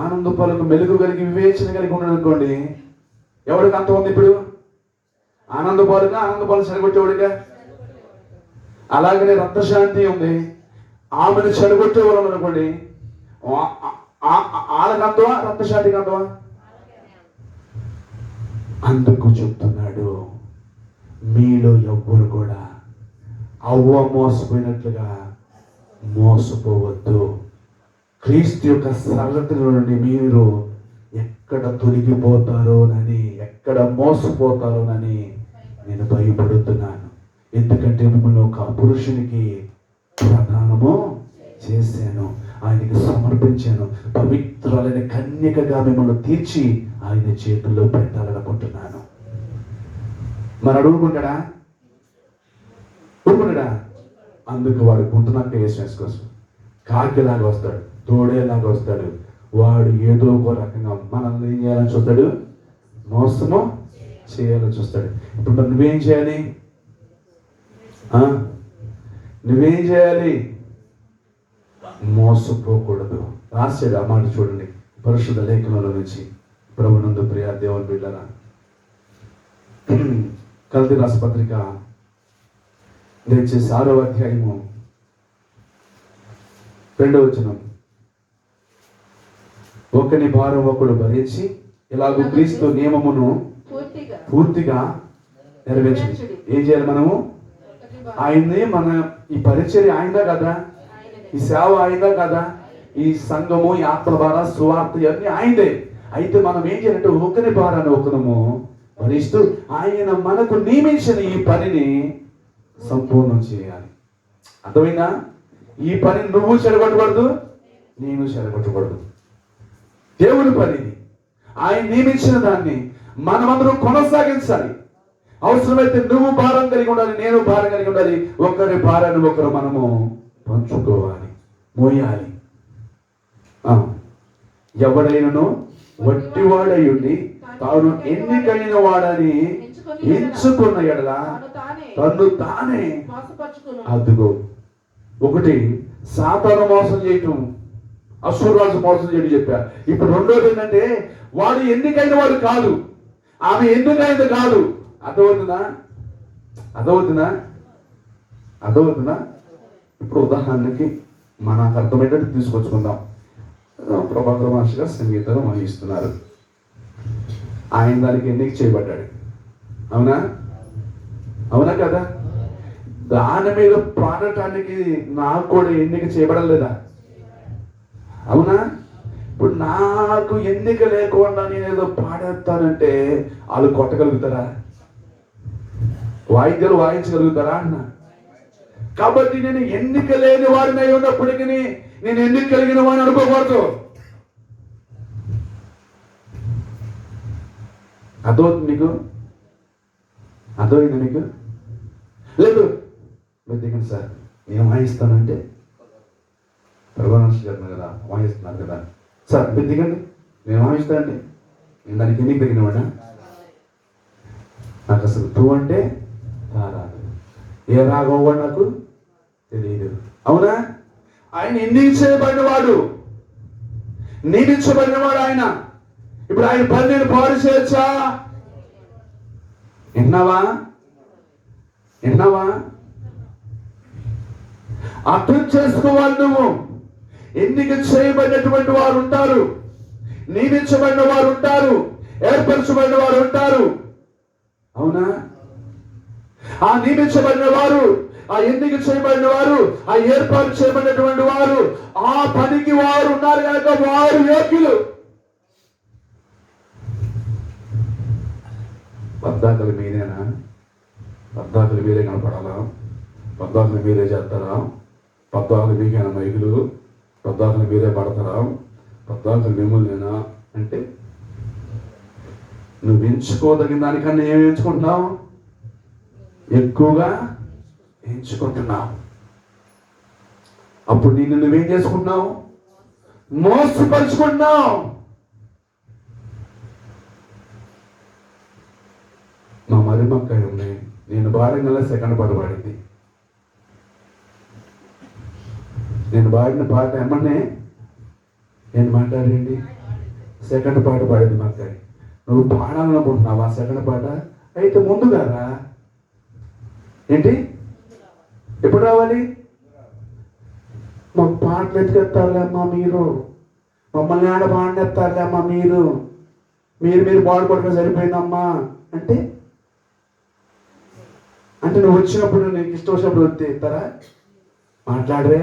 ఆనందపాలకు మెలుగు కలిగి వివేచన కలిగి ఉన్నాడు అనుకోండి, ఎవరికి అంత ఉంది? ఇప్పుడు ఆనందపాలు సరికొట్టేవాడిగా. అలాగనే రక్తశాంతి ఉంది, ఆమెను చెడగొట్టే వాళ్ళు అనుకోండి, ఆళ్ళకంతవా రక్తశాంతికి అంతవా? అందుకు చెప్తున్నాడు, మీలో ఎవ్వరు కూడా అవ్వ మోసపోయినట్లుగా మోసపోవద్దు. క్రీస్తు యొక్క సరళతలో నుండి మీరు ఎక్కడ తొలగిపోతారోనని, ఎక్కడ మోసపోతారోనని నేను భయపడుతున్నాను. ఎందుకంటే మిమ్మల్ని ఒక పురుషునికి ప్రదానము చేశాను, ఆయనకి సమర్పించాను, పవిత్రాలైన కన్యకగా మిమ్మల్ని తీర్చి ఆయన చేతుల్లో పెట్టాలనుకుంటున్నాను. మరి అడుగుకుంటాడా? ఊరుకుంటాడా? అందుకు వాడు గుంతునక్క వేసుకోసం కాకిలాగా వస్తాడు, తోడేలాగా వస్తాడు. వాడు ఏదో ఒక రకంగా మనల్ని ఏం చేయాలని చూస్తాడు? మోసము చేయాలని చూస్తాడు. ఇప్పుడు మరి నువ్వేం చేయాలి? నువ్వేం చేయాలి? మోసపోకూడదు. రాశాడు ఆ మాట చూడండి పరిశుద్ధ లేఖనంలో నుంచి. ప్రభునందు ప్రియ దేవుని బిడ్డలారా, కల్తీ రాసిన పత్రిక దయచేసి 6వ అధ్యాయము 2వ వచనం. ఒకని భారం ఒకడు భరించి ఇలాగూ క్రీస్తు నియమమును పూర్తిగా నెరవేర్చండి. ఏం చేయాలి మనము? ఆయన్ని, మన ఈ పరిచర్య ఆయనదా కదా, ఈ సేవ ఆయనదా కదా, ఈ సంఘము, ఈ ఆత్మ భార, సువార్త ఇవన్నీ ఆయనదే. అయితే మనం ఏం చేయాలంటే ఒకరి భారాన్ని ఒకరము భరిస్తూ ఆయన మనకు నియమించిన ఈ పనిని సంపూర్ణం చేయాలి. అర్థమైందా? ఈ పని నువ్వు చెడగొట్టకూడదు, నేను చెడగొట్టకూడదు. దేవుని పనిని, ఆయన నియమించిన దాన్ని మనమందరం కొనసాగించాలి. అవసరమైతే నువ్వు భారం కలిగి ఉండాలి, నేను భారం కలిగి ఉండాలి. ఒకరి భారాన్ని ఒకరు మనము పంచుకోవాలి, మోయాలి. ఎవడైనను వట్టివాడై ఉండి తాను ఎన్నికైన వాడని ఎంచుకున్న ఎడల తన్ను తానే అద్దుకో. ఒకటి సాతాను మోసం చేయటం, అసూరాజు మోసం చేయడం చెప్పారు. ఇప్పుడు రెండోది ఏంటంటే వాడు ఎన్నికైన వాడు కాదు, ఆమె ఎన్నికైనది కాదు. అర్థమవుతుందా? ఇప్పుడు ఉదాహరణకి మనకు అర్థమయ్యేటట్టు తీసుకొచ్చుకుందాం. ప్రభాకర మహర్షి గారు సంగీతాలు వహిస్తున్నారు. ఆయన దానికి ఎన్నిక చేయబడ్డాడు. అవునా కదా? దాని మీద పాడటానికి నాకు కూడా ఎన్నిక చేయబడలేదా? అవునా? ఇప్పుడు నాకు ఎన్నిక లేకుండా నేను ఏదో పాడేస్తానంటే వాళ్ళు కొట్టగలుగుతారా? వాయిద్యాలు వాయించగలుగుతారా అన్న? కాబట్టి నేను ఎన్నిక లేని వాడిని అయి ఉన్నప్పటికీ నేను ఎన్నిక కలిగిన వాడిని అనుకోకూడదు. అర్థమవుతుంది మీకు? లేదు మీరు దిగండి సార్, నేను వాయిస్తానంటే ప్రభావంశ గారు కదా వాయిస్తున్నారు కదా సార్, మీరు దిగండి, నేను వాయిస్తానండి. నేను దానికి ఎన్నిక తగినవాడా? నాకు అసలు తూ అంటే రాదు, ఏ రాగం కూడా నాకు తెలియదు. అవునా? ఆయన నియమించబడినవాడు ఆయన. ఇప్పుడు ఆయన పని నేను పాడు చేయొచ్చా? విన్నావా? అర్థం చేసుకోవాలి. నువ్వు ఎన్నిక చేయబడినటువంటి వారు ఉంటారు, నియమించబడిన వారు ఉంటారు, ఏర్పరచబడిన వారు ఉంటారు. అవునా? ఆ నియమించబడిన వారు, ఆ ఎన్నిక చేయబడిన వారు, ఆ ఏర్పాటు చేయబడినటువంటి వారు, ఆ పనికి వారు ఉన్నారు కనుక వారు యోగ్యులు. పద్దాకలు మీరేనా? పద్దాకలు మీరే కనపడాలా? పద్దాకలు మీరే చేస్తారా? పద్దాకలు మీకేనా మైకులు? పద్దాకలు మీరే పడతారా? పద్దాకలు మిమ్మల్నేనా అంటే నువ్వు ఎంచుకోదగిన దానికన్నా ఏమి ఎంచుకుంటున్నావు? ఎక్కువగా ఎంచుకుంటున్నావు. అప్పుడు నువ్వేం చేసుకుంటున్నావు? మోసపరుచుకుంటున్నావు. మా మరిమక్కాయ ఉన్నాయి, నేను పాడగల సెకండ్ పాట పాడింది. నేను పాడిన పాట ఏమన్నా నేను మాట్లాడండి, సెకండ్ పాట పాడింది మా అక్కాయి. నువ్వు పాడాలనుకుంటున్నావా సెకండ్ పాట? అయితే ముందుగా రా. ఏంటి? ఎప్పుడు రావాలి? మాకు పాటలు ఎత్తుకెత్తారులే అమ్మా మీరు, మమ్మల్ని ఆడ పాడేస్తారులే అమ్మా మీరు పాడుకోవడం సరిపోయిందమ్మా అంటే నువ్వు వచ్చినప్పుడు నీకు ఇష్టం వచ్చినప్పుడు వస్తే ఇస్తారా? మాట్లాడరే.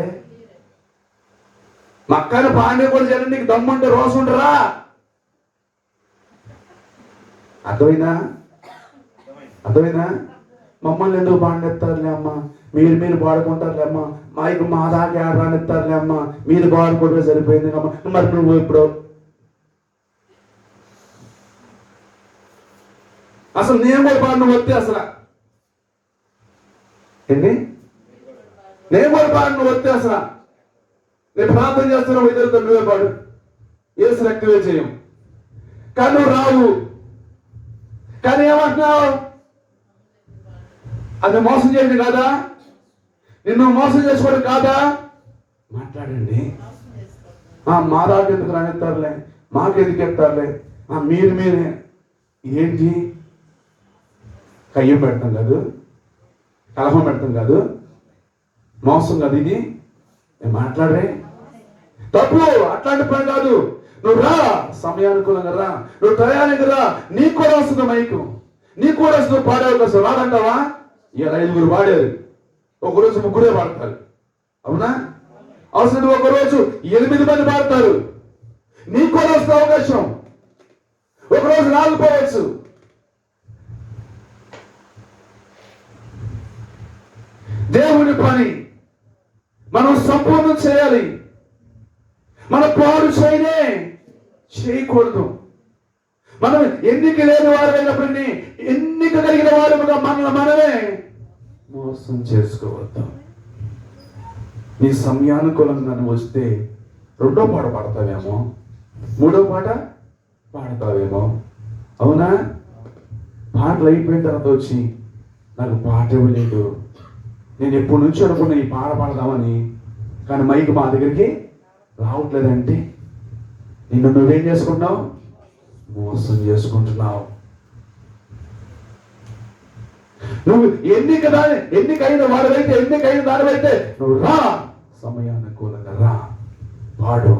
మక్కను పాండే కూడా చేయాలి. నీకు దమ్ముంటే రోజు ఉండరా? అర్థమైనా? మమ్మల్ని ఎందుకు పాండెత్తారులే అమ్మా, మీరు పాడుకుంటారులే అమ్మా, మా దాకా ఆడరానిస్తారులే అమ్మా, మీరు పాడుకుంటే సరిపోయింది అమ్మా. మరి నువ్వు ఇప్పుడు అసలు నేను కూడా పాడిన వస్తే అసలు ఏంటి? నేను కూడా పాడిన వస్తే అసలు నేను ప్రార్థన చేస్తున్నావు, ఇద్దరితో నువ్వే పాడు, ఏసు రక్తవే చేయం. కానీ నువ్వు రావు. కానీ ఏమంటున్నావు? అది మోసం చేయండి కాదా? నిన్ను మోసం చేసుకోవడం కాదా? మాట్లాడండి. మా దాకా ఎందుకు రానిస్తారులే, మాకెందుకు ఎత్తారులే, మీరే ఏంటి కయ్యం పెడతాం కాదు, కలహం పెడతాం కాదు, మోసం కాదు ఇది. మాట్లాడరే తప్పు, అట్లాంటి పని కాదు. నువ్వు రా, సమయానుకూలంగా రా, నువ్వు టయానికి రా. నీకు కూడా వస్తుంది మైకు, నీకు కూడా వస్తుంది పాడే అవకాశం. రాదంటావా? ఇలా 5 పాడారు, ఒకరోజు 3 పాడతారు. అవునా? అవసరం ఒకరోజు 8 మంది పాడతారు. నీకు కూడా వస్తుంది అవకాశం. ఒకరోజు 4 పోవచ్చు. దేవుని పని మనం సంపూర్ణం చేయాలి. మన పాడు చేయకూడదు. మనం ఎన్నిక లేని వారైనప్పటికీ ఎన్నిక కలిగిన వారుగా మనమే మోసం చేసుకోవద్దు. నీ సమయానుకూలంగా వస్తే 2వ పాట పాడతావేమో, 3వ పాట పాడతావేమో. అవునా? పాటలు అయిపోయిన తర్వాత వచ్చి నాకు పాట ఇవ్వలేదు, నేను ఎప్పటి నుంచి అనుకున్నా ఈ పాట పాడదామని, కానీ మైక్ మా దగ్గరికి రావట్లేదంటే నిన్ను నువ్వేం చేసుకుంటున్నావు? మోసం చేసుకుంటున్నావు. నువ్వు ఎన్నికైన వాడివైతే, ఎన్నికైన దానివైతే నువ్వు రా, సమయానుకూలంగా రా, పాడు,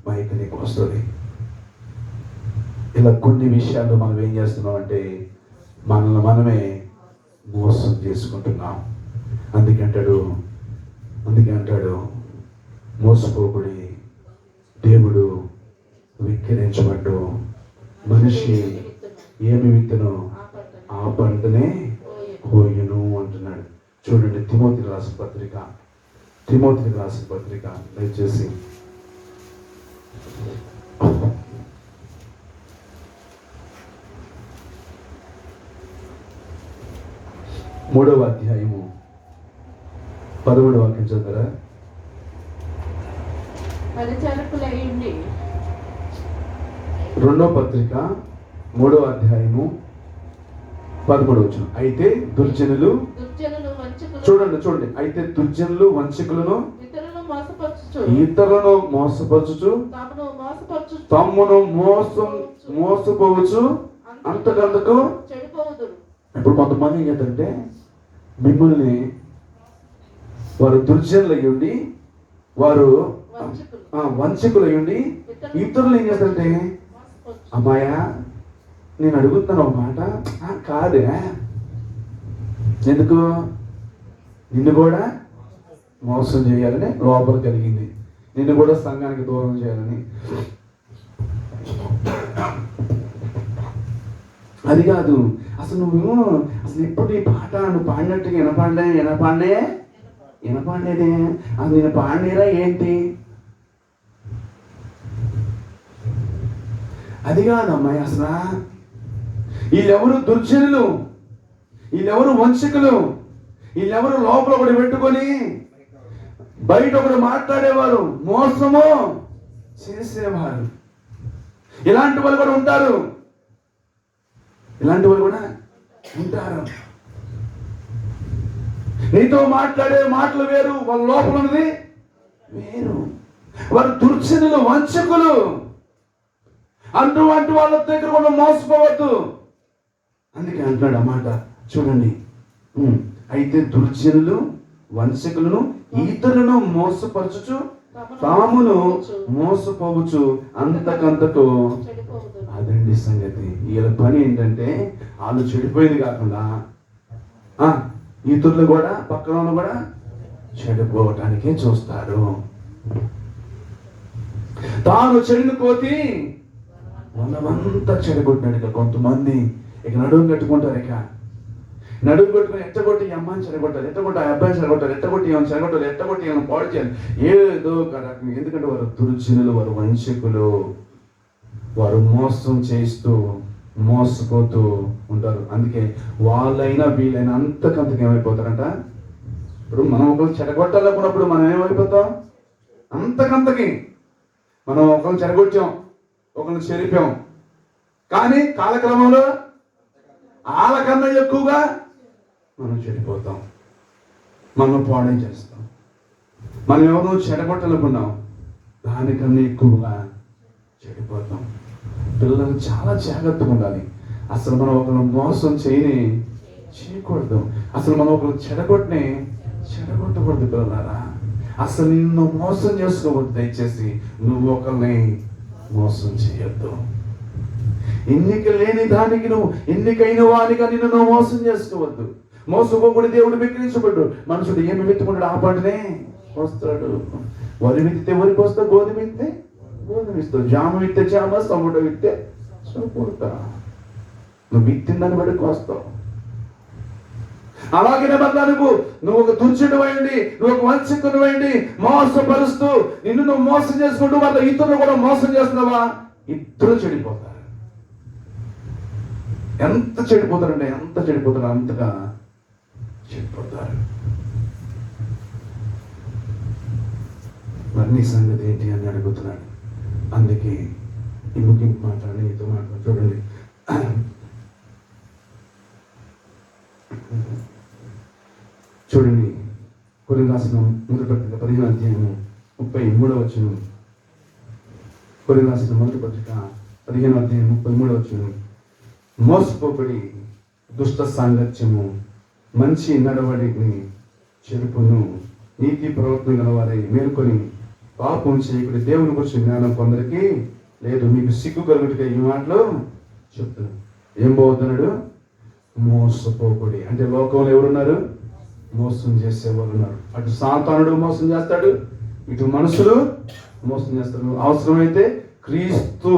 మైక్ నీకు వస్తుంది. ఇలా కొన్ని విషయాలు మనం ఏం చేస్తున్నాం అంటే మనల్ని మనమే మోసం చేసుకుంటున్నాం. అందుకే అంటాడు మోసపోకుడి, దేవుడు విక్కిరించబడ్డు. మనిషి ఏమి విత్తనో ఆ పంటనే కోయును అంటున్నాడు. చూడండి, తిమోతికి రాసిన పత్రిక దయచేసి 3వ అధ్యాయము 11వ వాక్యం చదువుతారా? పరిచారకులయ్యుండి 2వ పత్రిక 3వ అధ్యాయము 11వ వచనం. అయితే దుర్జనులు చూడండి, అయితే దుర్జనులు వంచకులను ఇతరులను మోసపరచుచు తమ్మును మోసపోవచ్చు అంతకంతకు చెడిపోవుదురు. ఇప్పుడు కొంతమంది ఏం చేస్తారంటే మిమ్మల్ని వారు దుర్జనులు అయ్యుండి, వారు వంచకులు అయ్యుండి ఇతరులు ఏం చేస్తారంటే, అమ్మాయా నేను అడుగుతున్నాను ఒక మాట, కాదే ఎందుకు నిన్ను కూడా మోసం చేయాలని లోపల కలిగింది, నిన్ను కూడా సంఘానికి దూరం చేయాలని. అది కాదు, అసలు నువ్వు ఎప్పుడు ఈ పాట నువ్వు పాడినట్టుగా వినపాడేదే అది నేను పాడినేరా ఏంటి? అది కాదు అమ్మాయి. అసలు వీళ్ళెవరు దుర్జనులు, వీళ్ళెవరు వంచకులు, వీళ్ళెవరు లోపల ఒకటి పెట్టుకొని బయట ఒకరు మాట్లాడేవారు, మోసము చేసేవారు. ఇలాంటి వాళ్ళు కూడా ఉంటారు. నీతో మాట్లాడే మాటలు వేరు, వాళ్ళ లోపల ఉన్నది వేరు. వారు దుర్జనులు, వంచకులు. అటువంటి వాళ్ళ దగ్గర కూడా మోసపోవద్దు. అందుకే అంటున్నాడు అన్నమాట. చూడండి, అయితే దుర్జనులు వంచకులను ఇతరులను మోసపరచుచు తామును మోసపోవచ్చు అంతకంతకు. అదండి సంగతి. వీళ్ళ పని ఏంటంటే వాళ్ళు చెడిపోయింది కాకుండా ఇతరులు కూడా పక్కన కూడా చెడిపోవటానికే చూస్తారు. తాను చెడిన కోతి మనమంతా చెడగొట్టినాడు. కొంతమంది ఇక నడుము కట్టుకుంటారు. ఇక నడుము కట్టుకుని ఎట్టగొట్టి ఈ అమ్మాయిని చెడగొట్టాలి, ఎట్టగొట్టి ఆ అబ్బాయిని చెడగొట్టాలి, ఎట్టగొట్టి ఏమైనా చెడగొట్టాలి, ఎట్టగొట్టి ఏమైనా పాడు చేయాలి, ఏదో కదా. ఎందుకంటే వారు దుర్జనులు, వారు వంచకులు, వారు మోసం చేస్తూ మోసపోతూ ఉంటారు. అందుకే వాళ్ళైనా వీళ్ళైనా అంతకంతకు ఏమైపోతారంట. ఇప్పుడు మనం ఒకరు చెడగొట్టాలనుకున్నప్పుడు మనం ఏమైపోతాం? అంతకంతకి మనం ఒకరిని చెడగొట్టాం, ఒకరిని చెరిపాం, కానీ కాలక్రమంలో వాళ్ళకన్నా ఎక్కువగా మనం చెడిపోతాం, మనం పాడే చేస్తాం. మనం ఎవరో చెడగొట్టాలనుకున్నాం, దానికన్నా ఎక్కువగా చెడిపోతాం. పిల్లలు చాలా జాగ్రత్తగా ఉండాలి. అసలు మనం ఒకరు మోసం చేయకూడదు. అసలు మనం ఒకరు చెడగొట్టకూడదు పిల్లలారా. అసలు నిన్ను మోసం చేసుకోవద్దు. దయచేసి నువ్వు ఒకరిని మోసం చేయొద్దు. ఎన్నిక లేని దానికి నువ్వు ఎన్నికైన వానిగా నిన్ను నువ్వు మోసం చేసుకోవద్దు. మోసపోకుడి దేవుడు విక్రించబడ్డు. మనుషుడు ఏమి విత్తుకుంటాడు ఆ పంటనే వస్తాడు. వరి విత్తితే వరికి వస్తా, గోధుమ విత్తే గోధుమ ఇస్తావు, జామ విత్తే జామ, సముద్ర విత్తే సముద్ర. నువ్వు విత్తిన దాన్ని బట్టి వస్తావు. అలాగే నువ్వు ఒక దుర్చుడువైంది, నువ్వు ఒక వంచకుడివైంది, మోసపరుస్తూ నిన్ను నువ్వు మోసం చేసుకుంటూ వాళ్ళ ఇతరులు కూడా మోసం చేస్తున్నావా, ఇద్దరు చెడిపోతారు. ఎంత చెడిపోతారంటే ఎంత చెడిపోతారు, అంతగా చెడిపోతారు. మరి నీ సంగతి ఏంటి అని అడుగుతున్నాడు. అందుకే ఈ ముగింపు మాట్లాడి నీతో మాట్లాడు. చూడండి, చూడండి కొరింథీయులకు రాసిన మొదటి పత్రిక 15వ అధ్యాయము 33వ వచనం. కొరింథీయులకు రాసిన మొదటి పత్రిక 15వ అధ్యాయం 33వ వచనం. మోసపోబడి దుష్ట సాంగత్యము మంచి నడవడిని చెరుపును, నీతి ప్రవర్తన గలవారై మేలుకొని పాపం చేయకుడి, దేవుని గురించి జ్ఞానం కొందరికి లేదు, మీకు సిగ్గు కలుగుటగా ఈ మాటలు చెప్తున్నాను. ఏం పోతున్నాడు? మోసపోకుడి. అంటే లోకంలో ఎవరున్నారు? మోసం చేసేవాళ్ళు ఉన్నారు. అటు సాతానుడు మోసం చేస్తాడు, ఇటు మనుషులు మోసం చేస్తాడు. అవసరమైతే క్రీస్తు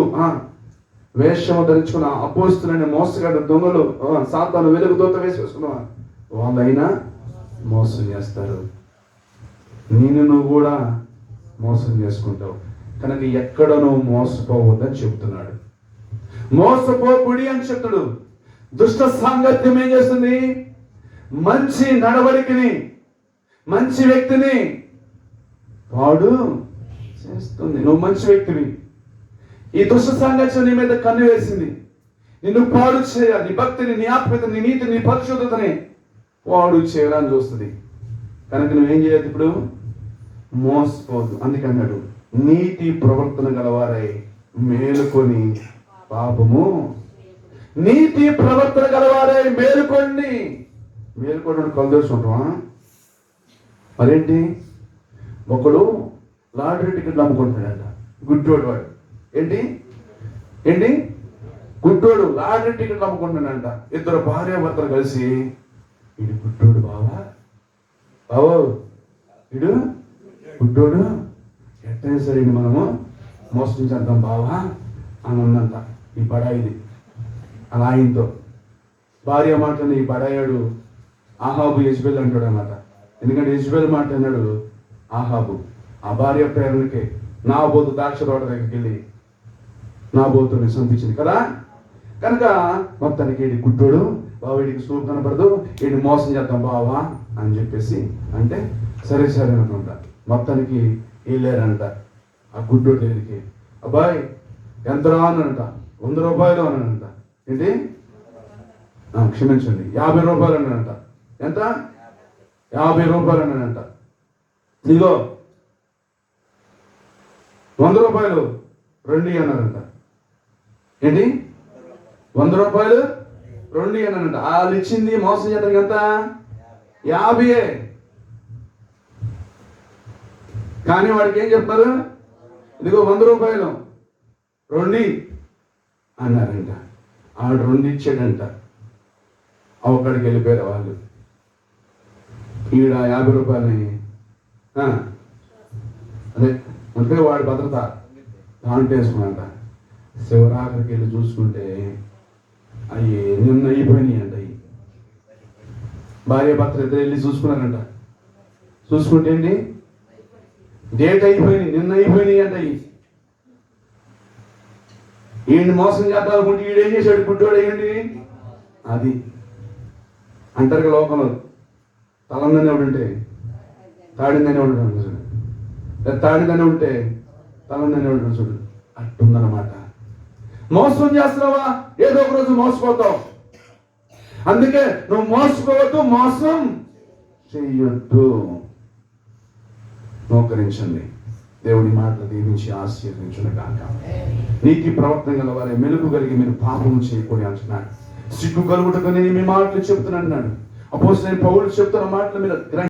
వేషము ధరించుకున్న అపోస్తులైన మోసగాడు దొంగలు, సాతాను వెలుగు దూత వేసుకున్న వాళ్ళైనా మోసం చేస్తారు. నువ్వు కూడా మోసం చేసుకుంటావు. కనుక ఎక్కడ నువ్వు మోసపోవద్దని చెబుతున్నాడు. మోసపోకుడి అని చెప్తాడు. దుష్ట సాంగత్యం ఏం చేస్తుంది? మంచి నడవడికని, మంచి వ్యక్తిని వాడు చేస్తుంది. నువ్వు మంచి వ్యక్తివి, ఈ దుష్ట సాంగత్యం నీ మీద కన్ను వేసింది, నిన్ను పాడు చేయాలి, నీ భక్తిని, నీ ఆత్మీయతని, నీ నీతిని, నీ పరిశుద్ధతని వాడు చేయాలని చూస్తుంది. కనుక నువ్వేం చేయదు? ఇప్పుడు మోసపోదు. అందుకన్నాడు, నీతి ప్రవర్తన గలవారై మేలుకొని పాపము, నీతి ప్రవర్తన గలవారై మేలుకోండి. మేలుకోవడం కలదోచుకుంటావా? మరేంటి? ఒకడు లాటరీ టికెట్లు అమ్ముకుంటాడంట, గుడ్డోడు వాడు. ఏంటి గుడ్డోడు లాటరీ టికెట్లు అమ్ముకుంటాడంట. ఇద్దరు భార్యాభర్తలు కలిసి, ఇది గుడ్డోడు బావా, ఇడు గుడ్డోడు, ఎట్టయినా సరే మనము మోసం చేద్దాం బావా అని ఉందంట ఈ బడాయిది. అలా ఆయనతో భార్య మాటని ఈ బడాయాడు ఆహాబు యెజబెల్ అంటాడు అన్నమాట. ఎందుకంటే యెజబెల్ మాట అన్నాడు ఆహాబు. ఆ భార్య పేరునికి నాబోతు ద్రాక్ష తోట దగ్గరికి వెళ్ళి నాబోతుని చంపించింది కదా. కనుక మొత్తానికి వీడి గుడ్డోడు బావ, వీడికి సూపు కనపడదు, వీడిని మోసం చేద్దాం బావా అని చెప్పేసి అంటే సరే అనుకుంటా. మొత్తానికి వెళ్ళారంట ఆ గుడ్డోడు దగ్గరికి. అబ్బాయి ఎంత రా అనంట, 100 రూపాయలు అన్నానంట. ఏంటి? క్షమించండి, 50 రూపాయలు అన్నానంట. ఎంత? 50 రూపాయలు అన్నానంట. ఇదిగో 100 రూపాయలు రెండు అన్నారంట. ఏంటి? 100 రూపాయలు రెండు అన్నానంట. వాళ్ళు ఇచ్చింది మోసం చేద్దాం ఎంత? 50. కానీ వాడికి ఏం చెప్తారు? ఇదిగో 100 రూపాయలు రెండు అన్నారంట. ఆడు 2 ఇచ్చాడంట. అవకాడికి వెళ్ళిపోయారు వాళ్ళు. ఈడ 50 రూపాయలని అదే అంటే వాడి భద్రత దాంట్లో వేసుకున్నాంట. శివరాత్రికి వెళ్ళి చూసుకుంటే అవి నిన్న అయిపోయినాయి అంట. అవి భార్య భర్త ఇద్దరు వెళ్ళి చూసుకున్నారంట. చూసుకుంటే ఏంటి? డేట్ అయిపోయినాయి, నిన్న అయిపోయినాయి అంట. ఈయన్ని మోసం చేద్దామనుకుంటే ఈడేం చేశాడు? గుడ్డోడు అయ్యండి. అది అంటారు లోకంలో, తలందనే ఉంటే తాడిందనే ఉంటాడు చూడు, తాడిందనే ఉంటే తలందనే ఉంటాడు చూడు, అట్టుందన్నమాట. మోసం చేస్తున్నావా? ఏదో ఒక రోజు మోసపోతావు. అందుకే నువ్వు మోసపోవద్దు, మోసం చెయ్యొద్దు. మోకరించండి. దేవుని మాటలు దీవించి ఆశీర్వదించును గాక. నీతి ప్రవర్తన గల వారే మెలుగు కలిగి మీరు పాపము చేయకూడదు అంటున్నాడు. సిగ్గు కలుగుటకు నేను మీ మాటలు చెప్తున్నాను అన్నాడు. అపోస్తలుడైన పౌలు చెప్తున్న మాటలు మీరు